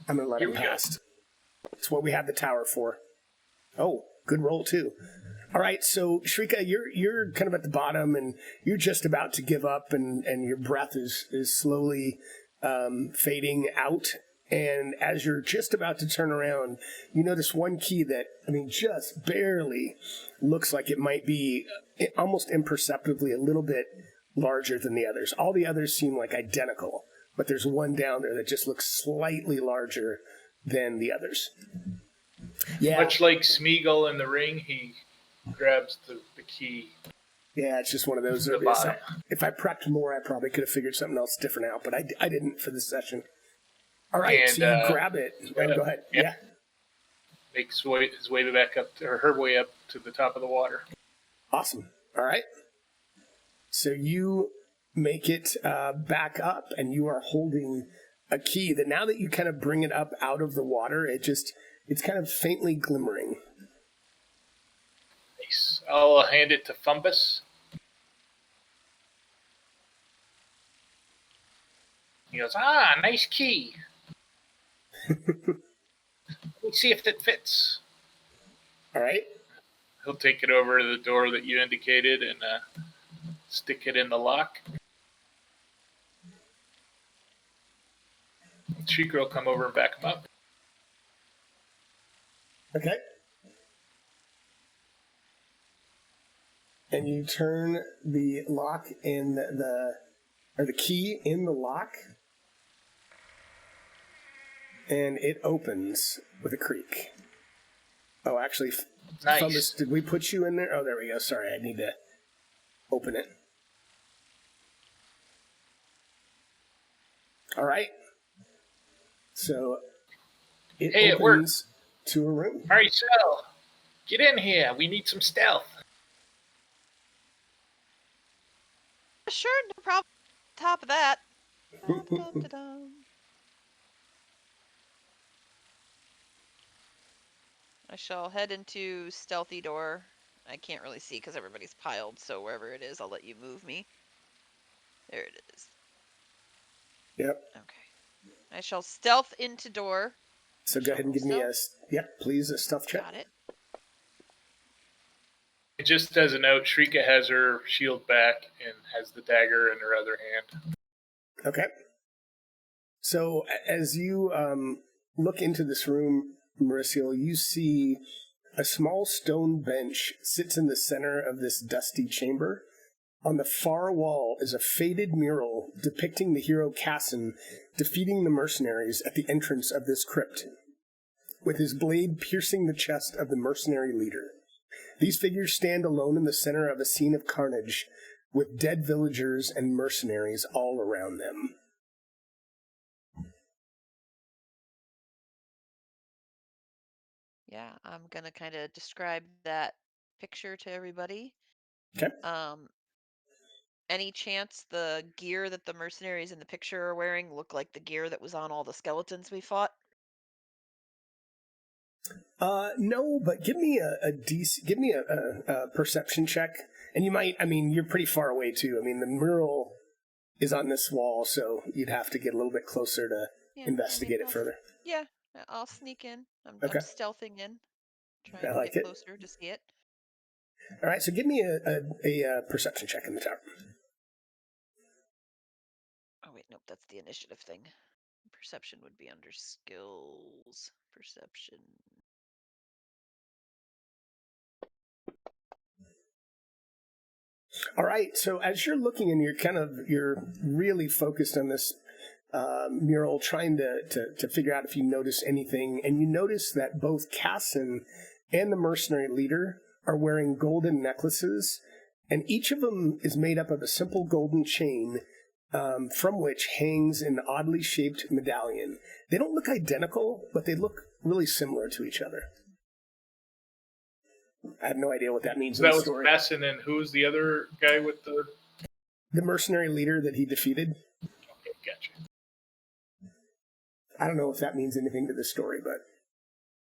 I'm going to let them pass. It's what we have the tower for. Oh, good roll too. All right, so Shrika, you're kind of at the bottom, and you're just about to give up, and your breath is slowly fading out. And as you're just about to turn around, you notice one key that, just barely looks like it might be almost imperceptibly a little bit larger than the others. All the others seem like identical, but there's one down there that just looks slightly larger than the others. Yeah. Much like Smeagol in The Ring, he grabs the key. Yeah, it's just one of those. If I prepped more, I probably could have figured something else different out, but I didn't for this session. All right, and, so you grab it. Go ahead. Yeah. Makes his way back up, or her way up to the top of the water. Awesome. All right. So you make it back up, and you are holding a key that now that you kind of bring it up out of the water, it's kind of faintly glimmering. Nice. I'll hand it to Fumbus. He goes, nice key. Let me see if it fits. All right. He'll take it over to the door that you indicated and stick it in the lock. Shrieker will come over and back him up. Okay. And you turn the lock in the key in the lock, and it opens with a creak. Oh, actually, nice. Fumbus, did we put you in there? Oh, there we go. Sorry, I need to open it. All right. So it opens to a room. Maricel, Get in here. We need some stealth. Sure, no problem. Top of that. Da-da-da-da-dum. I shall head into stealthy door. I can't really see because everybody's piled, so wherever it is, I'll let you move me. There it is. Yep. Okay. I shall stealth into door. So go ahead and give me a please, a stealth check. Got it. Just as a note, Shrika has her shield back and has the dagger in her other hand. Okay. So as you look into this room, Mauricio, you see a small stone bench sits in the center of this dusty chamber. On the far wall is a faded mural depicting the hero Cassin defeating the mercenaries at the entrance of this crypt, with his blade piercing the chest of the mercenary leader. These figures stand alone in the center of a scene of carnage, with dead villagers and mercenaries all around them. Yeah, I'm gonna kind of describe that picture to everybody. Okay. Any chance the gear that the mercenaries in the picture are wearing look like the gear that was on all the skeletons we fought? No, but give me a perception check, and you might. I mean, you're pretty far away too. I mean, the mural is on this wall, so you'd have to get a little bit closer to investigate it further. Yeah, I'll sneak in. I'm stealthing in, trying to get closer to see it. All right, so give me a perception check in the tower. Oh wait, nope, that's the initiative thing. Perception would be under skills. Perception. All right, so as you're looking and you're really focused on this mural, trying to figure out if you notice anything, and you notice that both Cassin and the mercenary leader are wearing golden necklaces, and each of them is made up of a simple golden chain from which hangs an oddly shaped medallion. They don't look identical, but they look really similar to each other. I have no idea what that means in the story. That was Cassin, and who's the other guy with the... The mercenary leader that he defeated. Okay, gotcha. I don't know if that means anything to the story, but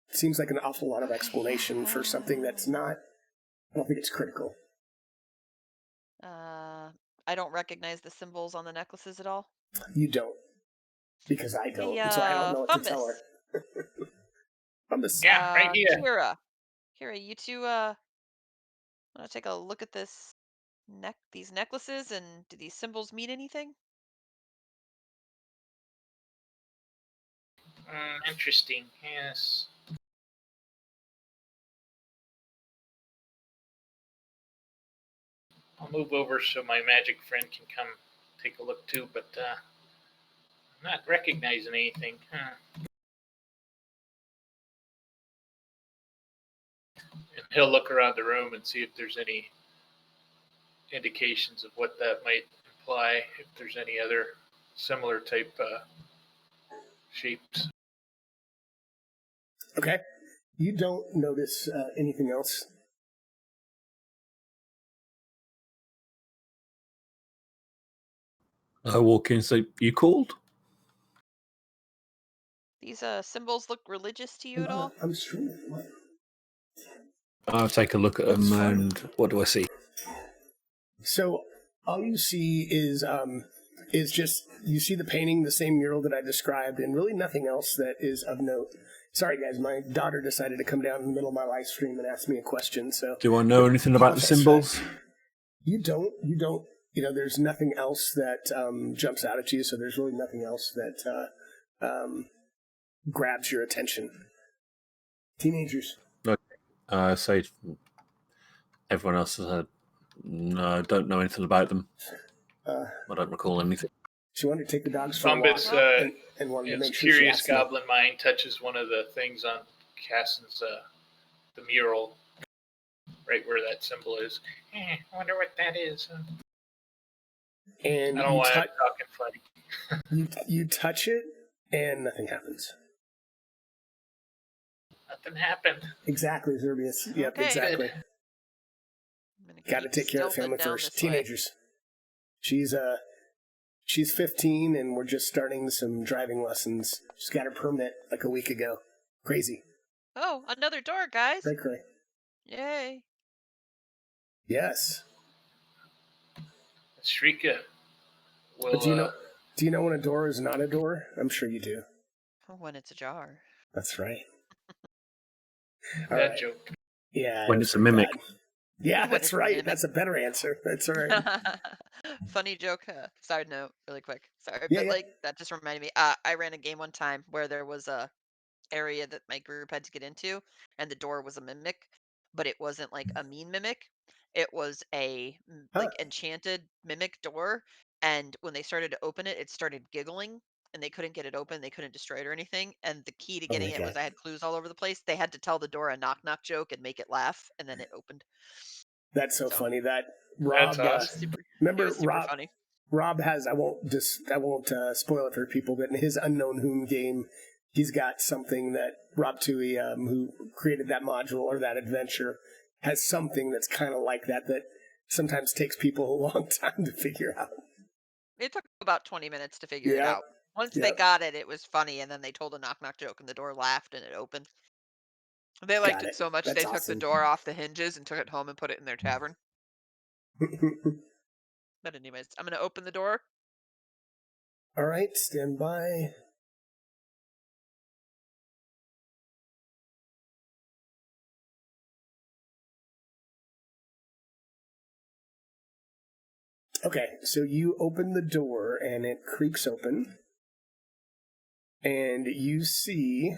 it seems like an awful lot of explanation for something that's not... I don't think it's critical. I don't recognize the symbols on the necklaces at all. You don't. Because I don't. So I don't know what to tell her. Fumbus. Yeah, right here. Kira, you two want to take a look at these necklaces, and do these symbols mean anything? Interesting, yes. I'll move over so my magic friend can come take a look too, but I'm not recognizing anything. And he'll look around the room and see if there's any indications of what that might imply, if there's any other similar type shapes. Okay. You don't notice anything else? I walk in and say, "You called?" These symbols look religious to you at all? I'm streaming. What? I'll take a look at them, and what do I see? So all you see is just, you see the painting, the same mural that I described, and really nothing else that is of note. Sorry, guys, my daughter decided to come down in the middle of my live stream and ask me a question. So, do I know anything about the symbols? You don't. You know, there's nothing else that jumps out at you, so there's really nothing else that grabs your attention. Teenagers. Okay. Say everyone else has had. No, I don't know anything about them. I don't recall anything. She wanted to take the dogs for Fumbus, a walk and wanted to make sure curious goblin mind touches one of the things on Cassin's the mural, right where that symbol is. I wonder what that is. And I don't want to talking funny. you touch it, and nothing happens. Nothing happened. Exactly, Zerbius. Yep, Okay. exactly. I'm gonna Got to keep take care of stealthing family down first. this way. Teenagers. She's 15, and we're just starting some driving lessons. She's got her permit like a week ago. Crazy. Oh, another door, guys! Cray. Yay! Yes. Shrika will. But do you know when a door is not a door? I'm sure you do. When it's ajar. That's right. that joke. Yeah. When it was it's a pretty mimic. bad. Yeah, When that's it's a right. mimic. That's a better answer. That's all right. Funny joke. Side note, really quick. Sorry, Yeah, but yeah. like that just reminded me. I ran a game one time where there was a area that my group had to get into, and the door was a mimic, but it wasn't like a mean mimic. It was a Huh. like enchanted mimic door, and when they started to open it, it started giggling, and they couldn't get it open. They couldn't destroy it or anything. And the key to Oh getting my it was God. I had clues all over the place. They had to tell the door a knock knock joke and make it laugh, and then it opened. That's so So funny. That That's Rob. it was awesome. super. It Remember was super Rob? funny. Rob has. I won't spoil it for people, but in his Unknown Whom game, he's got something that Rob Tui, who created that module or that adventure, has something that's kind of like that sometimes takes people a long time to figure out. It took about 20 minutes to figure it Yeah. out. Once they Yep. got it, it was funny, and then they told a knock knock joke, and the door laughed, and it opened. They liked Got it it. so much That's they took the awesome. door off the hinges and took it home and put it in their tavern. But anyways, I'm gonna open the door. All right, stand by. Okay, so you open the door and it creaks open. And you see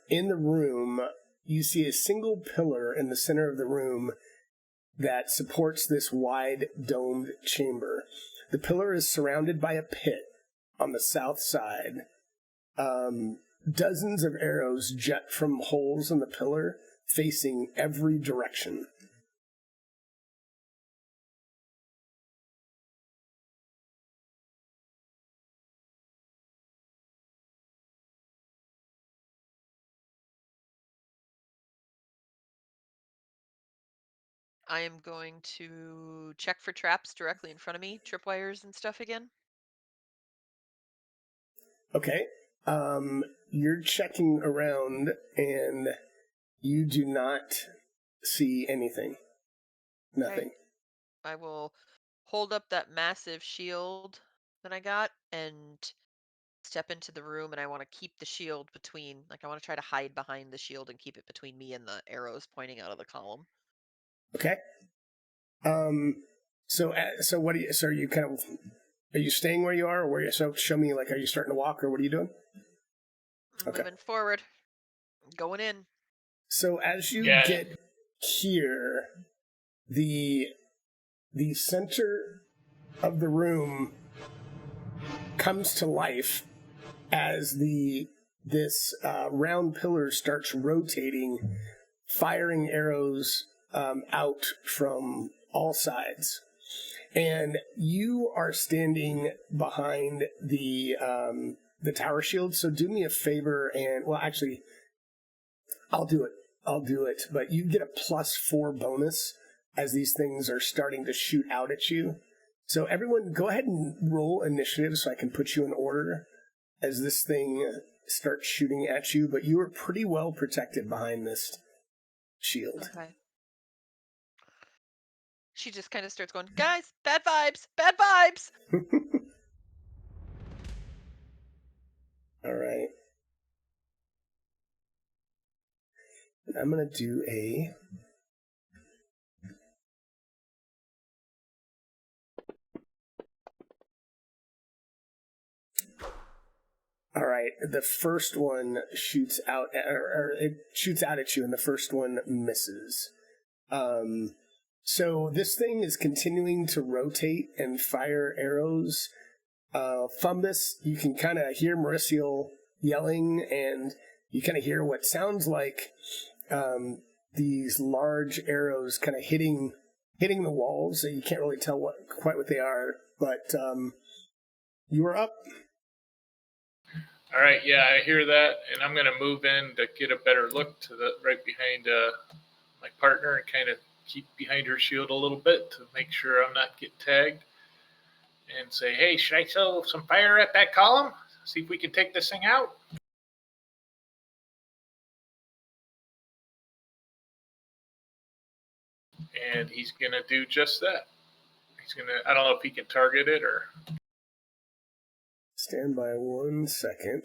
in the room, you see a single pillar in the center of the room that supports this wide domed chamber. The pillar is surrounded by a pit on the south side. Dozens of arrows jet from holes in the pillar facing every direction. I am going to check for traps directly in front of me, tripwires and stuff again. Okay. You're checking around and you do not see anything. Nothing. Okay. I will hold up that massive shield that I got and step into the room, and I want to keep the shield between, like, I want to try to hide behind the shield and keep it between me and the arrows pointing out of the column. Okay. So what do you? So are you kind of? Are you staying where you are, or where you? So show me, like, are you starting to walk, or what are you doing? Okay. Moving forward, going in. So as you Yeah. get here, the center of the room comes to life as this round pillar starts rotating, firing arrows out from all sides. And you are standing behind the tower shield. So do me a favor, and well, actually, I'll do it. But you get a +4 bonus as these things are starting to shoot out at you. So everyone, go ahead and roll initiative so I can put you in order as this thing starts shooting at you. But you are pretty well protected behind this shield. Okay. She just kind of starts going, guys, bad vibes, bad vibes. All right. I'm going to do a... All right, the first one shoots out, or it shoots out at you, and the first one misses. So this thing is continuing to rotate and fire arrows. Fumbus, you can kind of hear Mauricio yelling, and you kind of hear what sounds like these large arrows kind of hitting the walls. So you can't really tell quite what they are, but you are up. All right, yeah, I hear that, and I'm going to move in to get a better look to the right behind my partner and kind of keep behind her shield a little bit to make sure I'm not getting tagged. And say, hey, should I throw some fire at that column? See if we can take this thing out. And he's going to do just that. He's going to, I don't know if he can target it or. Stand by 1 second.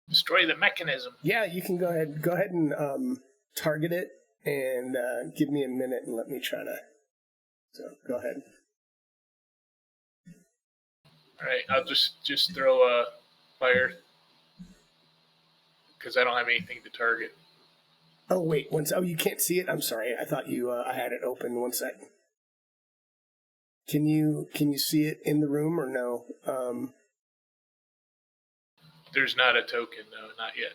Destroy the mechanism. Yeah, you can go ahead and target it, and give me a minute and let me try to. So go ahead. All right, I'll just throw a fire because I don't have anything to target. Oh wait, oh you can't see it. I'm sorry. I thought you. I had it open. 1 second. Can you see it in the room or no? There's not a token, no, not yet.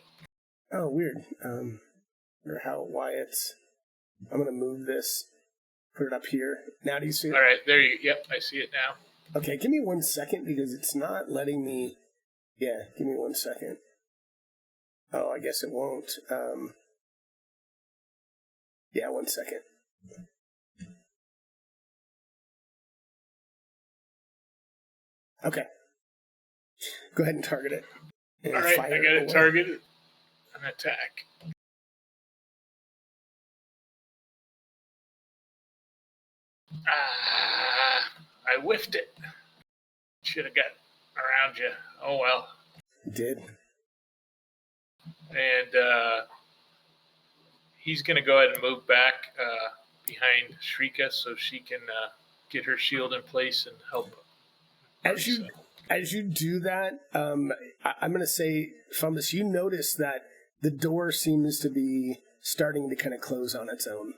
Oh, weird. Or why it's. I'm gonna move this. Put it up here. Now do you see it? All right, there you. Yep, I see it now. Okay, give me 1 second because it's not letting me. Yeah, give me 1 second. Oh, I guess it won't. Yeah, 1 second. Okay. Go ahead and target it. And All right, I got it targeted. An attack. I whiffed it. Should have got around you. Oh well. You did. And he's going to go ahead and move back behind Shrika so she can get her shield in place and help. As you do that, I'm going to say, Fumbus, you notice that the door seems to be starting to kind of close on its own.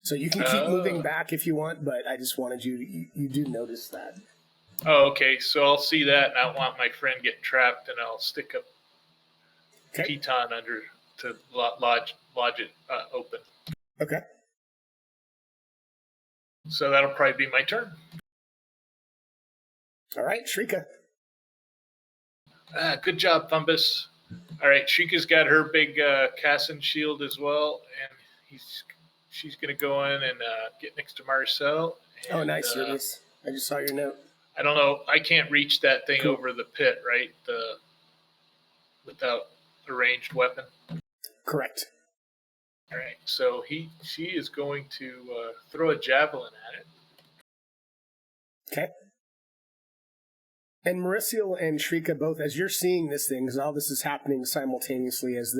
So you can keep moving back if you want, but I just wanted you do notice that. Oh, okay. So I'll see that, and I want my friend getting trapped, and I'll stick a piton under to lodge it open. Okay. So that'll probably be my turn. All right, Shrika. Good job, Fumbus. All right, Shrika's got her big Cassin shield as well, and she's going to go in and get next to Marcel. And, oh, nice, Service. I just saw your note. I don't know. I can't reach that thing over the pit, right? Without a ranged weapon. Correct. All right. So she is going to throw a javelin at it. Okay. And Mauricio and Shrika both, as you're seeing this thing, because all this is happening simultaneously as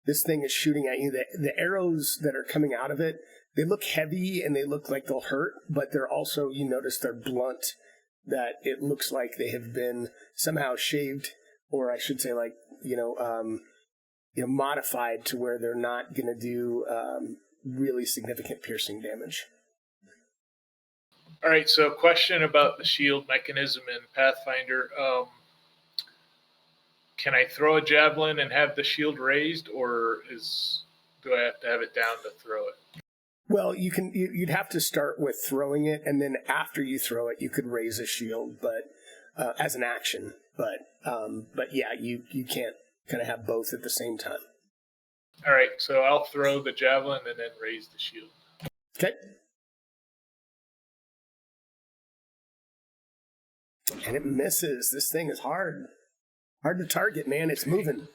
this thing is shooting at you, the arrows that are coming out of it, they look heavy and they look like they'll hurt, but they're also, you notice they're blunt, that it looks like they have been somehow shaved, or I should say like, modified to where they're not going to do really significant piercing damage. All right, so question about the shield mechanism in Pathfinder. Can I throw a javelin and have the shield raised, or do I have to have it down to throw it? Well, you'd have to start with throwing it, and then after you throw it, you could raise a shield, but as an action. But yeah, you can't kind of have both at the same time. All right, so I'll throw the javelin and then raise the shield. Okay. And it misses. This thing is hard to target, man. It's moving.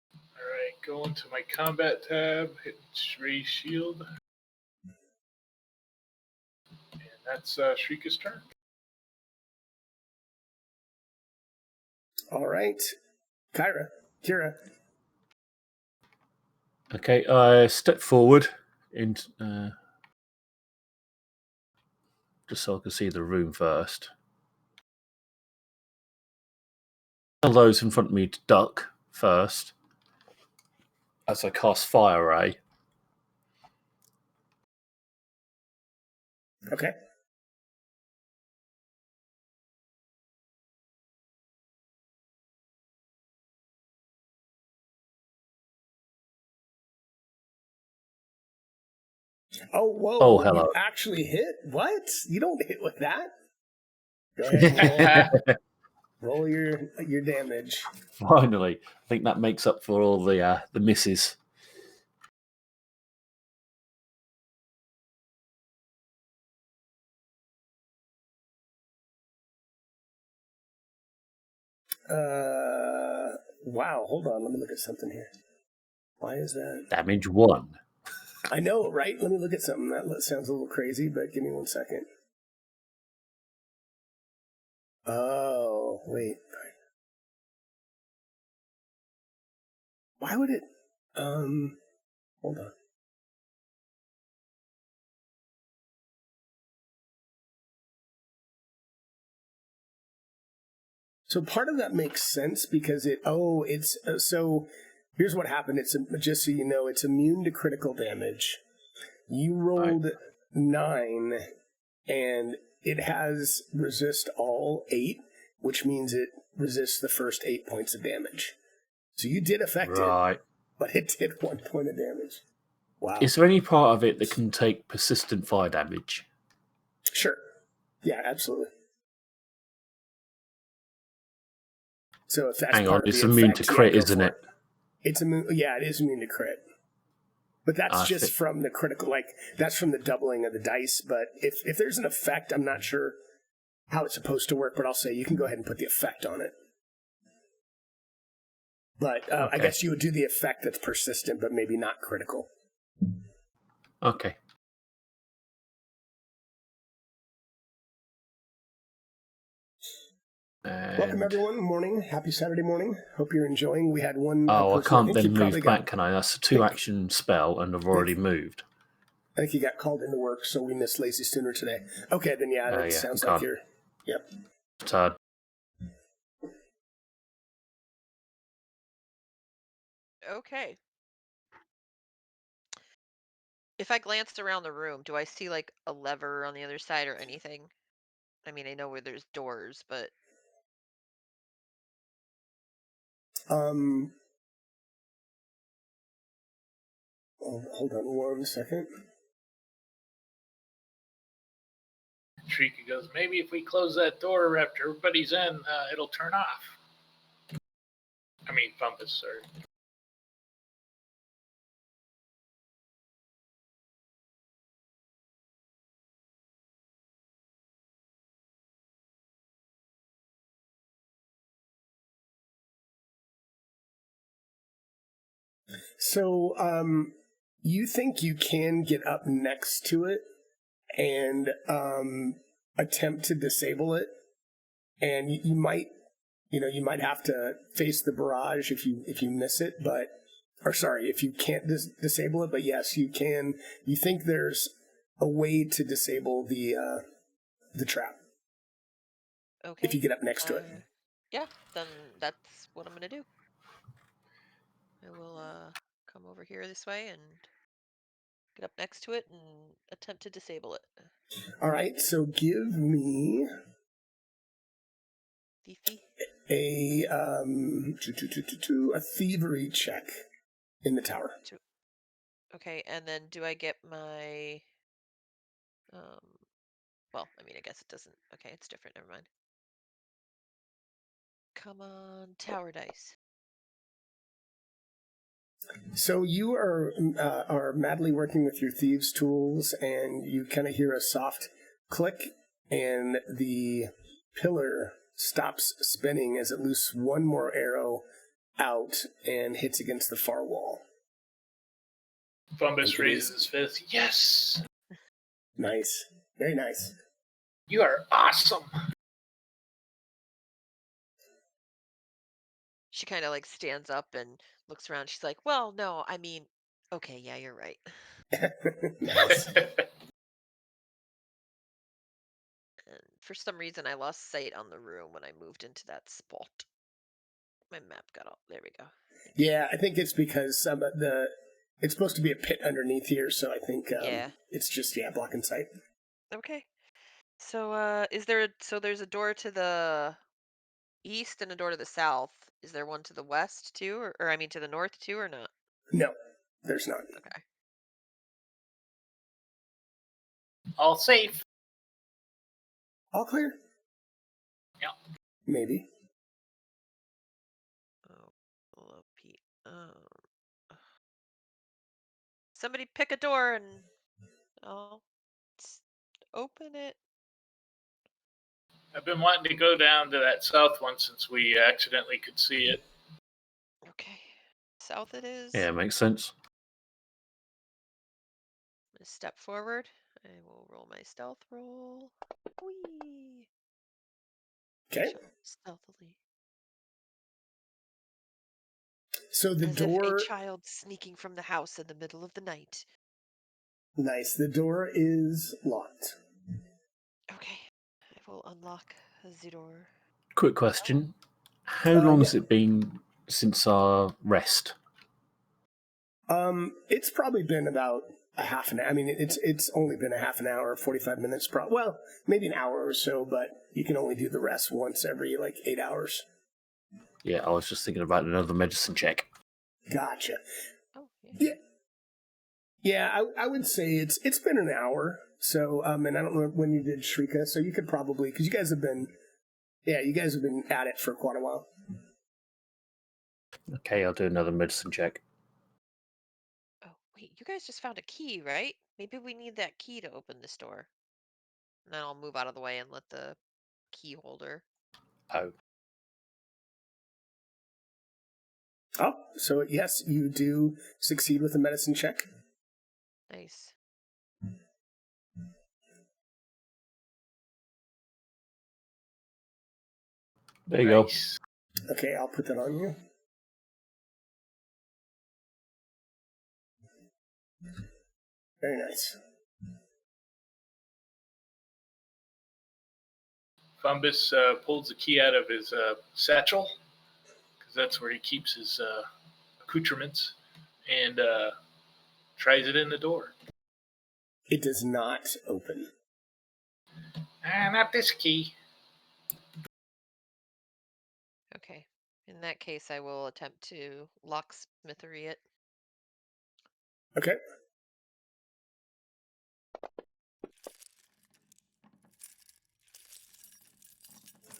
All right, go into my combat tab, hit raise shield. And that's Shrika's turn. All right. Kira. Okay, I step forward just so I can see the room first. Tell those in front of me to duck first as I cast Fire Ray. Okay. Oh, whoa. Oh, hello. You actually hit? What? You don't hit with that? Go ahead and roll your damage. Finally, I think that makes up for all the misses. Wow, hold on. Let me look at something here. Why is that? Damage 1. I know, right? Let me look at something. That sounds a little crazy, but give me 1 second. Oh, wait. Why would it... hold on. So part of that makes sense because it's so here's what happened. Just so you know, it's immune to critical damage. You rolled 9 and it has resist all 8, which means it resists the first 8 points of damage. So you did affect it, but it did 1 point of damage. Wow. Is there any part of it that can take persistent fire damage? Sure. Yeah, absolutely. So if that's Hang part on, of it's the immune effect, to crit, go isn't for it? It's immune. Yeah, it is immune to crit. But that's just from the critical, that's from the doubling of the dice. But if there's an effect, I'm not sure how it's supposed to work, but I'll say you can go ahead and put the effect on it. But I guess you would do the effect that's persistent, but maybe not critical. Okay. Welcome, everyone. Morning. Happy Saturday morning. Hope you're enjoying. We had one... I can't then move back, can I? That's a 2-action spell, and I've already moved. I think you got called into work, so we missed Lazy Sooner today. Okay, then it sounds like you're... Yep. Turn. Okay. If I glanced around the room, do I see like a lever on the other side or anything? I mean, I know where there's doors, but hold on 1 second. Shrika goes, maybe if we close that door after everybody's in, it'll turn off. I mean, Fumbus, sorry. So, you think you can get up next to it and attempt to disable it, and you might have to face the barrage if you miss it, if you can't disable it. But yes, you can. You think there's a way to disable the trap? okay. If you get up next to it. Yeah, then that's what I'm gonna do. I will come over here this way and get up next to it and attempt to disable it. All right, so give me a thievery check in the tower. Okay, and then do I get my well, I mean, I guess it doesn't. Okay, it's different. Never mind. Come on, tower dice. So you are madly working with your thieves' tools, and you kind of hear a soft click, and the pillar stops spinning as it looses one more arrow out and hits against the far wall. Fumbus raises his fist. Yes! Nice. Very nice. You are awesome! She kind of like stands up and looks around. She's like, well, no, I mean, okay, yeah, you're right. Nice. And for some reason, I lost sight on the room when I moved into that spot. My map got all... There we go. Yeah, I think it's because it's supposed to be a pit underneath here, so I think it's just blocking sight. Okay. So there's a door to the east and a door to the south. Is there one to the west too, or I mean to the north too, or not? No, there's not. Okay. All safe. All clear. Maybe. Oh, hello, Pete. Somebody pick a door and I'll open it. I've been wanting to go down to that south one since we accidentally could see it. Okay. South it is. Yeah, makes sense. I'm gonna step forward. I will roll my stealth roll. Whee! Okay. Stealthily. So the As door. if a child sneaking from the house in the middle of the night. Nice. The door is locked. Okay. I will unlock the door. Quick question. How long has Yeah. it been since our rest? It's probably been about a half an hour. I mean, it's only been a half an hour, 45 minutes. Well, maybe an hour or so, but you can only do the rest once every 8 hours. Yeah, I was just thinking about another medicine check. Gotcha. Oh, Yeah. Yeah, I would say it's been an hour. So, and I don't know when you did Shrika, so you could probably, because you guys have been at it for quite a while. Okay, I'll do another medicine check. Oh, wait, you guys just found a key, right? Maybe we need that key to open this door. And then I'll move out of the way and let the key holder. Oh. Oh, so yes, you do succeed with a medicine check. Nice. There you go. Okay, I'll put that on you. Very nice. Fumbus pulls the key out of his satchel, because that's where he keeps his accoutrements, and tries it in the door. It does not open. Not this key. Okay. In that case, I will attempt to locksmithery it. Okay.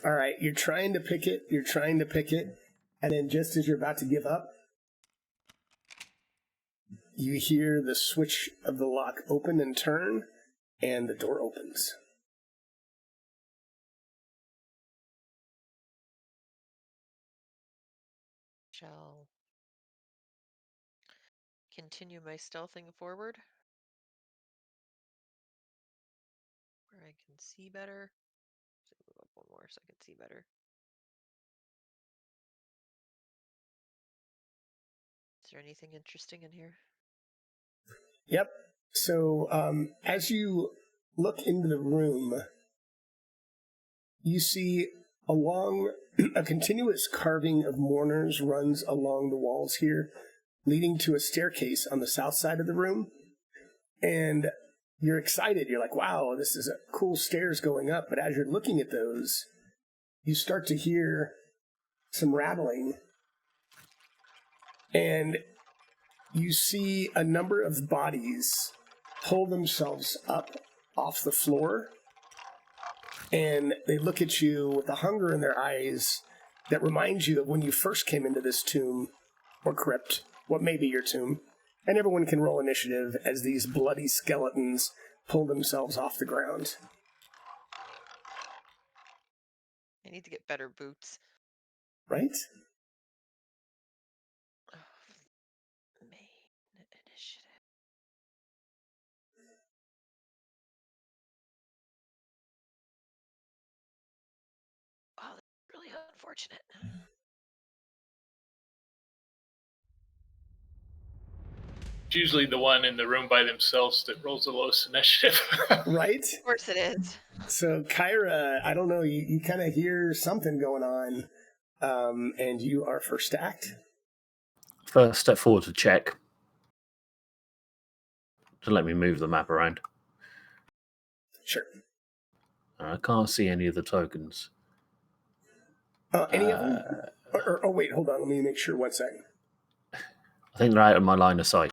All right, you're trying to pick it, and then just as you're about to give up, you hear the switch of the lock open and turn, and the door opens. Shall continue my stealthing forward. Where I can see better. Move up one more so I can see better. Is there anything interesting in here? Yep. So as you look into the room, you see a continuous carving of mourners runs along the walls here, leading to a staircase on the south side of the room. And you're excited. You're like, wow, this is a cool stairs going up. But as you're looking at those, you start to hear some rattling. And you see a number of bodies pull themselves up off the floor. And they look at you with a hunger in their eyes that reminds you of when you first came into this tomb, or crypt, what may be your tomb. And everyone can roll initiative as these bloody skeletons pull themselves off the ground. I need to get better boots. Right? Main initiative. Oh, that's really unfortunate. It's usually the one in the room by themselves that rolls the lowest initiative. Right? Of course it is. So, Kyra, I don't know, you kind of hear something going on, and you are first to act. First step forward to check. To let me move the map around. Sure. I can't see any of the tokens. Any of them? Oh, wait, hold on. Let me make sure. 1 second. I think they're out of my line of sight.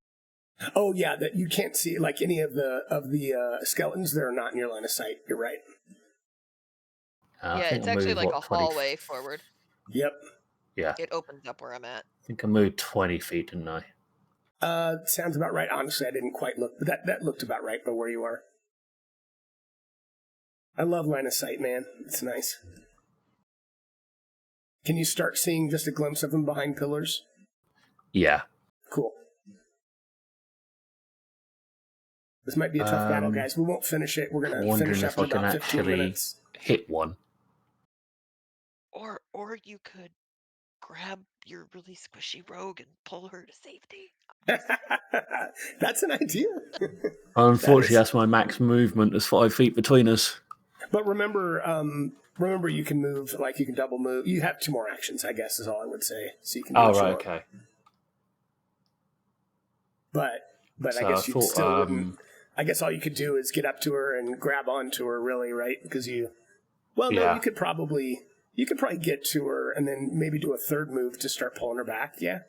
Oh, yeah, that you can't see any of the skeletons. They're not in your line of sight. You're right. I Yeah, think it's I actually moved, like what, a 20 hallway forward. Yep. Yeah, It opens up where I'm at. I think I moved 20 feet, didn't I? Sounds about right. Honestly, I didn't quite look, but that looked about right for where you are. I love line of sight, man. It's nice. Can you start seeing just a glimpse of them behind pillars? Yeah. Cool. This might be a tough battle, guys. We won't finish it. We're I'm going to wondering finish if up I in can about 15 actually minutes. hit one. Or you could grab your really squishy rogue and pull her to safety. That's an idea. Unfortunately, that's my max movement. There's 5 feet between us. But remember, you can move, like you can double move. You have 2 more actions, I guess, is all I would say. So you can do Oh, what you right, want. okay. But So I guess you still wouldn't. um, I guess all you could do is get up to her and grab onto her, really, right? Because you. Well, no, Yeah. you could probably get to her and then maybe do a third move to start pulling her back. Yeah,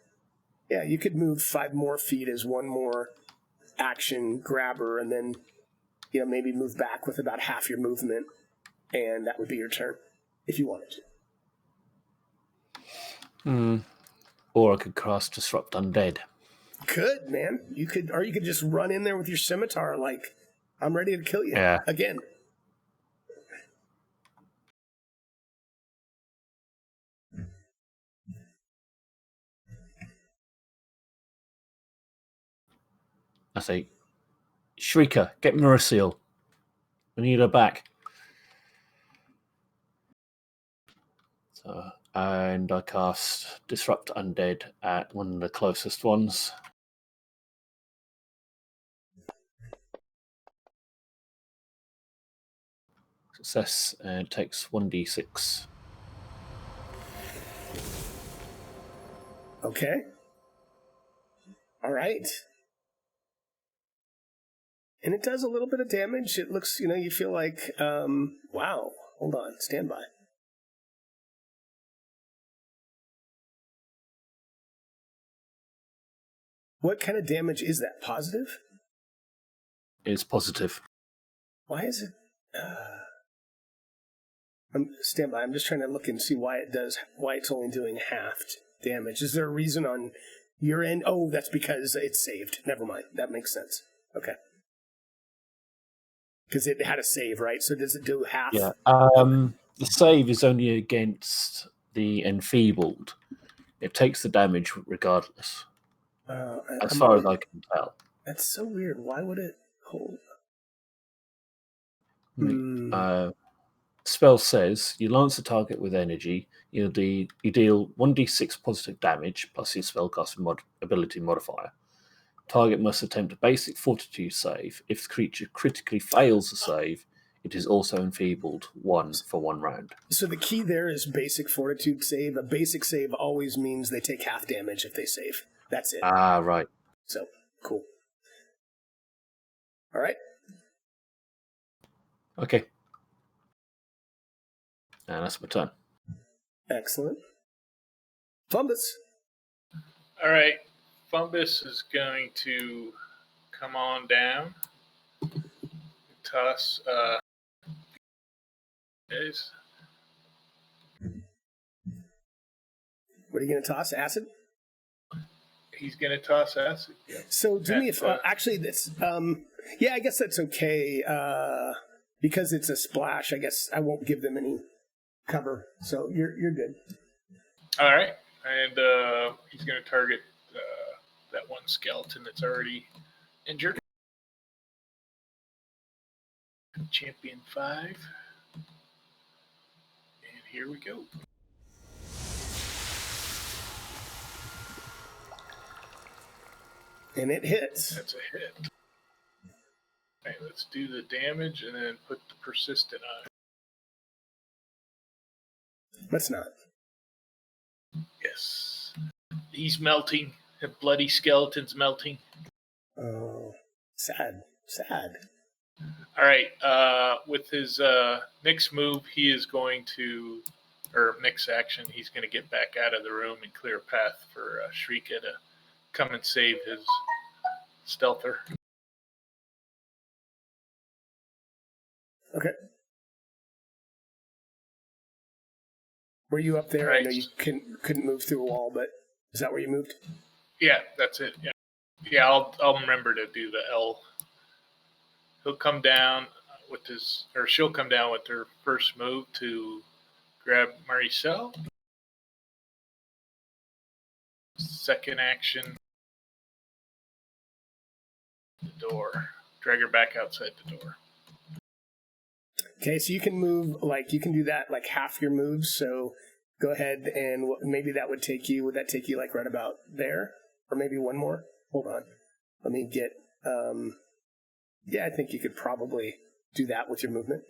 yeah, you could move 5 more feet as one more action, grab her, and then maybe move back with about half your movement, and that would be your turn if you wanted to. Or I could cast Disrupt Undead. Could, man. You could, or you could just run in there with your scimitar, like, I'm ready to kill you. Yeah. Again. I say, Shrieker, get Mirror Seal. We need her back. So, and I cast Disrupt Undead at one of the closest ones. Success, and it takes 1d6. Okay. All right. And it does a little bit of damage. It looks, you feel like, wow. Hold on. Stand by. What kind of damage is that? Positive? It's positive. Why is it? Stand by. I'm just trying to look and see why it's only doing halved damage. Is there a reason on your end? Oh, that's because it's saved. Never mind. That makes sense. Okay. Because it had a save, right? So does it do half? Yeah. The save is only against the enfeebled. It takes the damage regardless. As far as I can tell. That's so weird. Why would it hold? Spell says you lance the target with energy. You deal 1d6 positive damage plus your spellcasting ability modifier. Target must attempt a basic fortitude save. If the creature critically fails the save, it is also enfeebled 1 for 1 round. So the key there is basic fortitude save. A basic save always means they take half damage if they save. That's it. Ah, right. So, cool. All right. Okay. And that's my turn. Excellent. Fumbus. All right. Fumbus is going to come on down. Toss. Is. What are you going to toss? Acid? He's going to toss acid. Yeah. So do me a actually this I guess that's okay because it's a splash. I guess I won't give them any cover. So you're good. All right. And he's going to target that one skeleton that's already injured. Champion 5. And here we go. And it hits. That's a hit. All right, let's do the damage and then put the persistent on it. Let's not. Yes. He's melting. The bloody skeleton's melting. Oh, sad. All right. With his next move, he is going to, or next action, he's going to get back out of the room and clear a path for Shrika to come and save his stealther. Okay. Were you up there? I Right. know you couldn't move through a wall, but is that where you moved? Yeah, that's it. Yeah. I'll remember to do the L. He'll come down with his, or she'll come down with her first move to grab Maricel. Second action, the door. Drag her back outside the door. Okay, so you can move, you can do that half your moves, so go ahead and maybe that would that take you right about there? Or maybe one more? Hold on. Let me get, I think you could probably do that with your movement.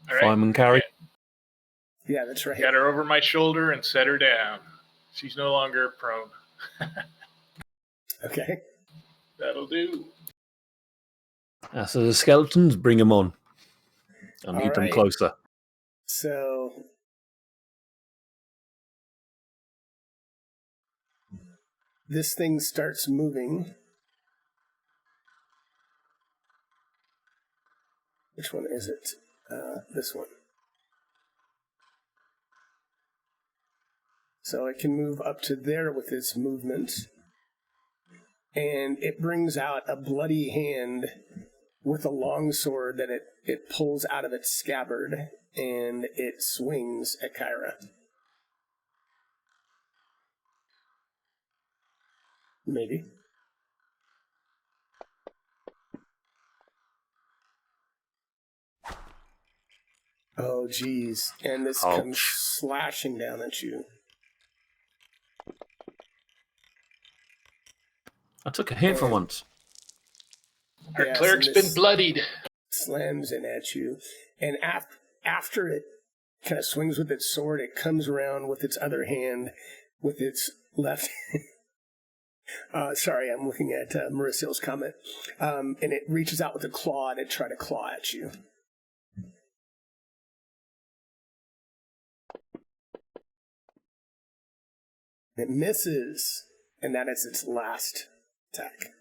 All right. Fireman carry. Yeah, that's right. Got her over my shoulder and set her down. She's no longer prone. Okay. That'll do. So the skeletons, bring them on. I need All them right. closer. So this thing starts moving. Which one is it? This one. So it can move up to there with its movement. And it brings out a bloody hand with a long sword that it pulls out of its scabbard, and it swings at Kyra. Maybe. Oh, geez. And this comes slashing down at you. I took a hit for once. Our cleric's been bloodied. Slams in at you. And after it kind of swings with its sword, it comes around with its other hand, with its left sorry, I'm looking at Marisyl's comment. And it reaches out with a claw to try to claw at you. It misses, and that is its last attack.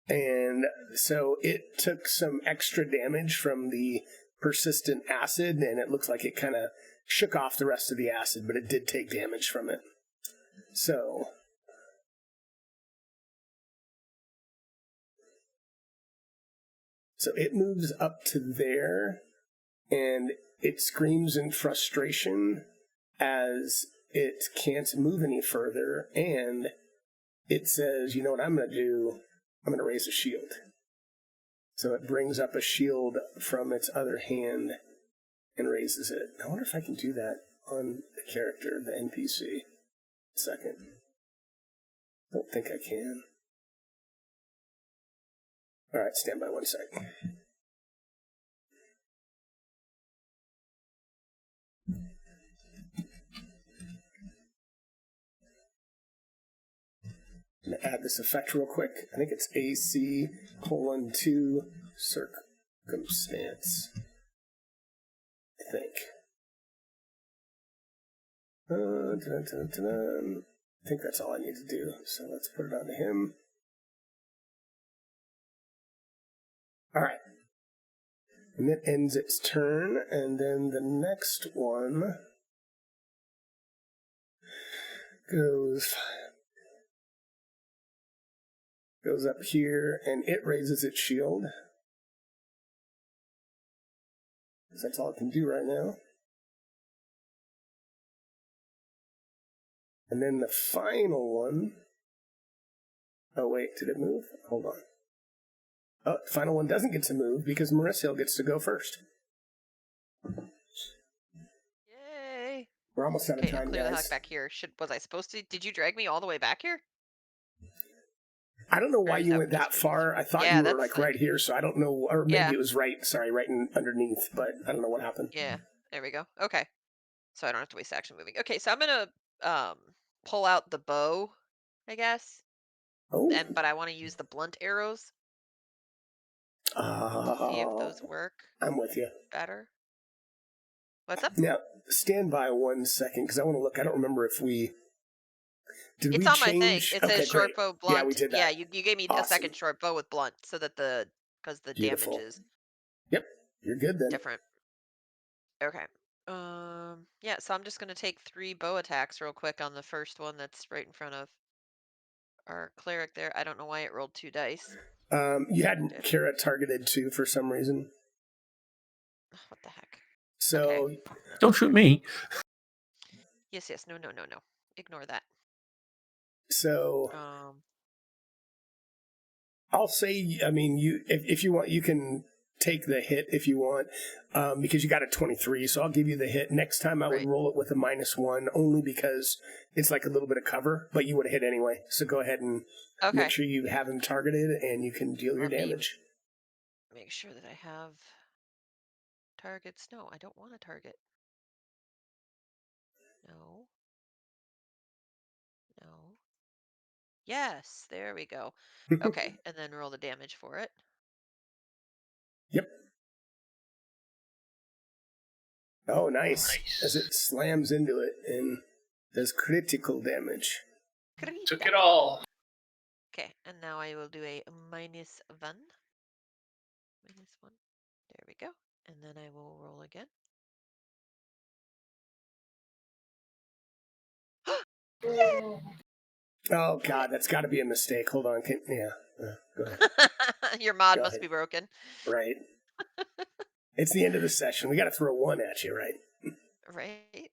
And so it took some extra damage from the persistent acid, and it looks like it kind of shook off the rest of the acid, but it did take damage from it. So it moves up to there, and it screams in frustration as it can't move any further, and it says, you know what I'm going to do? I'm going to raise a shield. So it brings up a shield from its other hand and raises it. I wonder if I can do that on the character, the NPC. Second. Don't think I can. Alright, stand by 1 second. I'm going to add this effect real quick. I think it's AC:2 circumstance. I think. I think that's all I need to do. So let's put it onto him. Alright. And it ends its turn, and then the next one goes up here, and it raises its shield. Because that's all it can do right now. And then the final one... Oh, wait, did it move? Hold on. Oh, the final one doesn't get to move because Marisol gets to go first. Yay! We're almost out of time, clear the guys. heck back here. Was I supposed to? Did you drag me all the way back here? I don't know why is you that went that just far. I thought Yeah, you were that's right here, so I don't know. Or maybe Yeah. it was right underneath, but I don't know what happened. Yeah, there we go. Okay, so I don't have to waste action moving. Okay, so I'm gonna pull out the bow, I guess, Oh. but I want to use the blunt arrows. See if those work I'm with you. better. What's up? Now, stand by 1 second, because I want to look. I don't remember if we... Did It's we on change? my thing. It says short great. bow blunt. Yeah, we did that. Yeah, you gave me a Awesome. second short bow with blunt, so that because the Beautiful. damage is You're good then. different. Okay. Yeah, so I'm just gonna take 3 bow attacks real quick on the first one that's right in front of our cleric there. I don't know why it rolled 2 dice. You had Kira targeted too for some reason. What the heck? So Okay. Don't shoot me. Yes, no. Ignore that. So I'll say, I mean, if you want, you can take the hit if you want, because you got a 23. So I'll give you the hit. Next time I would roll it with a -1, only because it's like a little bit of cover, but you would have hit anyway. So go ahead and make sure you have him targeted, and you can deal your damage. Make sure that I have targets. No, I don't want a target. No. Yes, there we go. Okay, and then roll the damage for it. Yep. Oh, nice. As it slams into it and does critical damage. Took it all. Okay, and now I will do a -1. -1. There we go. And then I will roll again. Yay! Oh, God, that's got to be a mistake. Hold on. Go ahead. Your mod must be broken. Right. It's the end of the session. We got to throw 1 at you, right? Right.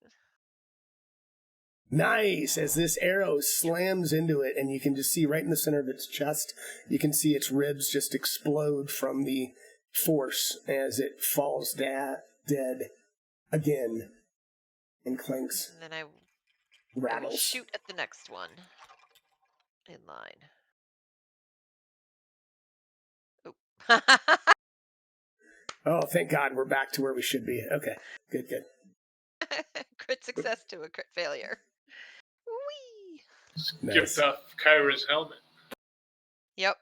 Nice. As this arrow slams into it, and you can just see right in the center of its chest, you can see its ribs just explode from the force as it falls dead again and clanks. And then I rattles. will shoot at the next one in line. Oh. Oh, thank God we're back to where we should be. Okay, good. Crit success to a crit failure. Whee! Nice. Gift off Kyra's helmet. Yep.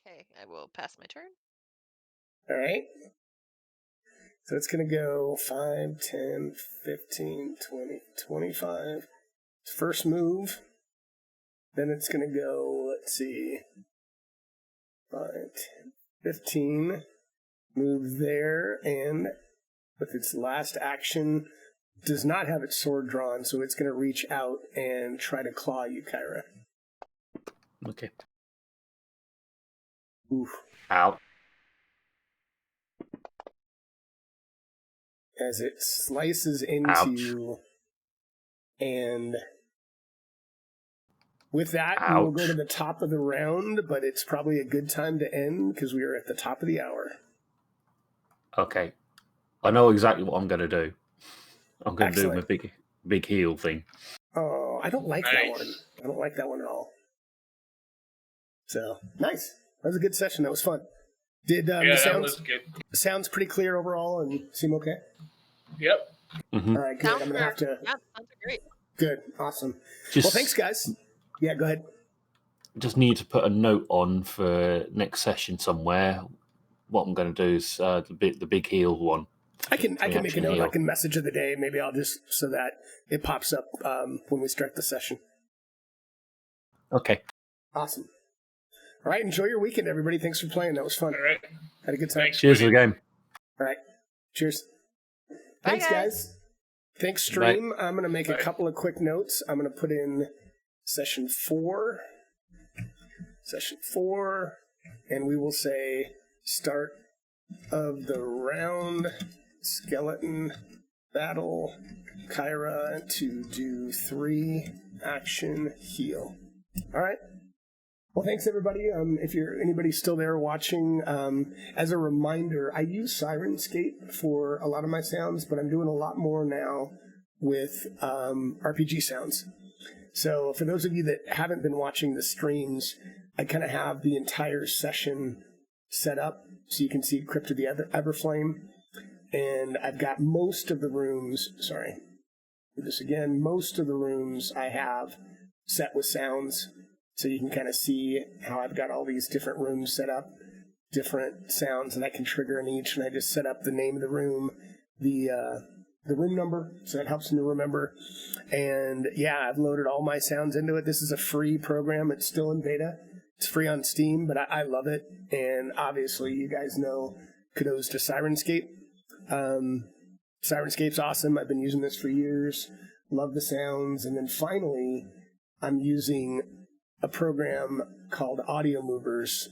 Okay, I will pass my turn. All right. So it's going to go 5, 10, 15, 20, 25. First move. Then it's going to go, let's see, 5, 10, 15. Move there, and with its last action, does not have its sword drawn, so it's going to reach out and try to claw you, Kyra. Okay. Oof. Ow. As it slices into you, and with that, we will go to the top of the round, but it's probably a good time to end because we are at the top of the hour. Okay. I know exactly what I'm going to do. I'm going to do my Excellent. big heal thing. Oh, I don't like that one. I don't like that one at all. So, nice. That was a good session. That was fun. Did that was good. Sounds pretty clear overall and seem okay? Yep. Mm-hmm. All right, good. I'm going to have to... Yeah, sounds great. Good. Awesome. Well, thanks, guys. Yeah, go ahead. Just need to put a note on for next session somewhere. What I'm going to do is the big heal one. I can make a note. Heal. I can message of the day. Maybe I'll just so that it pops up when we start the session. Okay. Awesome. All right. Enjoy your weekend, everybody. Thanks for playing. That was fun. All right. Had a good time. Thanks, Cheers for the game. All right. Cheers. Bye, Thanks, guys. Thanks, stream. Bye. I'm going to make a couple of quick notes. I'm going to put in session 4, and we will say start of the round, skeleton battle, Kyra to do 3 action heal. All right. Well, thanks everybody. If anybody's still there watching, as a reminder, I use Syrinscape for a lot of my sounds, but I'm doing a lot more now with RPG sounds. So for those of you that haven't been watching the streams, I kind of have the entire session set up so you can see Crypt of the Everflame. And I've got most of the rooms, do this again, most of the rooms I have set with sounds. So you can kind of see how I've got all these different rooms set up, different sounds that I can trigger in each. And I just set up the name of the room, the room number, so that helps me to remember. And yeah, I've loaded all my sounds into it. This is a free program. It's still in beta. It's free on Steam, but I love it. And obviously, you guys know, kudos to Syrinscape. Syrinscape's awesome. I've been using this for years. Love the sounds. And then finally, I'm using a program called Audiomovers,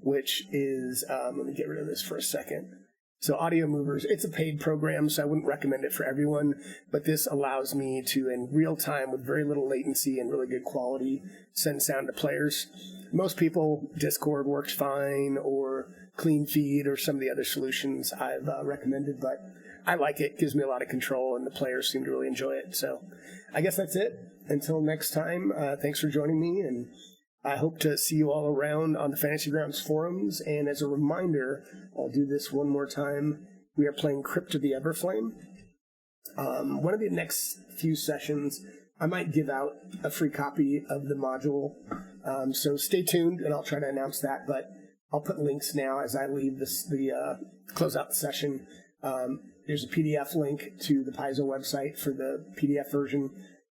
which is, let me get rid of this for a second. So Audiomovers, it's a paid program, so I wouldn't recommend it for everyone, but this allows me to, in real time, with very little latency and really good quality, send sound to players. Most people, Discord works fine, or Clean Feed, or some of the other solutions I've recommended, but I like it. It gives me a lot of control, and the players seem to really enjoy it. So I guess that's it. Until next time, thanks for joining me, and I hope to see you all around on the Fantasy Grounds forums. And as a reminder, I'll do this one more time. We are playing Crypt of the Everflame. One of the next few sessions, I might give out a free copy of the module. So stay tuned, and I'll try to announce that. But I'll put links now as I leave close out the session. There's a PDF link to the Paizo website for the PDF version.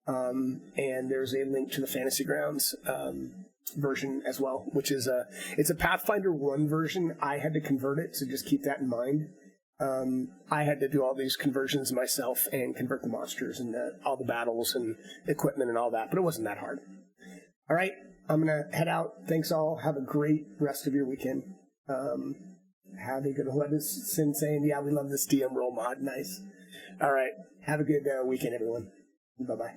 And there's a link to the Fantasy Grounds version as well, which is it's a Pathfinder 1 version. I had to convert it, so just keep that in mind. I had to do all these conversions myself and convert the monsters and all the battles and equipment and all that, but it wasn't that hard. All right, I'm going to head out. Thanks all. Have a great rest of your weekend. Have a good one. What is Sin saying? Yeah, we love this DM roll mod. Nice. All right, have a good weekend, everyone. Bye-bye.